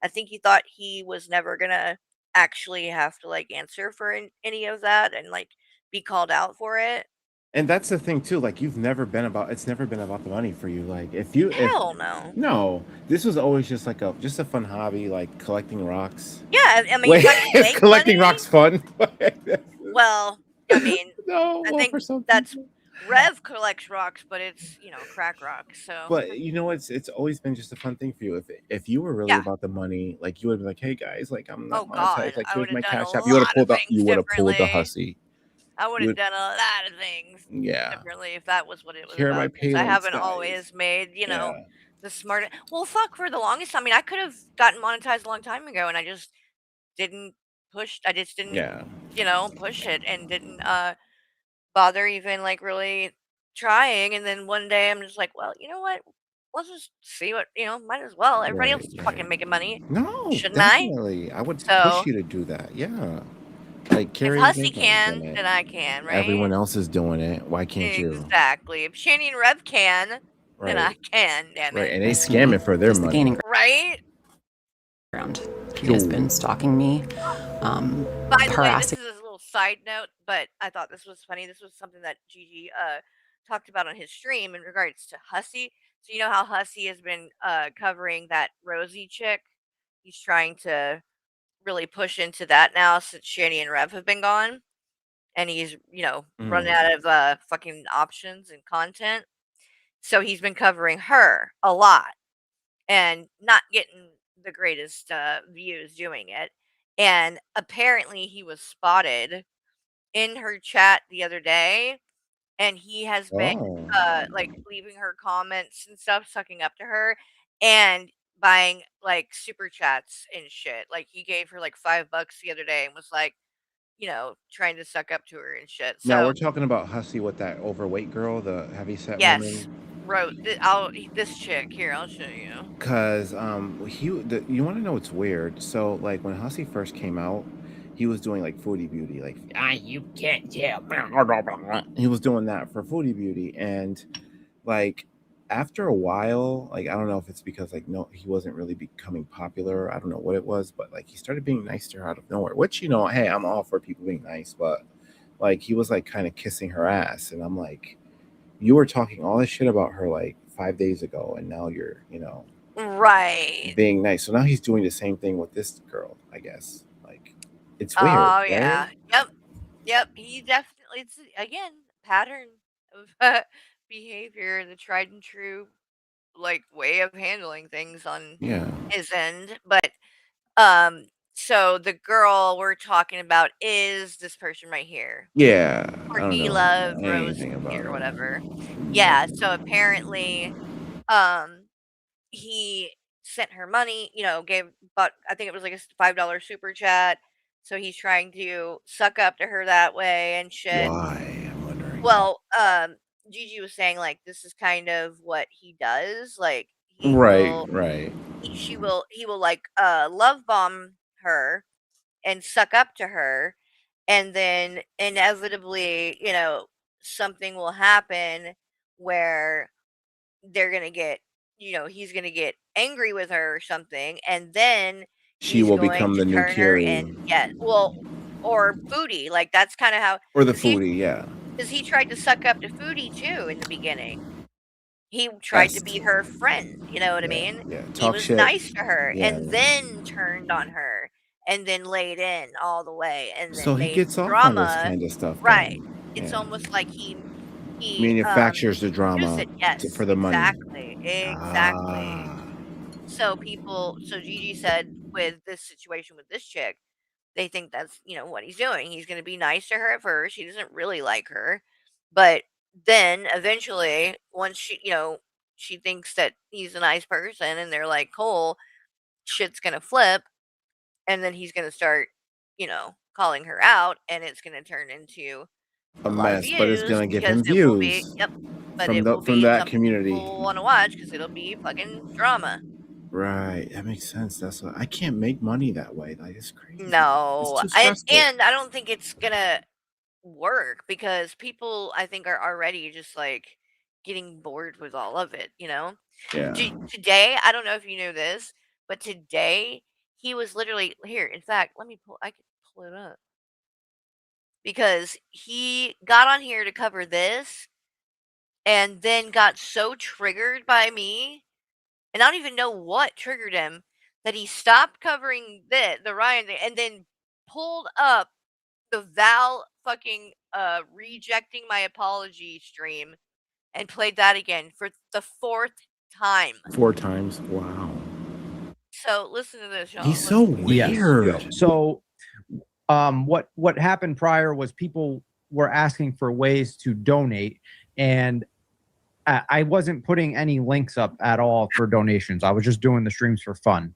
I think he thought he was never gonna actually have to, like, answer for any of that and, like, be called out for it. And that's the thing too. Like it's never been about the money for you. Like if Hell no. no, this was always just like just a fun hobby, like collecting rocks. Yeah, I mean, Wait, if I can is make collecting money. rocks fun? Well, I mean, No, I well, think for some that's Rev collects rocks, but it's, crack rocks, so But it's always been just a fun thing for you. If you were really Yeah. about the money, like you would be like, hey guys, like I'm Oh not god, monetized. Like I here's would my have done a cash app. You would have lot of pulled things the differently. hussy. I would You have would, done a lot of things yeah. differently if that was what it was Here are my about, 'cause I payments, haven't guys. always made, Yeah. the smart well, fuck, for the longest time, I mean, I could have gotten monetized a long time ago, and I just didn't I just didn't, Yeah. push it and didn't, bother even, like, really trying, and then one day I'm just like, "Well, you know what? Let's just see what might as well. Everybody else is fucking making money. No, Shouldn't I?" definitely. I would push So you to do that. Yeah. Like if Carrie's Hussey doing can, it. then I can, right? Everyone else is doing it. Why can't you? Exactly. If Shanny and Rev can, than I can, damn Right, it. and they scamming for their Just the money. gaining Right? ground. He has been stalking me, By the way, this harassing. is a little side note, but I thought this was funny. This was something that Gigi talked about on his stream in regards to Hussy. So you know how Hussy has been covering that Rosie chick? He's trying to really push into that now since Shani and Rev have been gone. And he's, running out of fucking options and content. So he's been covering her a lot and not getting the greatest views doing it. And apparently he was spotted in her chat the other day, and he has been Oh. like leaving her comments and stuff, sucking up to her, and buying like super chats and shit. Like he gave her like $5 the other day and was like, trying to suck up to her and shit. Now we're So talking about Hussy with that overweight girl, the heavyset yes, woman. wrote this chick here. I'll show you. Cause you want to know what's weird? So like when Hussy first came out, he was doing like Foodie Beauty, like you can't tell. He was doing that for Foodie Beauty, and like after a while, like I don't know if it's because like no, he wasn't really becoming popular. I don't know what it was, but like he started being nice to her out of nowhere. Which hey, I'm all for people being nice, but like he was like kind of kissing her ass, and I'm like, you were talking all this shit about her like 5 days ago, and now you're right being nice. So now he's doing the same thing with this girl, I guess. Like it's weird. Oh right? yeah. Yep. He definitely, it's again pattern of behavior, the tried and true like way of handling things on Yeah. his end. But so the girl we're talking about is this person right here. Yeah. I don't Porky know Love anything Rosie about or her. whatever. Yeah, so apparently he sent her money, gave, but I think it was like a $5 super chat. So he's trying to suck up to her that way and shit. Why? I'm wondering. Well, Gigi was saying like this is kind of what he does. Like he will like love bomb her and suck up to her, and then inevitably, something will happen where they're gonna get, he's gonna get angry with her or something, and then She he's will going become to the new turn her Carrie. and or Foodie. Like that's kind of how, Or the 'cause he Foodie, yeah. because he tried to suck up to Foodie too in the beginning. He tried to Yes. be her friend, you know what I mean? Yeah. He Talk was shit. nice to her Yeah. and then turned on her and then laid in all the way and So then he made gets off on this drama. kind of stuff. Right. Then. It's Yeah. almost like he Manufactures the used drama it. Yes, for the money. exactly. So Gigi said with this situation with this chick, they think that's, what he's doing. He's going to be nice to her at first. He doesn't really like her. But then eventually, once she thinks that he's a nice person and they're like, Cole, shit's going to flip. And then he's going to start, calling her out. And it's going to turn into A a lot of mess, but it's views gonna give because him it will be, views. yep. But From it will from be that something community. people want to watch because it'll be fucking drama. Right. That makes sense. That's what I can't make money that way. Like it's crazy. No, It's too stressful. and I don't think it's gonna work because people, I think, are already just like getting bored with all of it. Yeah. Today, I don't know if you knew this, but today he was literally here. In fact, I can pull it up because he got on here to cover this and then got so triggered by me, and I don't even know what triggered him, that he stopped covering the Ryan thing and then pulled up the Val fucking rejecting my apology stream and played that again for the 4th time. 4 times. Wow. So listen to this, y'all. He's so Yes. weird. So, what happened prior was people were asking for ways to donate, and I wasn't putting any links up at all for donations. I was just doing the streams for fun.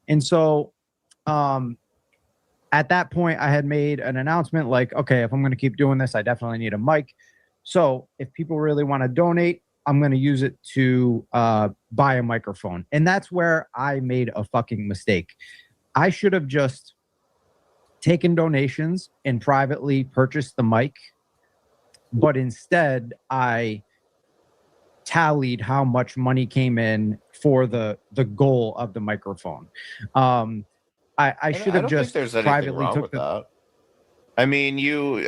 And so, at that point, I had made an announcement like, okay, if I'm going to keep doing this, I definitely need a mic. So if people really want to donate, I'm going to use it to buy a microphone. And that's where I made a fucking mistake. I should have just taken donations and privately purchased the mic. But instead, I tallied how much money came in for the goal of the microphone. I should have don't just think there's anything privately wrong took with the. that. I mean, you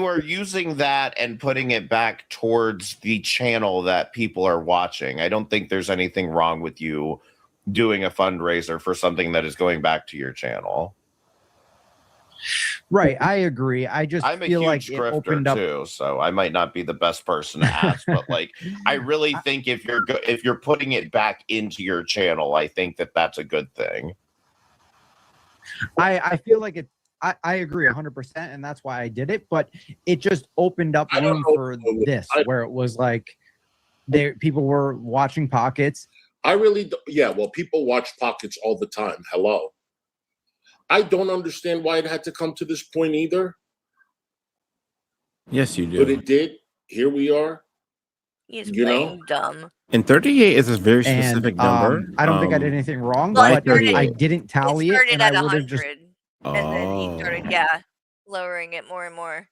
are using that and putting it back towards the channel that people are watching. I don't think there's anything wrong with you doing a fundraiser for something that is going back to your channel. Right, I agree. I just I'm a feel huge like it grifter opened up. too, so I might not be the best person to ask, but like, I really think if you're putting it back into your channel, I think that that's a good thing. I feel like it. I agree 100%, and that's why I did it. But it just opened up room for this, where it was like, people were watching Pockets. I really, yeah. Well, people watch Pockets all the time. Hello. I don't understand why it had to come to this point either. Yes, you do. But it did. Here we are. He's You know? playing dumb. And 38 is a very specific And, number. I don't think I did anything wrong, Well, but I didn't tally it, started and at I would have just. 100, and then he started, lowering it more and more.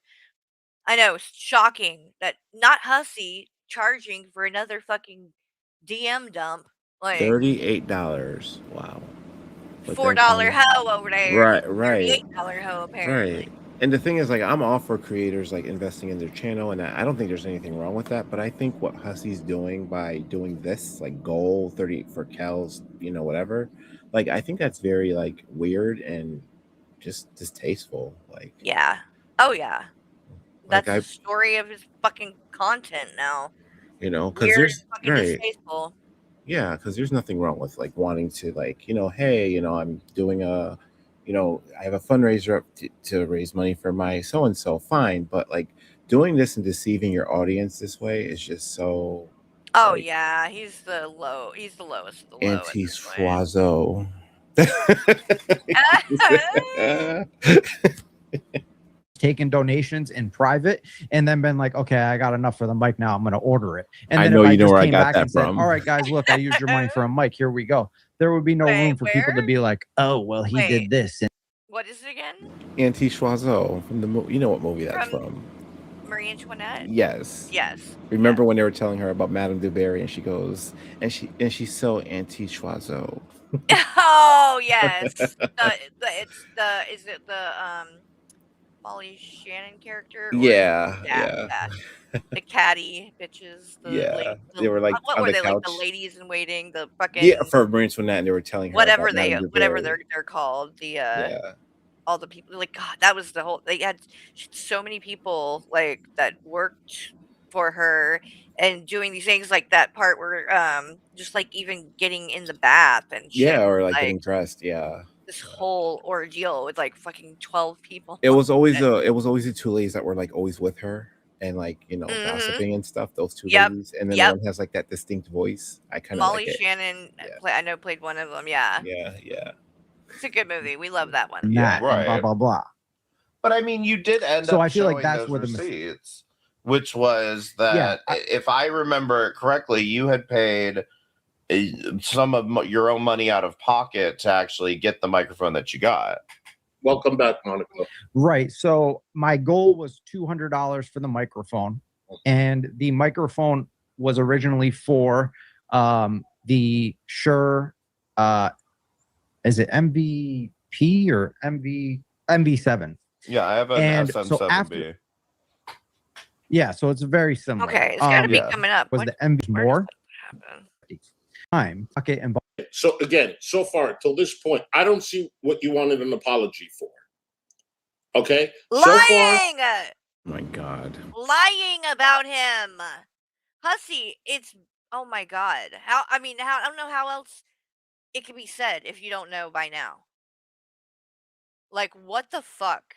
I know, it's shocking that not Hussy charging for another fucking DM dump. Like $38. Wow. But $4 then- hoe over there. Right. $38 hoe apparently. Right. And the thing is, like, I'm all for creators like investing in their channel, and I don't think there's anything wrong with that. But I think what Hussy's doing by doing this, like, goal 38 for Kel's, whatever, like, I think that's very like weird and just distasteful. Like, Yeah. Oh yeah. That's Like, the story of his fucking content now. because Weird, there's fucking distasteful. Yeah, because there's nothing wrong with like wanting to like, hey, I'm doing I have a fundraiser up to raise money for my so and so. Fine, but like doing this and deceiving your audience this way is just so Oh yeah, he's the lowest of the low at this point. anti-schwazo. Taken donations in private and then been like, okay, I got enough for the mic now. I'm going to order it. And I then know if I you know just where I came got back that and said, from. all right, guys, look, I used your money for a mic. Here we go. There would be no room for people to be like, oh, well, he did this. And What is it again? Anti-schwazo from the movie. You know what movie that's from? Marie Antoinette? Yes. Yes. Remember when they were telling her about Madame du Barry, and she goes, and she's so anti-schwazo. Oh yes. Is it the Molly Shannon character? Or Yeah. The catty bitches. They were like what on were the they couch. like? The ladies in waiting. The fucking Yeah, for Marie Antoinette, and they were telling her whatever about Madame du whatever Barry. they're called. All the people, like, God, that was the whole. They had so many people like that worked for her and doing these things, like that part where just like even getting in the bath and shit. Yeah, or like getting dressed. Yeah. This whole ordeal with like fucking 12 people. It was always the two ladies that were like always with her and like gossiping and stuff. Those two ladies, and then the one has like that distinct voice. I kind of Molly like it. Shannon, I know, played one of them. Yeah. It's a good movie. We love that one. and blah, blah, blah. But I mean, you did end So up I feel like showing that's those where the receipts, which was that if I remember it correctly, you had paid some of your own money out of pocket to actually get the microphone that you got. Welcome back, Monica. Right. So my goal was $200 for the microphone, and the microphone was originally for the Shure. Is it MVP or MV7? Yeah, I have an SM7B. So it's very similar. Okay, it's gotta be coming up. Was the MV more? Time. Okay, and So again, so far till this point, I don't see what you wanted an apology for. Okay, Lying. So far, oh my God. Lying about him, Hussy. It's oh my God. How I don't know how else it can be said if you don't know by now. Like, what the fuck?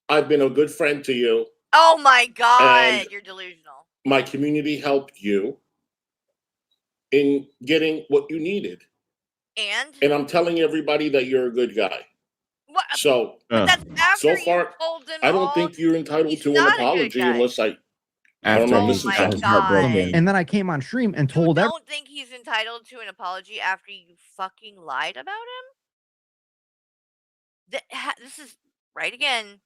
I've been a good friend to you. Oh my God, And you're delusional. my community helped you in getting what you needed. And I'm telling everybody that you're a good guy. What? So, That's after so far, you told them I don't all think you're entitled to an not a good apology guy. unless I After don't know. he This is got his how- heart broken. And then I came on stream and told everyone. Don't think he's entitled to an apology after you fucking lied about him? This is right again.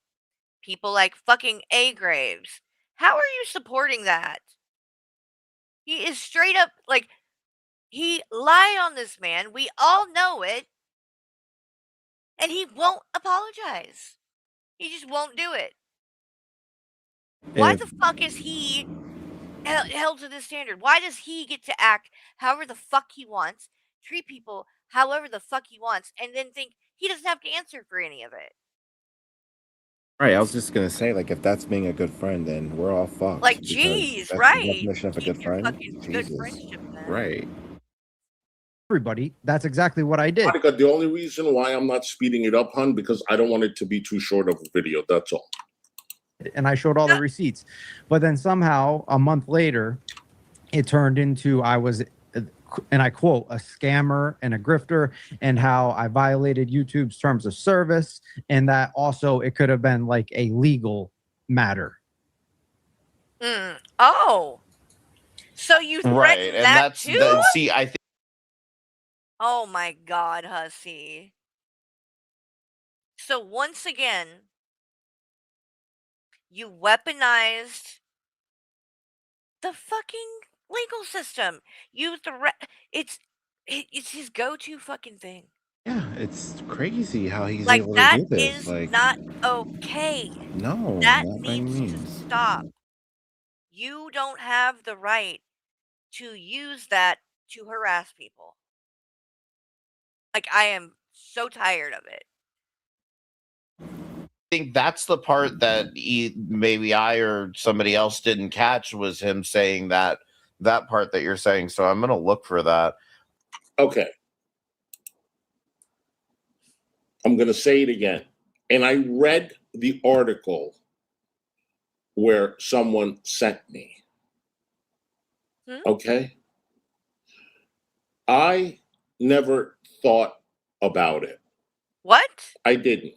People like fucking A Graves How are you supporting that? He is straight up like he lied on this man. We all know it. And he won't apologize. He just won't do it. Why the fuck is he held to this standard? Why does he get to act however the fuck he wants, treat people however the fuck he wants, and then think he doesn't have to answer for any of it? Right, I was just gonna say, like, if that's being a good friend, then we're all fucked. Like, because geez, that's the right. definition of a good friend. Fucking good Jesus. friendship, man. Right. Everybody, that's exactly what I did. Monica, the only reason why I'm not speeding it up, hun, because I don't want it to be too short of a video. That's all. And I showed all the receipts. But then somehow, a month later, it turned into I was, and I quote, a scammer and a grifter, and how I violated YouTube's terms of service, and that also it could have been like a legal matter. Oh. So you threatened Right, and that that's too? see, I think. Oh my God, hussy. So once again, you weaponized the fucking legal system. You it's his go-to fucking thing. Yeah, it's crazy how he's Like able to that do this. is Like, not okay. no, That not by any needs to means. stop. You don't have the right to use that to harass people. Like, I am so tired of it. I think that's the part that maybe I or somebody else didn't catch, was him saying that part that you're saying. So I'm gonna look for that. Okay. I'm going to say it again. And I read the article where someone sent me. Okay. I never thought about it. What? I didn't.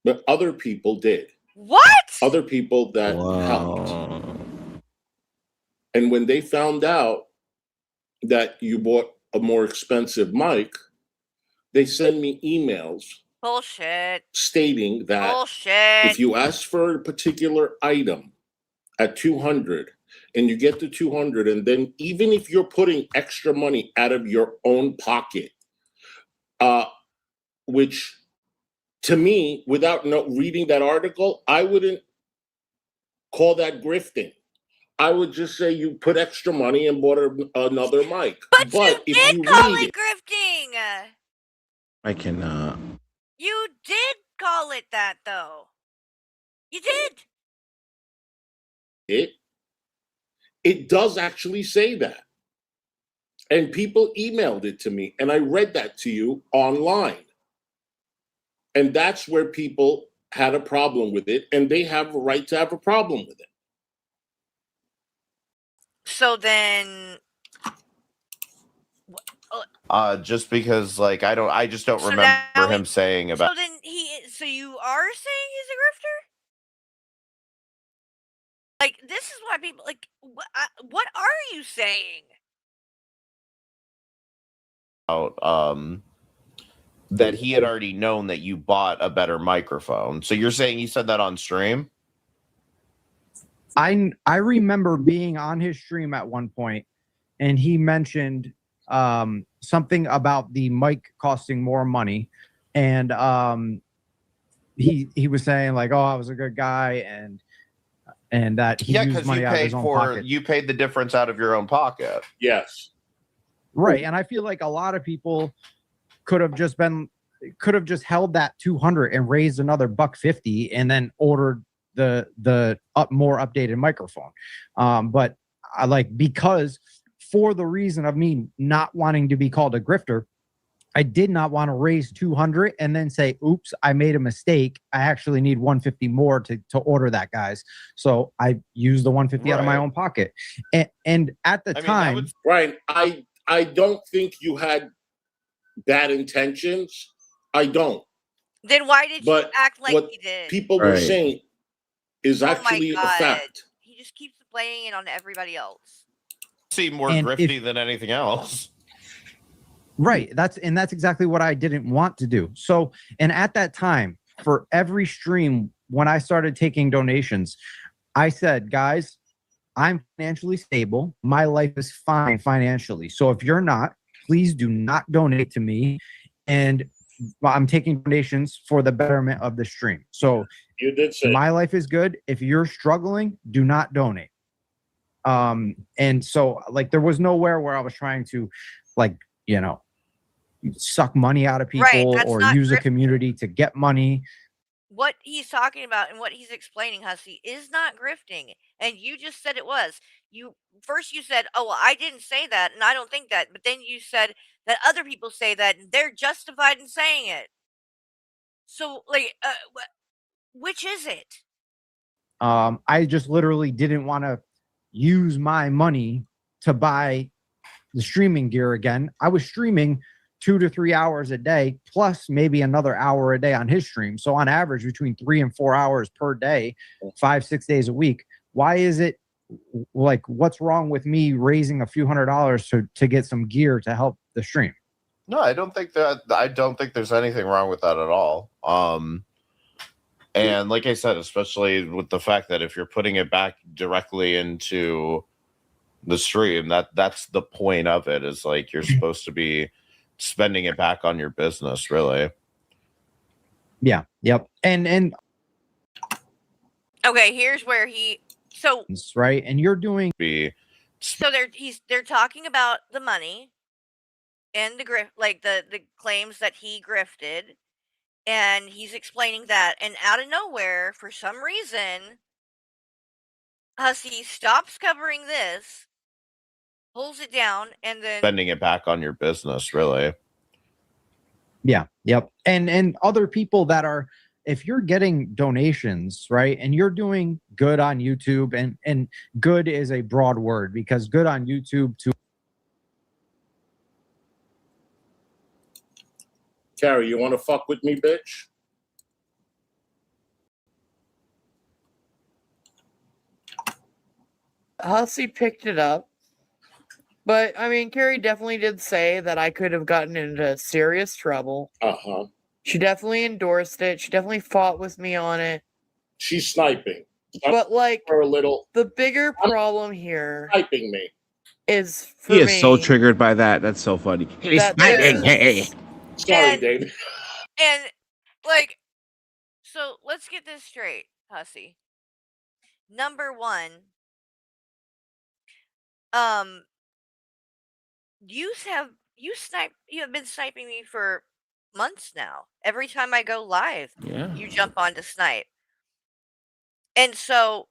But other people did. What? Other people that helped. And when they found out that you bought a more expensive mic, they send me emails Bullshit. stating that Bullshit. if you ask for a particular item at 200 and you get the 200, and then even if you're putting extra money out of your own pocket, which to me, without reading that article, I wouldn't call that grifting. I would just say you put extra money and bought another mic. But you if did you call read it grifting. I can You did call it that, though. You did. it does actually say that. And people emailed it to me, and I read that to you online. And that's where people had a problem with it, and they have a right to have a problem with it. So then, Just because, like, I just don't So remember now him saying about. so then so you are saying he's a grifter? Like, this is why people like. What are you saying? That he had already known that you bought a better microphone. So you're saying he said that on stream? I remember being on his stream at one point, and he mentioned something about the mic costing more money, and he was saying like, "Oh, I was a good guy," and that he used money out of his own pocket. You paid the difference out of your own pocket. Yes. Right, and I feel like a lot of people could have just held that 200 and raised another $150 and then ordered the more updated microphone. But I because for the reason of me not wanting to be called a grifter, I did not want to raise 200 and then say, oops, I made a mistake. I actually need 150 more to order that, guys. So I used the 150 out of my own pocket. And at the time, Brian, I don't think you had bad intentions. I don't. Then why did But you act like what you did? people were saying is Oh my actually a God. fact. He just keeps blaming it on everybody else. Seem more And grifty than anything else. right, that's exactly what I didn't want to do. So, and at that time, for every stream, when I started taking donations, I said, guys, I'm financially stable. My life is fine financially. So if you're not, please do not donate to me. And I'm taking donations for the betterment of the stream. So you did say my life is good. If you're struggling, do not donate. And so like there was nowhere where I was trying to like, you know, suck money out of Right, people that's or not use a grifting. community to get money. What he's talking about and what he's explaining, Hussy, is not grifting. And you just said it was. You first you said, "Oh, well, I didn't say that, and I don't think that." But then you said that other people say that, and they're justified in saying it. So, like, which is it? I just literally didn't want to use my money to buy the streaming gear again. I was streaming 2 to 3 hours a day, plus maybe another hour a day on his stream. So on average, between 3 and 4 hours per day, 5-6 days a week. Why is it like, what's wrong with me raising a few $100s to get some gear to help the stream? No, I don't think there's anything wrong with that at all. And like I said, especially with the fact that if you're putting it back directly into the stream, that's the point of it, is like you're supposed to be spending it back on your business, really. Yeah. Yep. And Okay, here's where he right, and you're doing so they're talking about the money and the grift, like the claims that he grifted, and he's explaining that, and out of nowhere, for some reason, Hussy stops covering this, pulls it down, and then spending it back on your business, really. Yeah. Yep. And other people that are, if you're getting donations, right, and you're doing good on YouTube, and good is a broad word because good on YouTube to Carrie, you want to fuck with me, bitch? Hussy picked it up. But, I mean, Carrie definitely did say that I could have gotten into serious trouble. Uh-huh. She definitely endorsed it. She definitely fought with me on it. She's sniping. But, like, for a little. the bigger problem here Sniping me. is for He me. is so triggered by that. That's so funny. He's That sniping. Hey. Sorry, Dave. and like, so let's get this straight, Hussy. Number one, you have been sniping me for months now. Every time I go live, Yeah. you jump on to snipe. And so,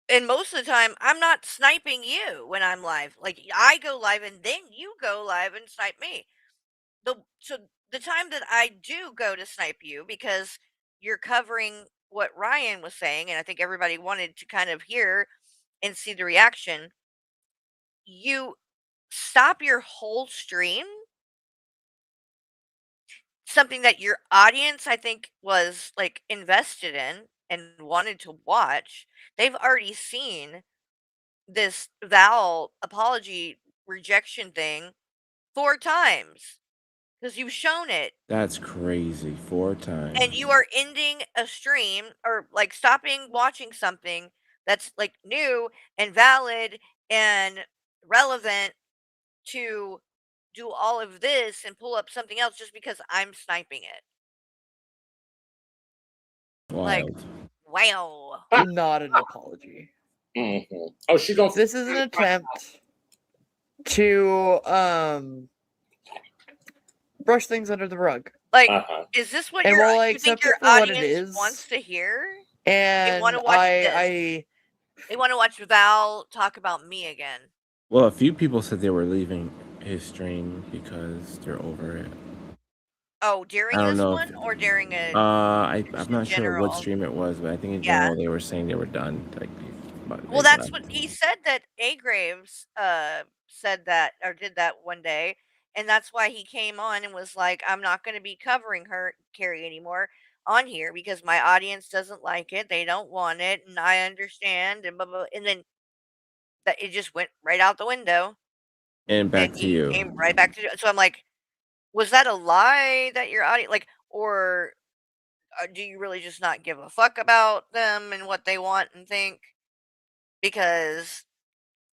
and most of the time, I'm not sniping you when I'm live. Like, I go live and then you go live and snipe me. So the time that I do go to snipe you, because you're covering what Ryan was saying, and I think everybody wanted to kind of hear and see the reaction, you stop your whole stream, something that your audience, I think, was like invested in and wanted to watch. They've already seen this Val apology rejection thing 4 times because you've shown it. That's crazy. 4 times. And you are ending a stream or like stopping watching something that's like new and valid and relevant to do all of this and pull up something else just because I'm sniping it. Like, Wild. wow. Not an apology. Mm-hmm. Oh, she don't. This is an attempt to brush things under the rug. Like, is this what And while I you think accept your it for what audience it is, wants to hear? and They want to watch this. They want to watch Val talk about me again. Well, a few people said they were leaving his stream because they're over it. Oh, during I don't this know one or during a I'm not sure general? what stream it was, but I think in Yeah. general they were saying they were done. Like, Well, that's what he said, that A. Graves said that or did that one day, and that's why he came on and was like, "I'm not going to be covering Carrie anymore on here because my audience doesn't like it. They don't want it, and I understand." And blah blah. And then that it just went right out the window. And back And to he you. came right back to. So I'm like, was that a lie that your audience like, or do you really just not give a fuck about them and what they want and think? Because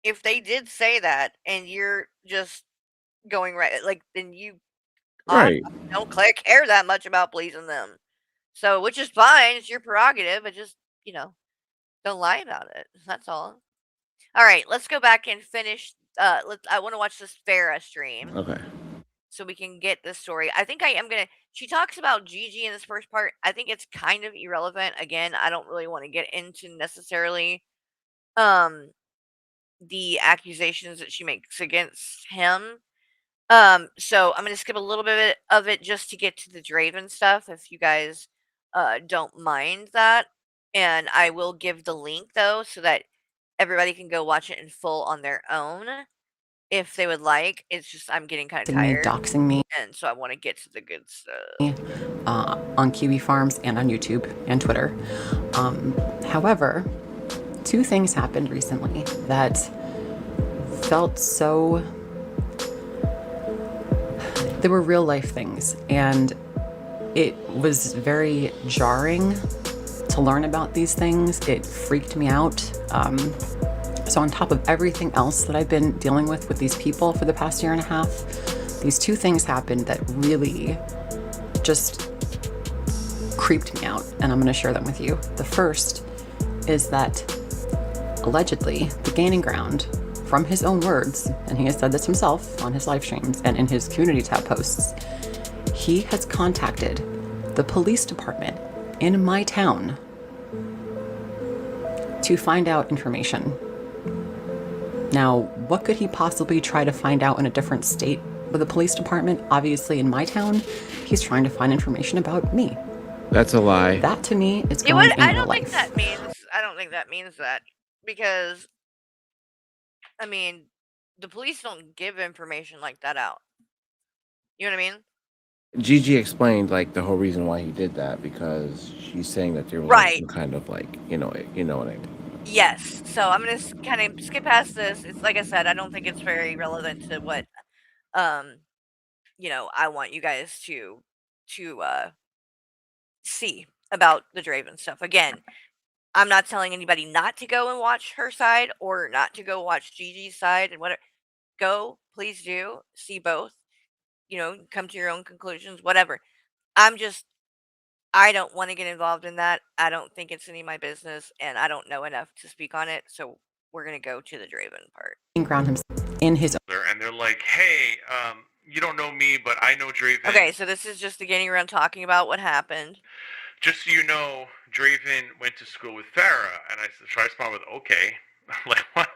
if they did say that and you're just going right, like, then you Right. don't care that much about pleasing them. So, which is fine. It's your prerogative. But just, don't lie about it. That's all. All right, let's go back and finish. I want to watch this Farah stream Okay. so we can get this story. I think I am gonna. She talks about Gigi in this first part. I think it's kind of irrelevant. Again, I don't really want to get into necessarily the accusations that she makes against him. So I'm gonna skip a little bit of it just to get to the Draven stuff, if you guys don't mind that. And I will give the link though, so that everybody can go watch it in full on their own if they would like. It's just I'm getting kind of Me tired, doxing me and so I want to get to the good stuff. on Kiwi Farms and on YouTube and Twitter. However, two things happened recently that felt so. They were real life things, and it was very jarring to learn about these things. It freaked me out. So on top of everything else that I've been dealing with these people for the past year and a half, these two things happened that really just creeped me out, and I'm going to share them with you. The first is that allegedly the Gaining Ground, from his own words, and he has said this himself on his live streams and in his community tab posts, he has contacted the police department in my town to find out information. Now, what could he possibly try to find out in a different state with the police department? Obviously, in my town, he's trying to find information about me. That's a lie. That to me is going in I real don't think life. that means. I don't think that means that, because I mean, the police don't give information like that out. You know what I mean? Gigi explained like the whole reason why he did that, because she's saying that there was Right. some kind of like, you know what I mean. Yes. So I'm gonna kind of skip past this. It's like I said, I don't think it's very relevant to what I want you guys to see about the Draven stuff. Again, I'm not telling anybody not to go and watch her side or not to go watch Gigi's side and whatever. Go, please do see both. Come to your own conclusions, whatever. I don't want to get involved in that. I don't think it's any of my business, and I don't know enough to speak on it. So we're gonna go to the Draven part. Ground himself in his. And they're like, "Hey, you don't know me, but I know Draven. Okay, so this is just the getting around talking about what happened. Just so you know, Draven went to school with Farah." And I tried to respond with, "Okay." Like, what?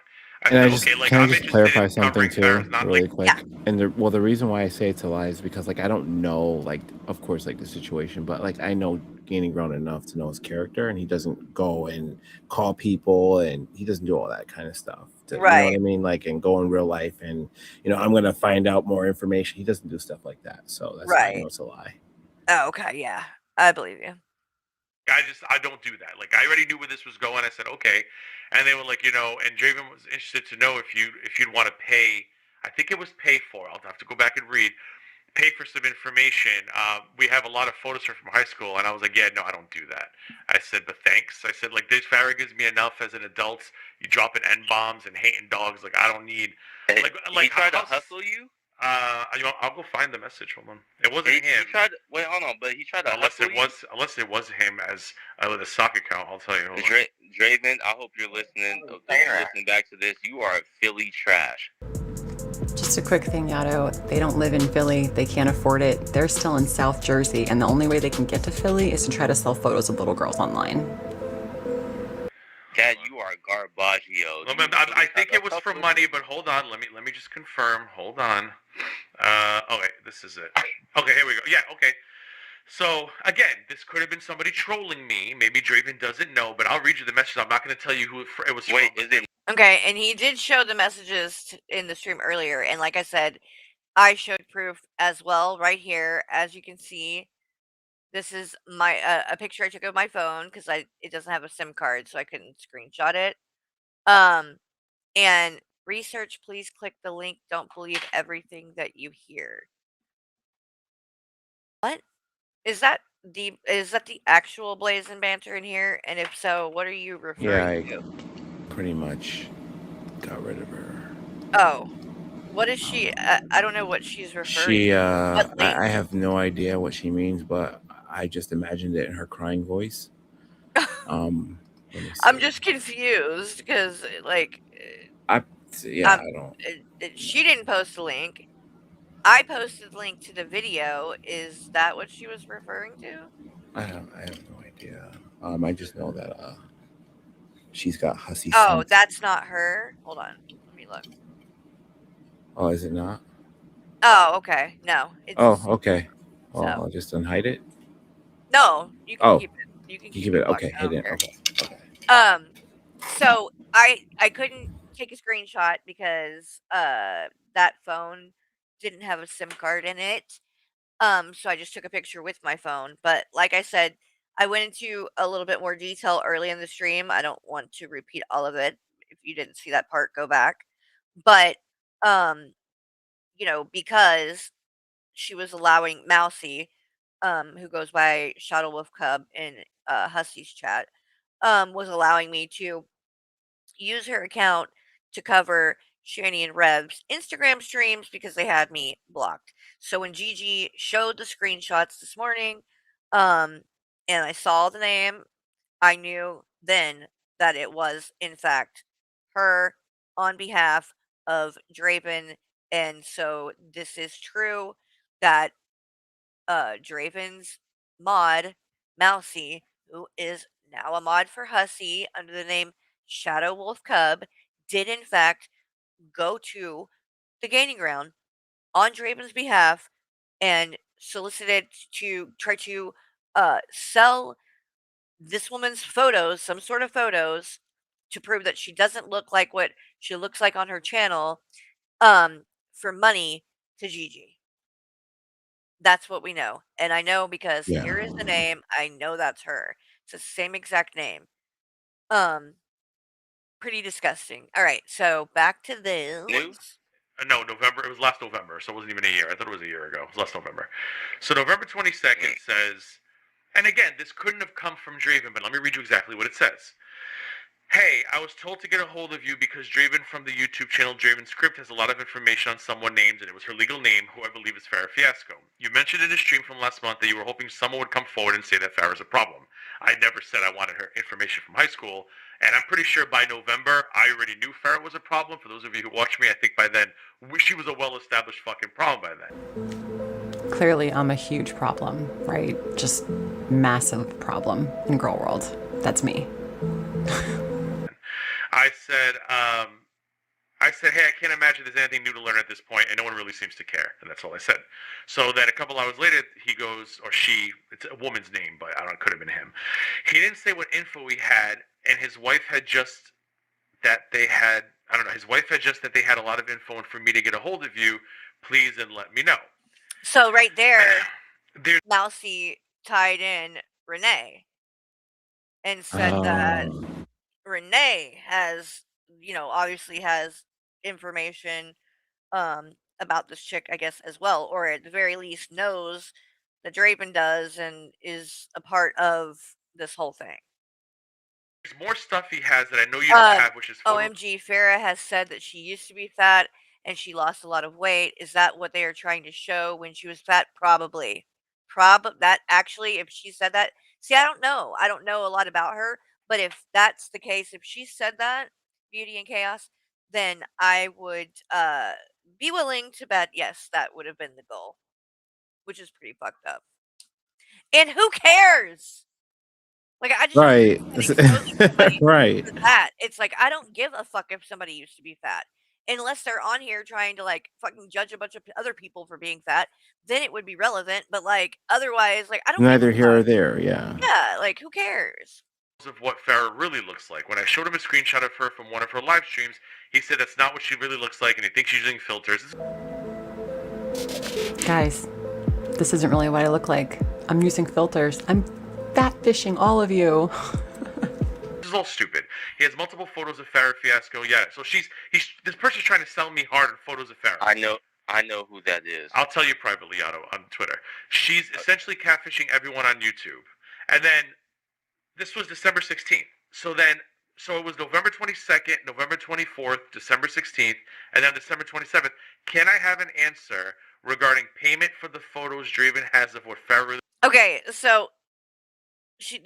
And I said, just "Okay, like, can I I'm just interested clarify in something covering too, Farah's not really like." quick? And the reason why I say it's a lie is because like I don't know, like, of course, like the situation, but like I know Gaining Ground enough to know his character, and he doesn't go and call people, and he doesn't do all that kind of stuff. You know what I Right. mean? Like, and go in real life, and I'm gonna find out more information. He doesn't do stuff like that, so that's how I know Right. it's a lie. Oh, okay, yeah, I believe you. I don't do that. Like, I already knew where this was going. I said, okay. And they were like, and Draven was interested to know if you'd want to pay. I think it was pay for. I'll have to go back and read. Pay for some information. We have a lot of photos from high school, and I was like, yeah, no, I don't do that. I said, but thanks. I said, like, this Farah gives me enough as an adult. You dropping N-bombs and hating dogs. Like, I don't need. Like, he tried to hustle you? I'll go find the message. Hold on. It wasn't him. He tried. Wait, hold on. But he tried to Unless hustle it was, unless it was him as with a sock account. I'll tell you. Hold on. Draven, I hope you're listening. You're listening back to this. You are Philly trash. Just a quick thing, Yato. They don't live in Philly. They can't afford it. They're still in South Jersey, and the only way they can get to Philly is to try to sell photos of little girls online. Dad, you are garbaggio. I think it was for money, but hold on. Let me just confirm. Hold on. Okay, this is it. Okay, here we go. Yeah, okay. So again, this could have been somebody trolling me. Maybe Draven doesn't know, but I'll read you the message. I'm not going to tell you who it was. Wait, is it? Okay, and he did show the messages in the stream earlier, and like I said, I showed proof as well right here. As you can see, this is my a picture I took of my phone because it doesn't have a SIM card, so I couldn't screenshot it. And research, please click the link. Don't believe everything that you hear. What? Is that the actual Blaze and Banter in here? And if so, what are you referring to? pretty much got rid of her. Oh, what is she? I don't know what she's referring She, to. What link? I have no idea what she means, but I just imagined it in her crying voice. Let me I'm see. just confused because, like, Yeah, I don't. she didn't post a link. I posted the link to the video. Is that what she was referring to? I have no idea. I just know that she's got hussy Oh, sense. that's not her. Hold on, let me look. Oh, is it not? Oh, okay. No, Oh, it's okay. Oh, so I'll just unhide it. no. You can Oh, keep it. You can you keep keep it it. blocked. Okay, I don't hidden. care. Okay. So I couldn't take a screenshot because that phone didn't have a SIM card in it. So I just took a picture with my phone. But like I said, I went into a little bit more detail early in the stream. I don't want to repeat all of it. If you didn't see that part, go back. But because she was allowing Mousy, who goes by Shadow Wolf Cub in Hussy's chat, was allowing me to use her account to cover Shani and Rev's Instagram streams because they had me blocked. So when Gigi showed the screenshots this morning, and I saw the name, I knew then that it was in fact her on behalf of Draven. And so this is true that Draven's mod, Mousy, who is now a mod for Hussy under the name Shadow Wolf Cub, did in fact go to the gaining ground on Draven's behalf and solicited to try to sell this woman's photos, some sort of photos, to prove that she doesn't look like what she looks like on her channel, for money to Gigi. That's what we know. And I know because Yeah. here is the name. I know that's her. It's the same exact name. Pretty disgusting. All right, so back to this. No, November. It was last November, so it wasn't even a year. I thought it was a year ago. It was last November. So November 22nd says, and again, this couldn't have come from Draven, but let me read you exactly what it says. Hey, I was told to get a hold of you because Draven from the YouTube channel Draven Script has a lot of information on someone named, and it was her legal name, who I believe is Farrah Fiasco. You mentioned in a stream from last month that you were hoping someone would come forward and say that Farrah's a problem. I never said I wanted her information from high school, and I'm pretty sure by November, I already knew Farrah was a problem. For those of you who watch me, I think by then, she was a well-established fucking problem by then. Clearly, I'm a huge problem, right? Just massive problem in girl world. That's me. I said, hey, I can't imagine there's anything new to learn at this point, and no one really seems to care. And that's all I said. So then a couple hours later, he goes, or she, it's a woman's name, but I don't know, it could have been him. He didn't say what info he had, and his wife had just that they had, I don't know, his wife had just that they had a lot of info, and for me to get a hold of you, please and let me know. So right there, Mousy tied in Renee and said that Renee has, obviously has information about this chick, I guess, as well, or at the very least knows that Draven does and is a part of this whole thing. There's more stuff he has that I know you don't have, which is OMG, Farrah has said that she used to be fat and she lost a lot of weight. Is that what they are trying to show when she was fat? Probably. That actually, if she said that, see, I don't know. I don't know a lot about her, but if that's the case, if she said that, Beauty and Chaos, then I would be willing to bet yes, that would have been the goal, which is pretty fucked up. And who cares? Like, I just Right. somebody Right. for that. It's like, I don't give a fuck if somebody used to be fat. Unless they're on here trying to, like, fucking judge a bunch of other people for being fat, then it would be relevant. But, like, otherwise, like, I don't give Neither a here fuck. or there. Yeah. Yeah, like, who cares? of what Farrah really looks like. When I showed him a screenshot of her from one of her live streams, he said that's not what she really looks like, and he thinks she's using filters. Guys, this isn't really what I look like. I'm using filters. I'm fat fishing all of you. This is all stupid. He has multiple photos of Farrah Fiasco. Yeah, so this person's trying to sell me hard on photos of Farrah. I know who that is. I'll tell you privately, Otto, on Twitter. She's essentially catfishing everyone on YouTube. And then this was December 16th. So then So it was November 22nd, November 24th, December 16th, and then December 27th. Can I have an answer regarding payment for the photos Draven has of what Farrah? Okay, so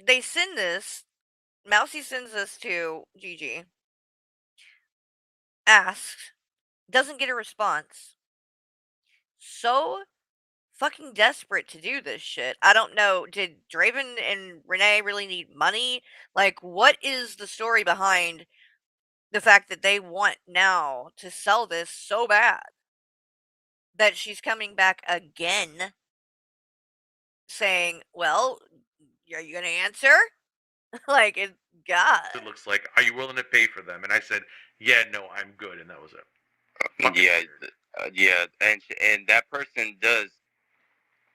they send this. Mousy sends this to Gigi. Asks, doesn't get a response. So fucking desperate to do this shit. I don't know. Did Draven and Renee really need money? Like, what is the story behind the fact that they want now to sell this so bad that she's coming back again saying, well, are you going to answer? Like, God. It looks like, are you willing to pay for them? And I said, yeah, no, I'm good, and that was it. Yeah, and that person does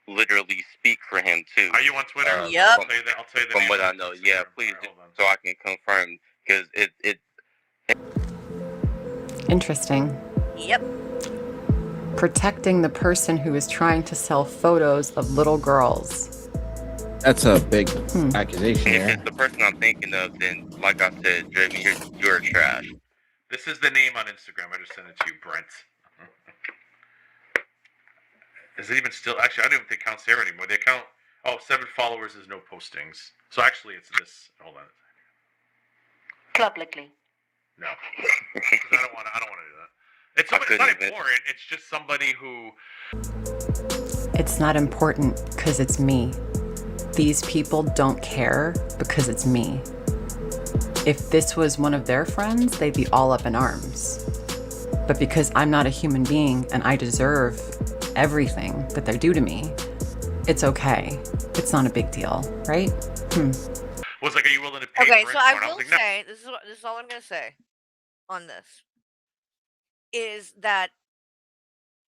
literally speak for him too. Are you on Twitter? Yep. I'll tell you that. From what I know, yeah, please, so I can confirm because it. Interesting. Yep. Protecting the person who is trying to sell photos of little girls. That's a big accusation. If Yeah. it's the person I'm thinking of, then like I said, Draven, you're trash. This is the name on Instagram. I just sent it to you, Brent. Is it even still? Actually, I don't even think it counts there anymore. They count. Oh, 7 followers is no postings. So actually, it's this. Hold on. Publicly. No, 'cause I don't want to do that. It's not important. It's just somebody who. It's not important because it's me. These people don't care because it's me. If this was one of their friends, they'd be all up in arms. But because I'm not a human being and I deserve everything that they do to me, it's okay. It's not a big deal, right? Was like, are you willing to pay Okay, for so it? I And will was like, no. say, this is all I'm going to say on this, is that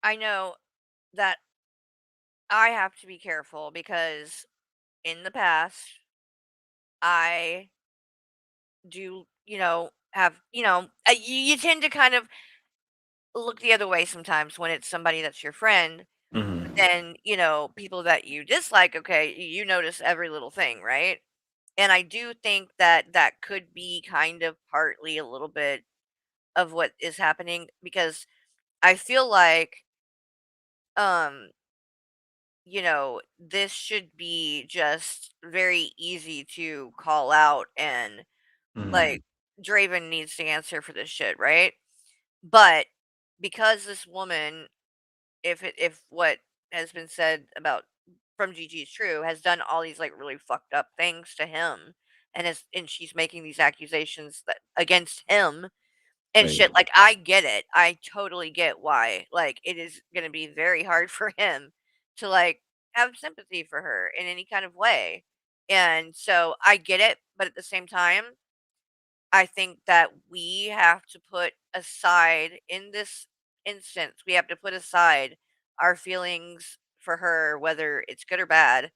I know that I have to be careful because in the past, I do, have, you tend to kind of look the other way sometimes when it's somebody that's your friend. Mhm. Then, people that you dislike, okay, you notice every little thing, right? And I do think that that could be kind of partly a little bit of what is happening because I feel like, um, this should be just very easy to call out and like Draven needs to answer for this shit, right? But because this woman, if what has been said about from Gigi is true, has done all these like really fucked up things to him and she's making these accusations that against him and Right. shit, like I get it. I totally get why. Like it is gonna be very hard for him to like have sympathy for her in any kind of way. And so I get it, but at the same time, I think that we have to put aside in this instance, we have to put aside our feelings for her, whether it's good or bad,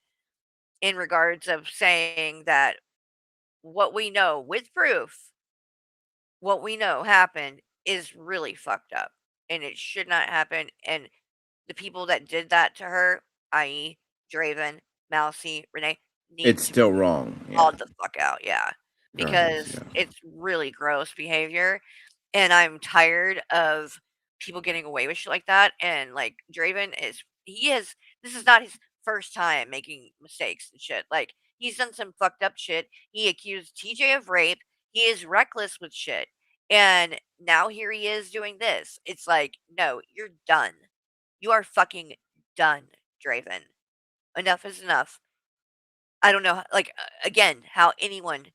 in regards of saying that what we know with proof, what we know happened is really fucked up and it should not happen. And the people that did that to her, i.e., Draven, Mousy, Renee, need It's to still be wrong. Yeah. called the fuck out. Yeah. Regardless, Because yeah. it's really gross behavior. And I'm tired of people getting away with shit like that. And like Draven this is not his first time making mistakes and shit. Like he's done some fucked up shit. He accused TJ of rape. He is reckless with shit. And now here he is doing this. It's like, no, you're done. You are fucking done, Draven. Enough is enough. I don't know, like, again, how anyone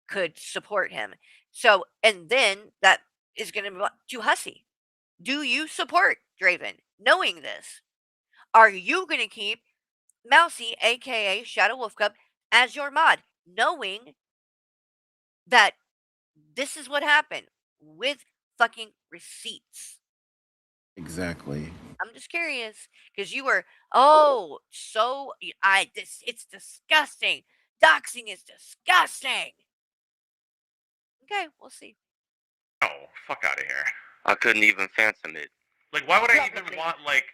could support him. So, and then that is going to to Hussy. Do you support Draven knowing this? Are you going to keep Mousy, aka Shadow Wolf Cub, as your mod, knowing that this is what happened with fucking receipts? Exactly. I'm just curious because you were, oh, so it's disgusting. Doxing is disgusting. Okay, we'll see. No, fuck out of here. I couldn't even fathom it. Like, why would I even want like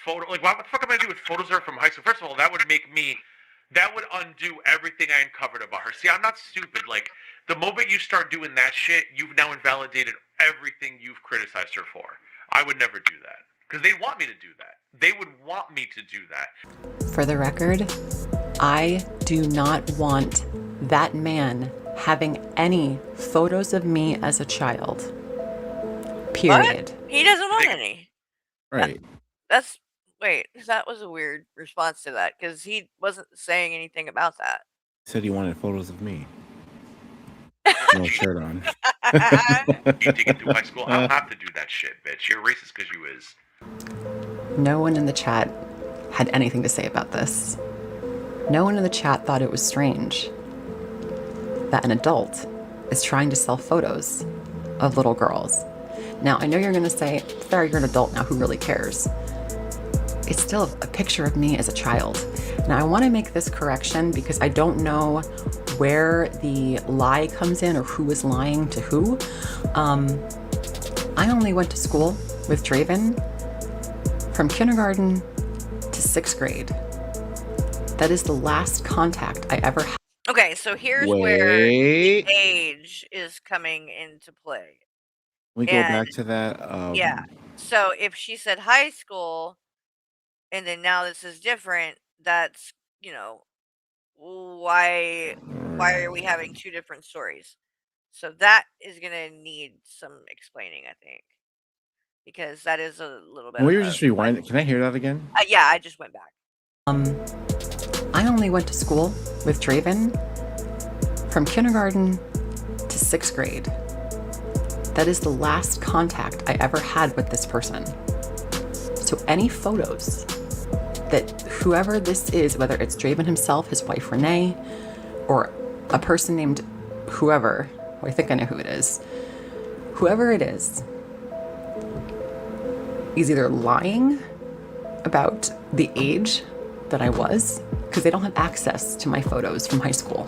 photo? Like, what the fuck am I gonna do with photos of her from high school? First of all, that would make me that would undo everything I uncovered about her. See, I'm not stupid. Like, the moment you start doing that shit, you've now invalidated everything you've criticized her for. I would never do that. Because they want me to do that. They would want me to do that. For the record, I do not want that man having any photos of me as a child. Period. What? He doesn't want any. Right. Wait, that was a weird response to that because he wasn't saying anything about that. Said he wanted photos of me. No shirt on. You take it through high school. I don't have to do that shit, bitch. You're racist because you is. No one in the chat had anything to say about this. No one in the chat thought it was strange that an adult is trying to sell photos of little girls. Now, I know you're going to say, fair, you're an adult now, who really cares? It's still a picture of me as a child. Now, I want to make this correction because I don't know where the lie comes in or who is lying to who. I only went to school with Draven from kindergarten to 6th grade. That is the last contact I ever had. Okay, so here's where the age is coming into play. We go back to that. Yeah. So if she said high school, and then now this is different, that's, why are we having two different stories? So that is going to need some explaining, I think, because that is a little bit. We were just rewinding. Can I hear that again? Yeah, I just went back. I only went to school with Draven from kindergarten to 6th grade. That is the last contact I ever had with this person. So any photos that whoever this is, whether it's Draven himself, his wife Renee, or a person named whoever, I think I know who it is, whoever it is either lying about the age that I was, because they don't have access to my photos from high school,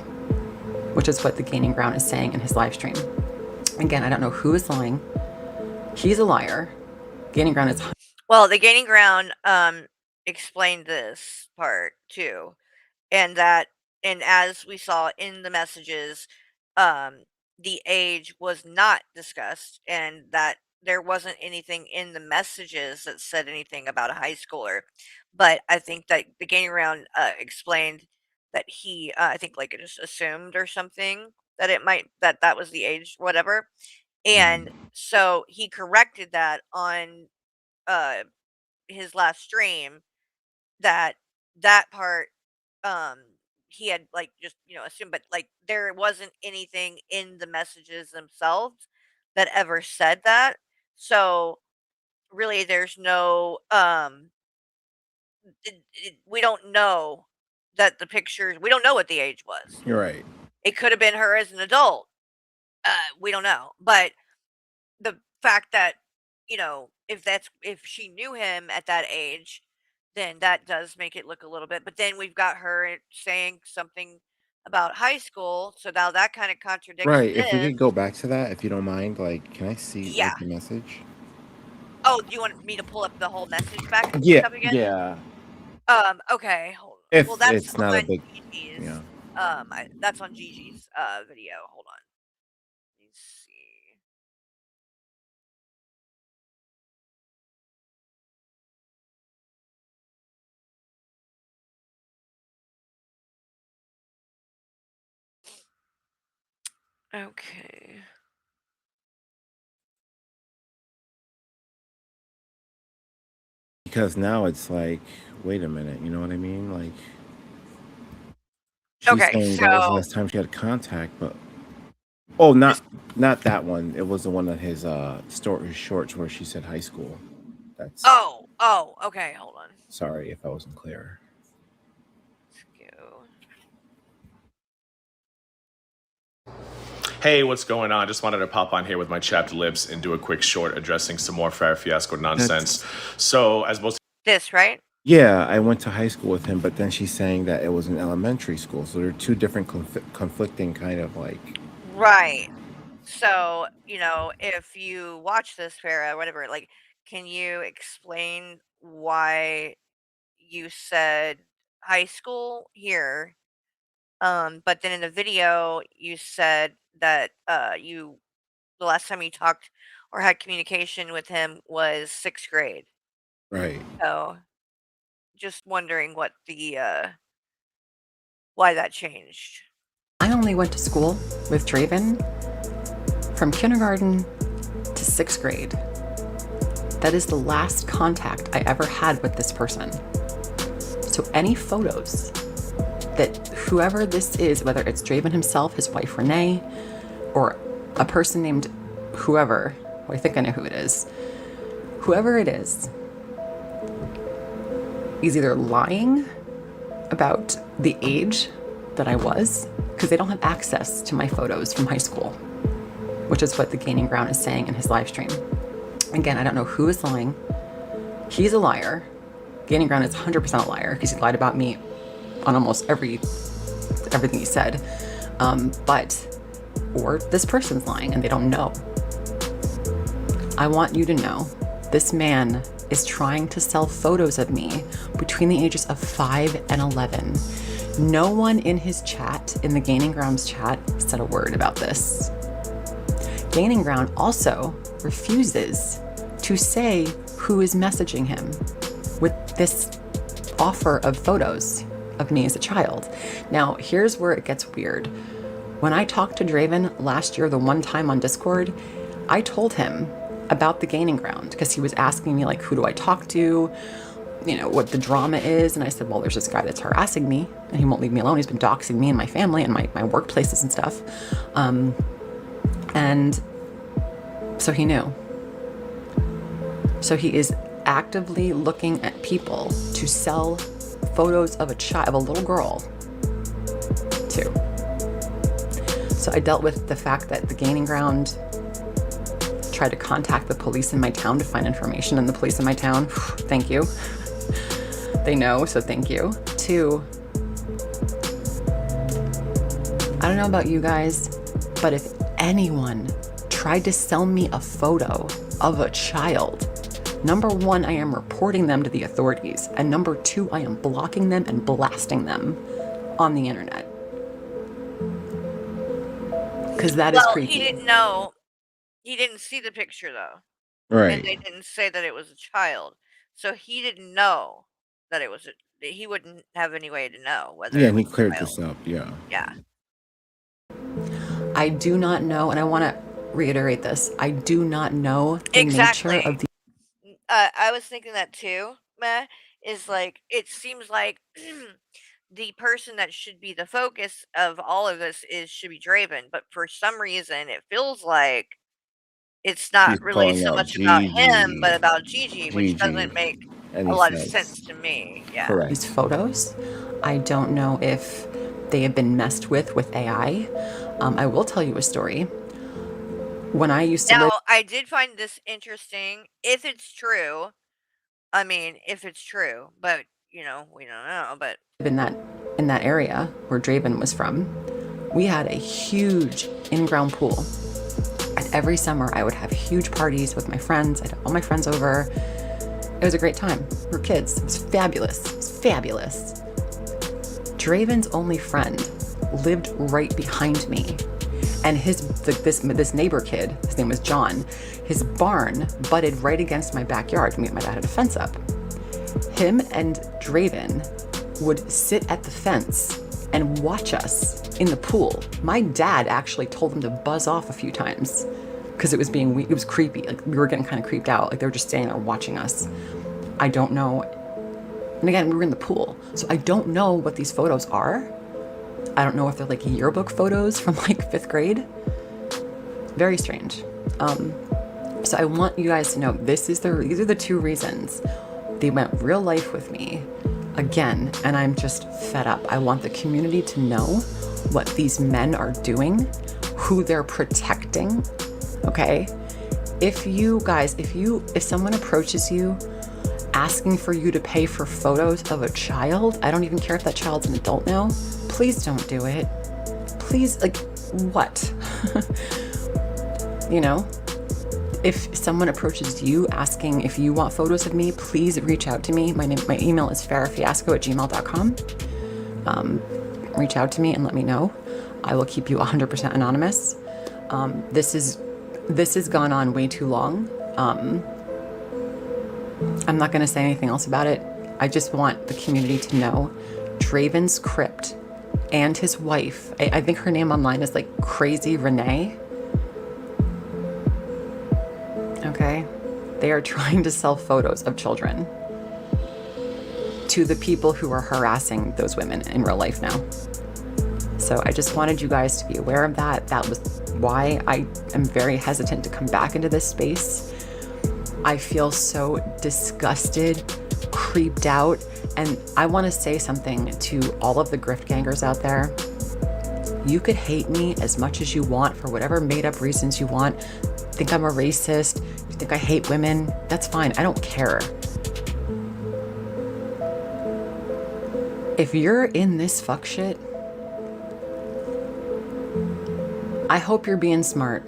which is what the Gaining Ground is saying in his live stream. Again, I don't know who is lying. He's a liar. Gaining Ground is... Well, the Gaining Ground explained this part too, and as we saw in the messages, the age was not discussed, and that there wasn't anything in the messages that said anything about a high schooler. But I think that the Gaining Ground explained that he, I think, like, just assumed or something that it might that was the age, whatever. And so he corrected that on his last stream, that part he had, like, just assumed, but, like, there wasn't anything in the messages themselves that ever said that. So really there's no we don't know that the pictures, we don't know what the age was. You're right. It could have been her as an adult. We don't know. But the fact that, if she knew him at that age, then that does make it look a little bit. But then we've got her saying something about high school, so now that kind of contradicts Right. If we this. could go back to that, if you don't mind, like, can I see Yeah. like, the message? Oh, do you want me to pull up the whole message back and Yeah. stuff again? Yeah. Okay. Hold on. If Well, that's it's not a on big, Gigi's. yeah. That's on Gigi's video. Hold on. Let me see. Okay. Because now it's like, wait a minute, you know what I mean? Like, she's Okay, saying that was the so last time she had contact, but not that one. It was the one on his his shorts where she said high school. That's okay, hold on. sorry if I wasn't clear. Let's go. Hey, what's going on? Just wanted to pop on here with my chapped lips and do a quick short addressing some more Farrah Fiasco nonsense. So, as most This, right? Yeah, I went to high school with him, but then she's saying that it was an elementary school, so they're two different conflicting kind of like. Right. So, if you watch this, Farrah, whatever, like, can you explain why you said high school here. But then in the video, you said that the last time you talked or had communication with him was 6th grade. Right. So, just wondering what why that changed. I only went to school with Draven from kindergarten to 6th grade. That is the last contact I ever had with this person. So any photos that whoever this is, whether it's Draven himself, his wife Renee, or a person named whoever, I think I know who it is, whoever it is either lying about the age that I was, because they don't have access to my photos from high school, which is what the Gaining Ground is saying in his live stream. Again, I don't know who is lying. He's a liar. Gaining Ground is 100% a liar because he lied about me on almost everything he said. Or this person's lying and they don't know. I want you to know this man is trying to sell photos of me between the ages of 5 and 11. No one in his chat, in the Gaining Ground's chat, said a word about this. Gaining Ground also refuses to say who is messaging him with this offer of photos of me as a child. Now, here's where it gets weird. When I talked to Draven last year, the one time on Discord, I told him about the Gaining Ground because he was asking me, like, who do I talk to? You know, what the drama is. And I said, well, there's this guy that's harassing me and he won't leave me alone. He's been doxing me and my family and my workplaces and stuff. And so he knew. So he is actively looking at people to sell photos of a little girl too. So I dealt with the fact that the Gaining Ground tried to contact the police in my town to find information, and the police in my town, thank you. They know, so thank you. 2, I don't know about you guys, but if anyone tried to sell me a photo of a child, number 1, I am reporting them to the authorities, and number 2, I am blocking them and blasting them on the internet. Because that is creepy. He didn't know. He didn't see the picture though. Right. And they didn't say that it was a child. So he didn't know that it was he wouldn't have any way to know whether Yeah, it we was a cleared child. this up. Yeah. Yeah. I do not know, and I want to reiterate this. I do not know the nature of the I was thinking that too, Meh, is like, it seems like the person that should be the focus of all of this should be Draven, but for some reason it feels like it's not He's really calling so out much about him, Gigi. but about Gigi, which doesn't make And a he lot of says- sense to me. Yeah. Correct. these photos. I don't know if they have been messed with AI. I will tell you a story. When I used to Now, live I did find this interesting. If it's true, I mean, if it's true, but you know, we don't know. But in that area where Draven was from, we had a huge in-ground pool. And every summer I would have huge parties with my friends. I'd have all my friends over. It was a great time. We were kids. It was fabulous. It was fabulous. Draven's only friend lived right behind me. And this neighbor kid, his name was John, his barn butted right against my backyard. My dad had a fence up. Him and Draven would sit at the fence and watch us in the pool. My dad actually told them to buzz off a few times because it was creepy. Like, we were getting kind of creeped out. Like, they were just standing there watching us. I don't know. And again, we were in the pool, so I don't know what these photos are. I don't know if they're like yearbook photos from like 5th grade. Very strange. So I want you guys to know these are the 2 reasons. They went real life with me again, and I'm just fed up. I want the community to know what these men are doing, who they're protecting. Okay? If someone approaches you asking for you to pay for photos of a child, I don't even care if that child's an adult now, please don't do it. Please, like, what? You know? if someone approaches you asking if you want photos of me, please reach out to me. My email is farrahfiasco@gmail.com. Reach out to me and let me know. I will keep you 100% anonymous. This has gone on way too long. I'm not going to say anything else about it. I just want the community to know Draven's Crypt and his wife, I think her name online is like Crazy Renee. Okay? They are trying to sell photos of children to the people who are harassing those women in real life now. So I just wanted you guys to be aware of that. That was why I am very hesitant to come back into this space. I feel so disgusted, creeped out, and I want to say something to all of the grift gangers out there. You could hate me as much as you want for whatever made up reasons you want. Think I'm a racist, you think I hate women, that's fine, I don't care. If you're in this fuck shit, I hope you're being smart.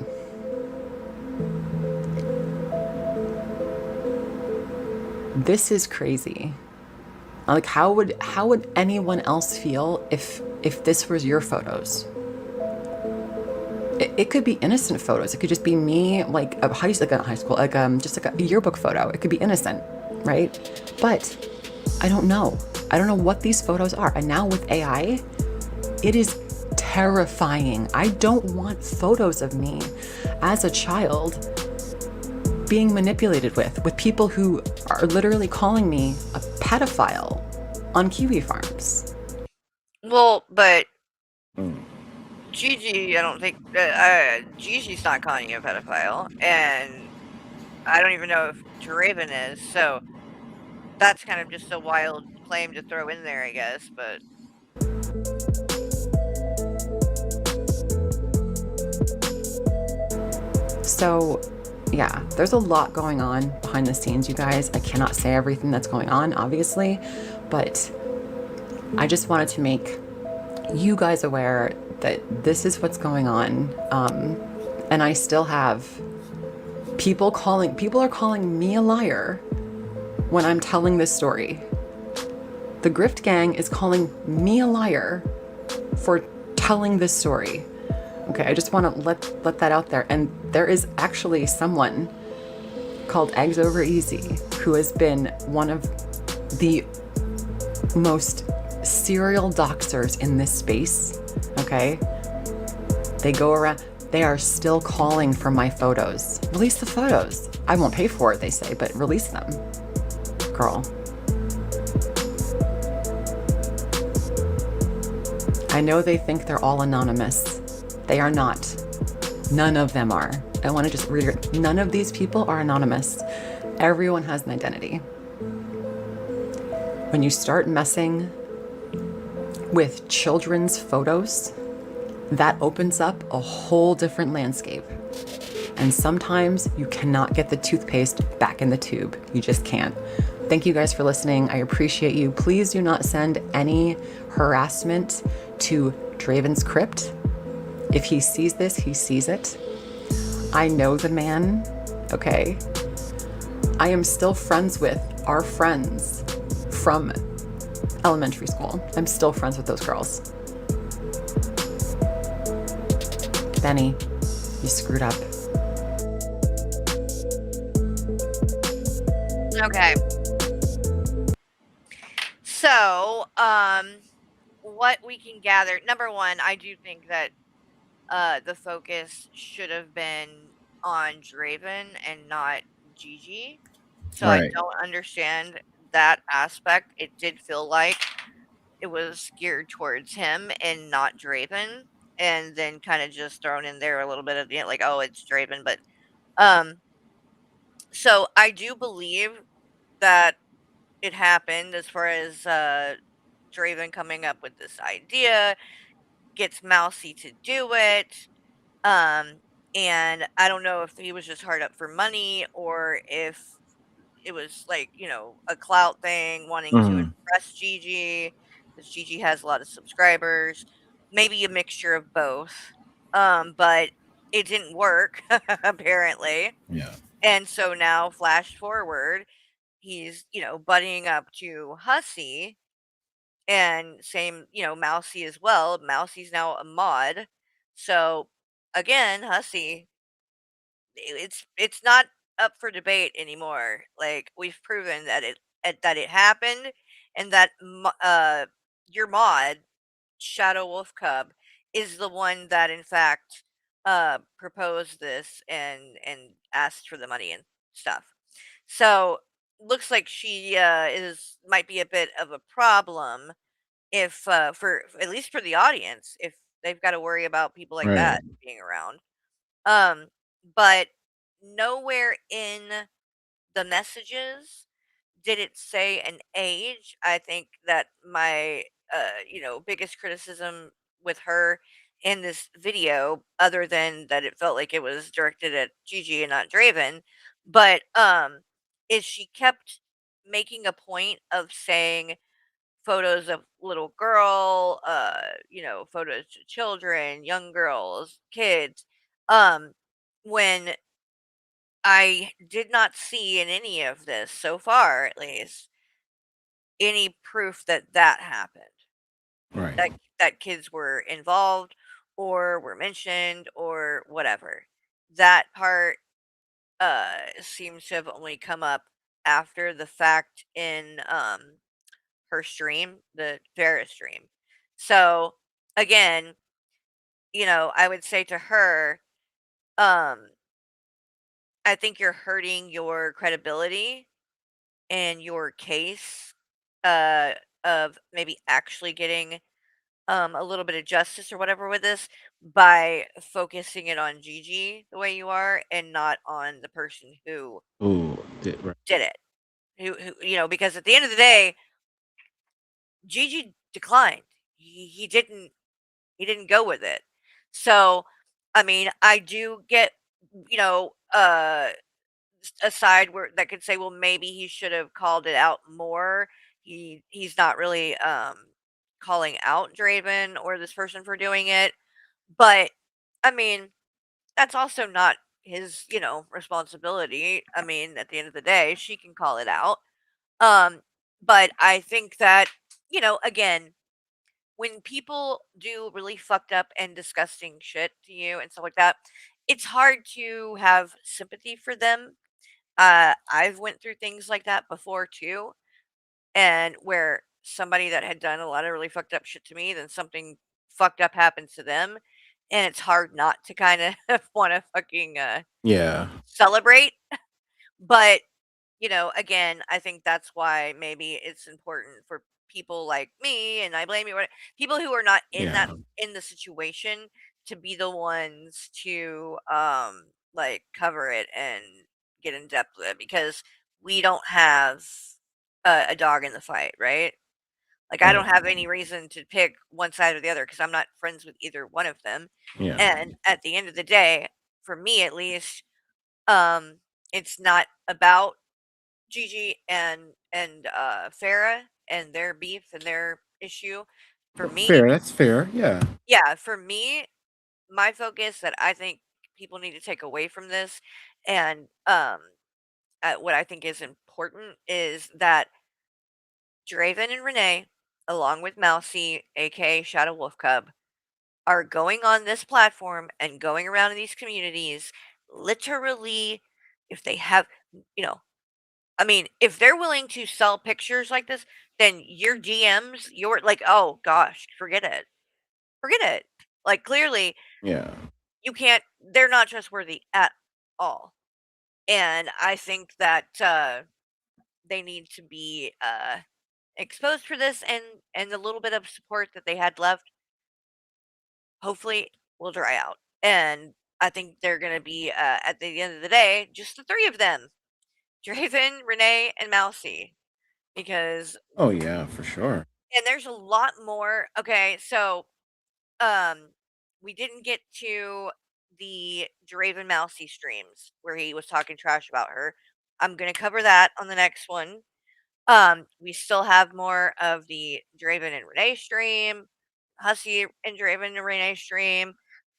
This is crazy. Like, how would anyone else feel if this was your photos? It could be innocent photos. It could just be me, like a high school, like just like a yearbook photo. It could be innocent, right? But I don't know. I don't know what these photos are. And now with AI, it is terrifying. I don't want photos of me as a child being manipulated with people who are literally calling me a pedophile on kiwi farms. Well, but Gigi, I don't think Gigi's not calling you a pedophile, and I don't even know if Draven is. So that's kind of just a wild claim to throw in there, I guess. But So yeah, there's a lot going on behind the scenes, you guys. I cannot say everything that's going on, obviously, but I just wanted to make you guys aware that this is what's going on. And I still have people are calling me a liar when I'm telling this story. The Grift Gang is calling me a liar for telling this story. Okay, I just want to let that out there. And there is actually someone called Eggs Over Easy who has been one of the most serial doxers in this space. Okay, they go around. They are still calling for my photos. Release the photos. I won't pay for it, they say, but release them, girl. I know they think they're all anonymous. They are not. None of them are. I want to just reiterate, none of these people are anonymous. Everyone has an identity. When you start messing with children's photos, that opens up a whole different landscape. And sometimes you cannot get the toothpaste back in the tube. You just can't. Thank you guys for listening. I appreciate you. Please do not send any harassment to Draven's Crypt. If he sees this, he sees it. I know the man, okay? I am still friends with our friends from elementary school. I'm still friends with those girls. Benny, you screwed up. okay. So, what we can gather, number one, I do think that the focus should have been on Draven and not Gigi. So I Right. don't understand that aspect. It did feel like it was geared towards him and not Draven, and then kind of just thrown in there a little bit of the like, oh, it's Draven. But so I do believe that it happened as far as Draven coming up with this idea, gets Mousy to do it. And I don't know if he was just hard up for money or if it was like, a clout thing, wanting to impress Gigi, because Gigi has a lot of subscribers. Maybe a mixture of both. But it didn't work, apparently. Yeah. And so now, flash forward, he's, buddying up to Hussy, and same, Mousy as well. Mousy's now a mod. So again, Hussy, it's not up for debate anymore. Like, we've proven that it happened, and that your mod, Shadow Wolf Cub, is the one that in fact proposed this and asked for the money and stuff. So looks like she might be a bit of a problem, if for at least for the audience, if they've got to worry about people like Right. that being around. But nowhere in the messages did it say an age. I think that my biggest criticism with her in this video, other than that it felt like it was directed at Gigi and not Draven, but is she kept making a point of saying photos of little girl, photos to children, young girls, kids, um, when I did not see in any of this, so far at least, any proof that that happened. Right. That kids were involved or were mentioned or whatever. That part seems to have only come up after the fact in her stream, the Farrah stream. So again, I would say to her, um, I think you're hurting your credibility and your case uh of maybe actually getting a little bit of justice or whatever with this, by focusing it on Gigi the way you are, and not on the person who Ooh. Right. did it. Who because at the end of the day, Gigi declined. He didn't go with it. So, I mean, I do get, you know, uh a side where that could say, well, maybe he should have called it out more. He's not really calling out Draven or this person for doing it. But I mean, that's also not his, responsibility. I mean, at the end of the day, she can call it out. Um, but I think that, again, when people do really fucked up and disgusting shit to you and stuff like that, it's hard to have sympathy for them. I've went through things like that before too, and where somebody that had done a lot of really fucked up shit to me, then something fucked up happens to them, and it's hard not to kind of want to fucking Yeah. celebrate. But again, I think that's why maybe it's important for people like me, and I blame you, people who are not in that Yeah. in the situation, to be the ones to like cover it and get in depth with it, because we don't have a dog in the fight, right? Like, I don't Right. have any reason to pick one side or the other because I'm not friends with either one of them. Yeah. And at the end of the day, for me at least, um, it's not about Gigi and Farrah and their beef and their issue. For me, Fair. That's fair. Yeah. yeah, for me, my focus that I think people need to take away from this, and what I think is important, is that Draven and Renee, along with Mousy, aka Shadow Wolf Cub, are going on this platform and going around in these communities, literally, if they have, you know, I mean, if they're willing to sell pictures like this, then your DMs, you're like, oh gosh, forget it. Forget it. Like, clearly, Yeah. you can't, they're not trustworthy at all. And I think that they need to be exposed for this, and the little bit of support that they had left, hopefully, will dry out. And I think they're going to be, at the end of the day, just the three of them: Draven, Renee, and Mousy. Because, Oh yeah, for sure. and there's a lot more. Okay, so we didn't get to the Draven Mousy streams where he was talking trash about her. I'm gonna cover that on the next one. We still have more of the Draven and Renee stream, Hussy and Draven and Renee stream.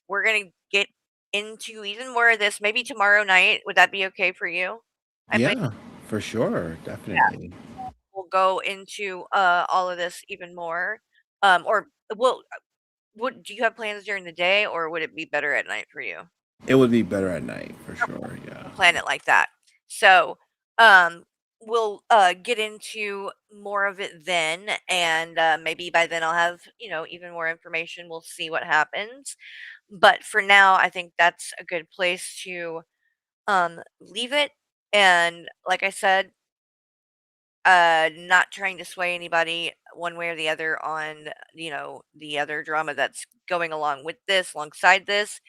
We're gonna get into even more of this, maybe tomorrow night. Would that be okay for you? I believe Yeah, for sure, definitely. we'll go into all of this even more. Or well, what do you have plans during the day, or would it be better at night for you? It would be better at night for sure. Yeah. We'll plan it like that. So, we'll get into more of it then, and maybe by then I'll have even more information. We'll see what happens. But for now, I think that's a good place to leave it. And like I said, not trying to sway anybody one way or the other on the other drama that's going along with this, alongside this.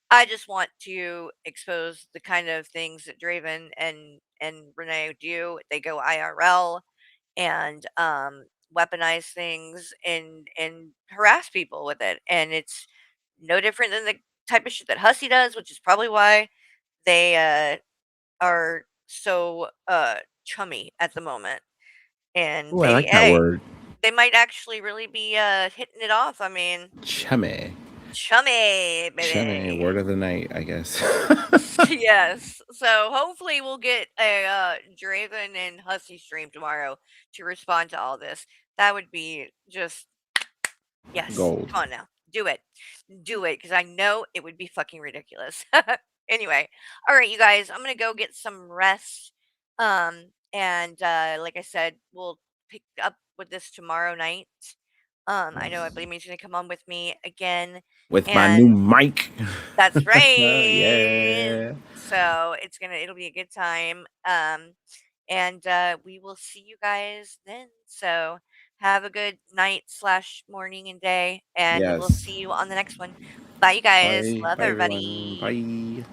I just want to expose the kind of things that Draven and Renee do. They go IRL and weaponize things and harass people with it, and it's no different than the type of shit that Hussey does, which is probably why they are so chummy at the moment. And Oh, I like that word. they might actually really be hitting it off. I mean, Chummy. chummy, baby. Chummy, word of the night, I guess. Yes. So hopefully we'll get a Draven and Hussey stream tomorrow to respond to all this. That would be just yes. Gold. Come on now. Do it. Do it, because I know it would be fucking ridiculous. Anyway. All right, you guys. I'm gonna go get some rest. And like I said, we'll pick up with this tomorrow night. I know I believe he's gonna come on with me again. With my new mic. That's right. Yeah. So it'll be a good time. And we will see you guys then. So have a good night / morning and day, and we'll Yes. see you on the next one. Bye, you guys. Bye. Love Bye, everybody. everyone. Bye.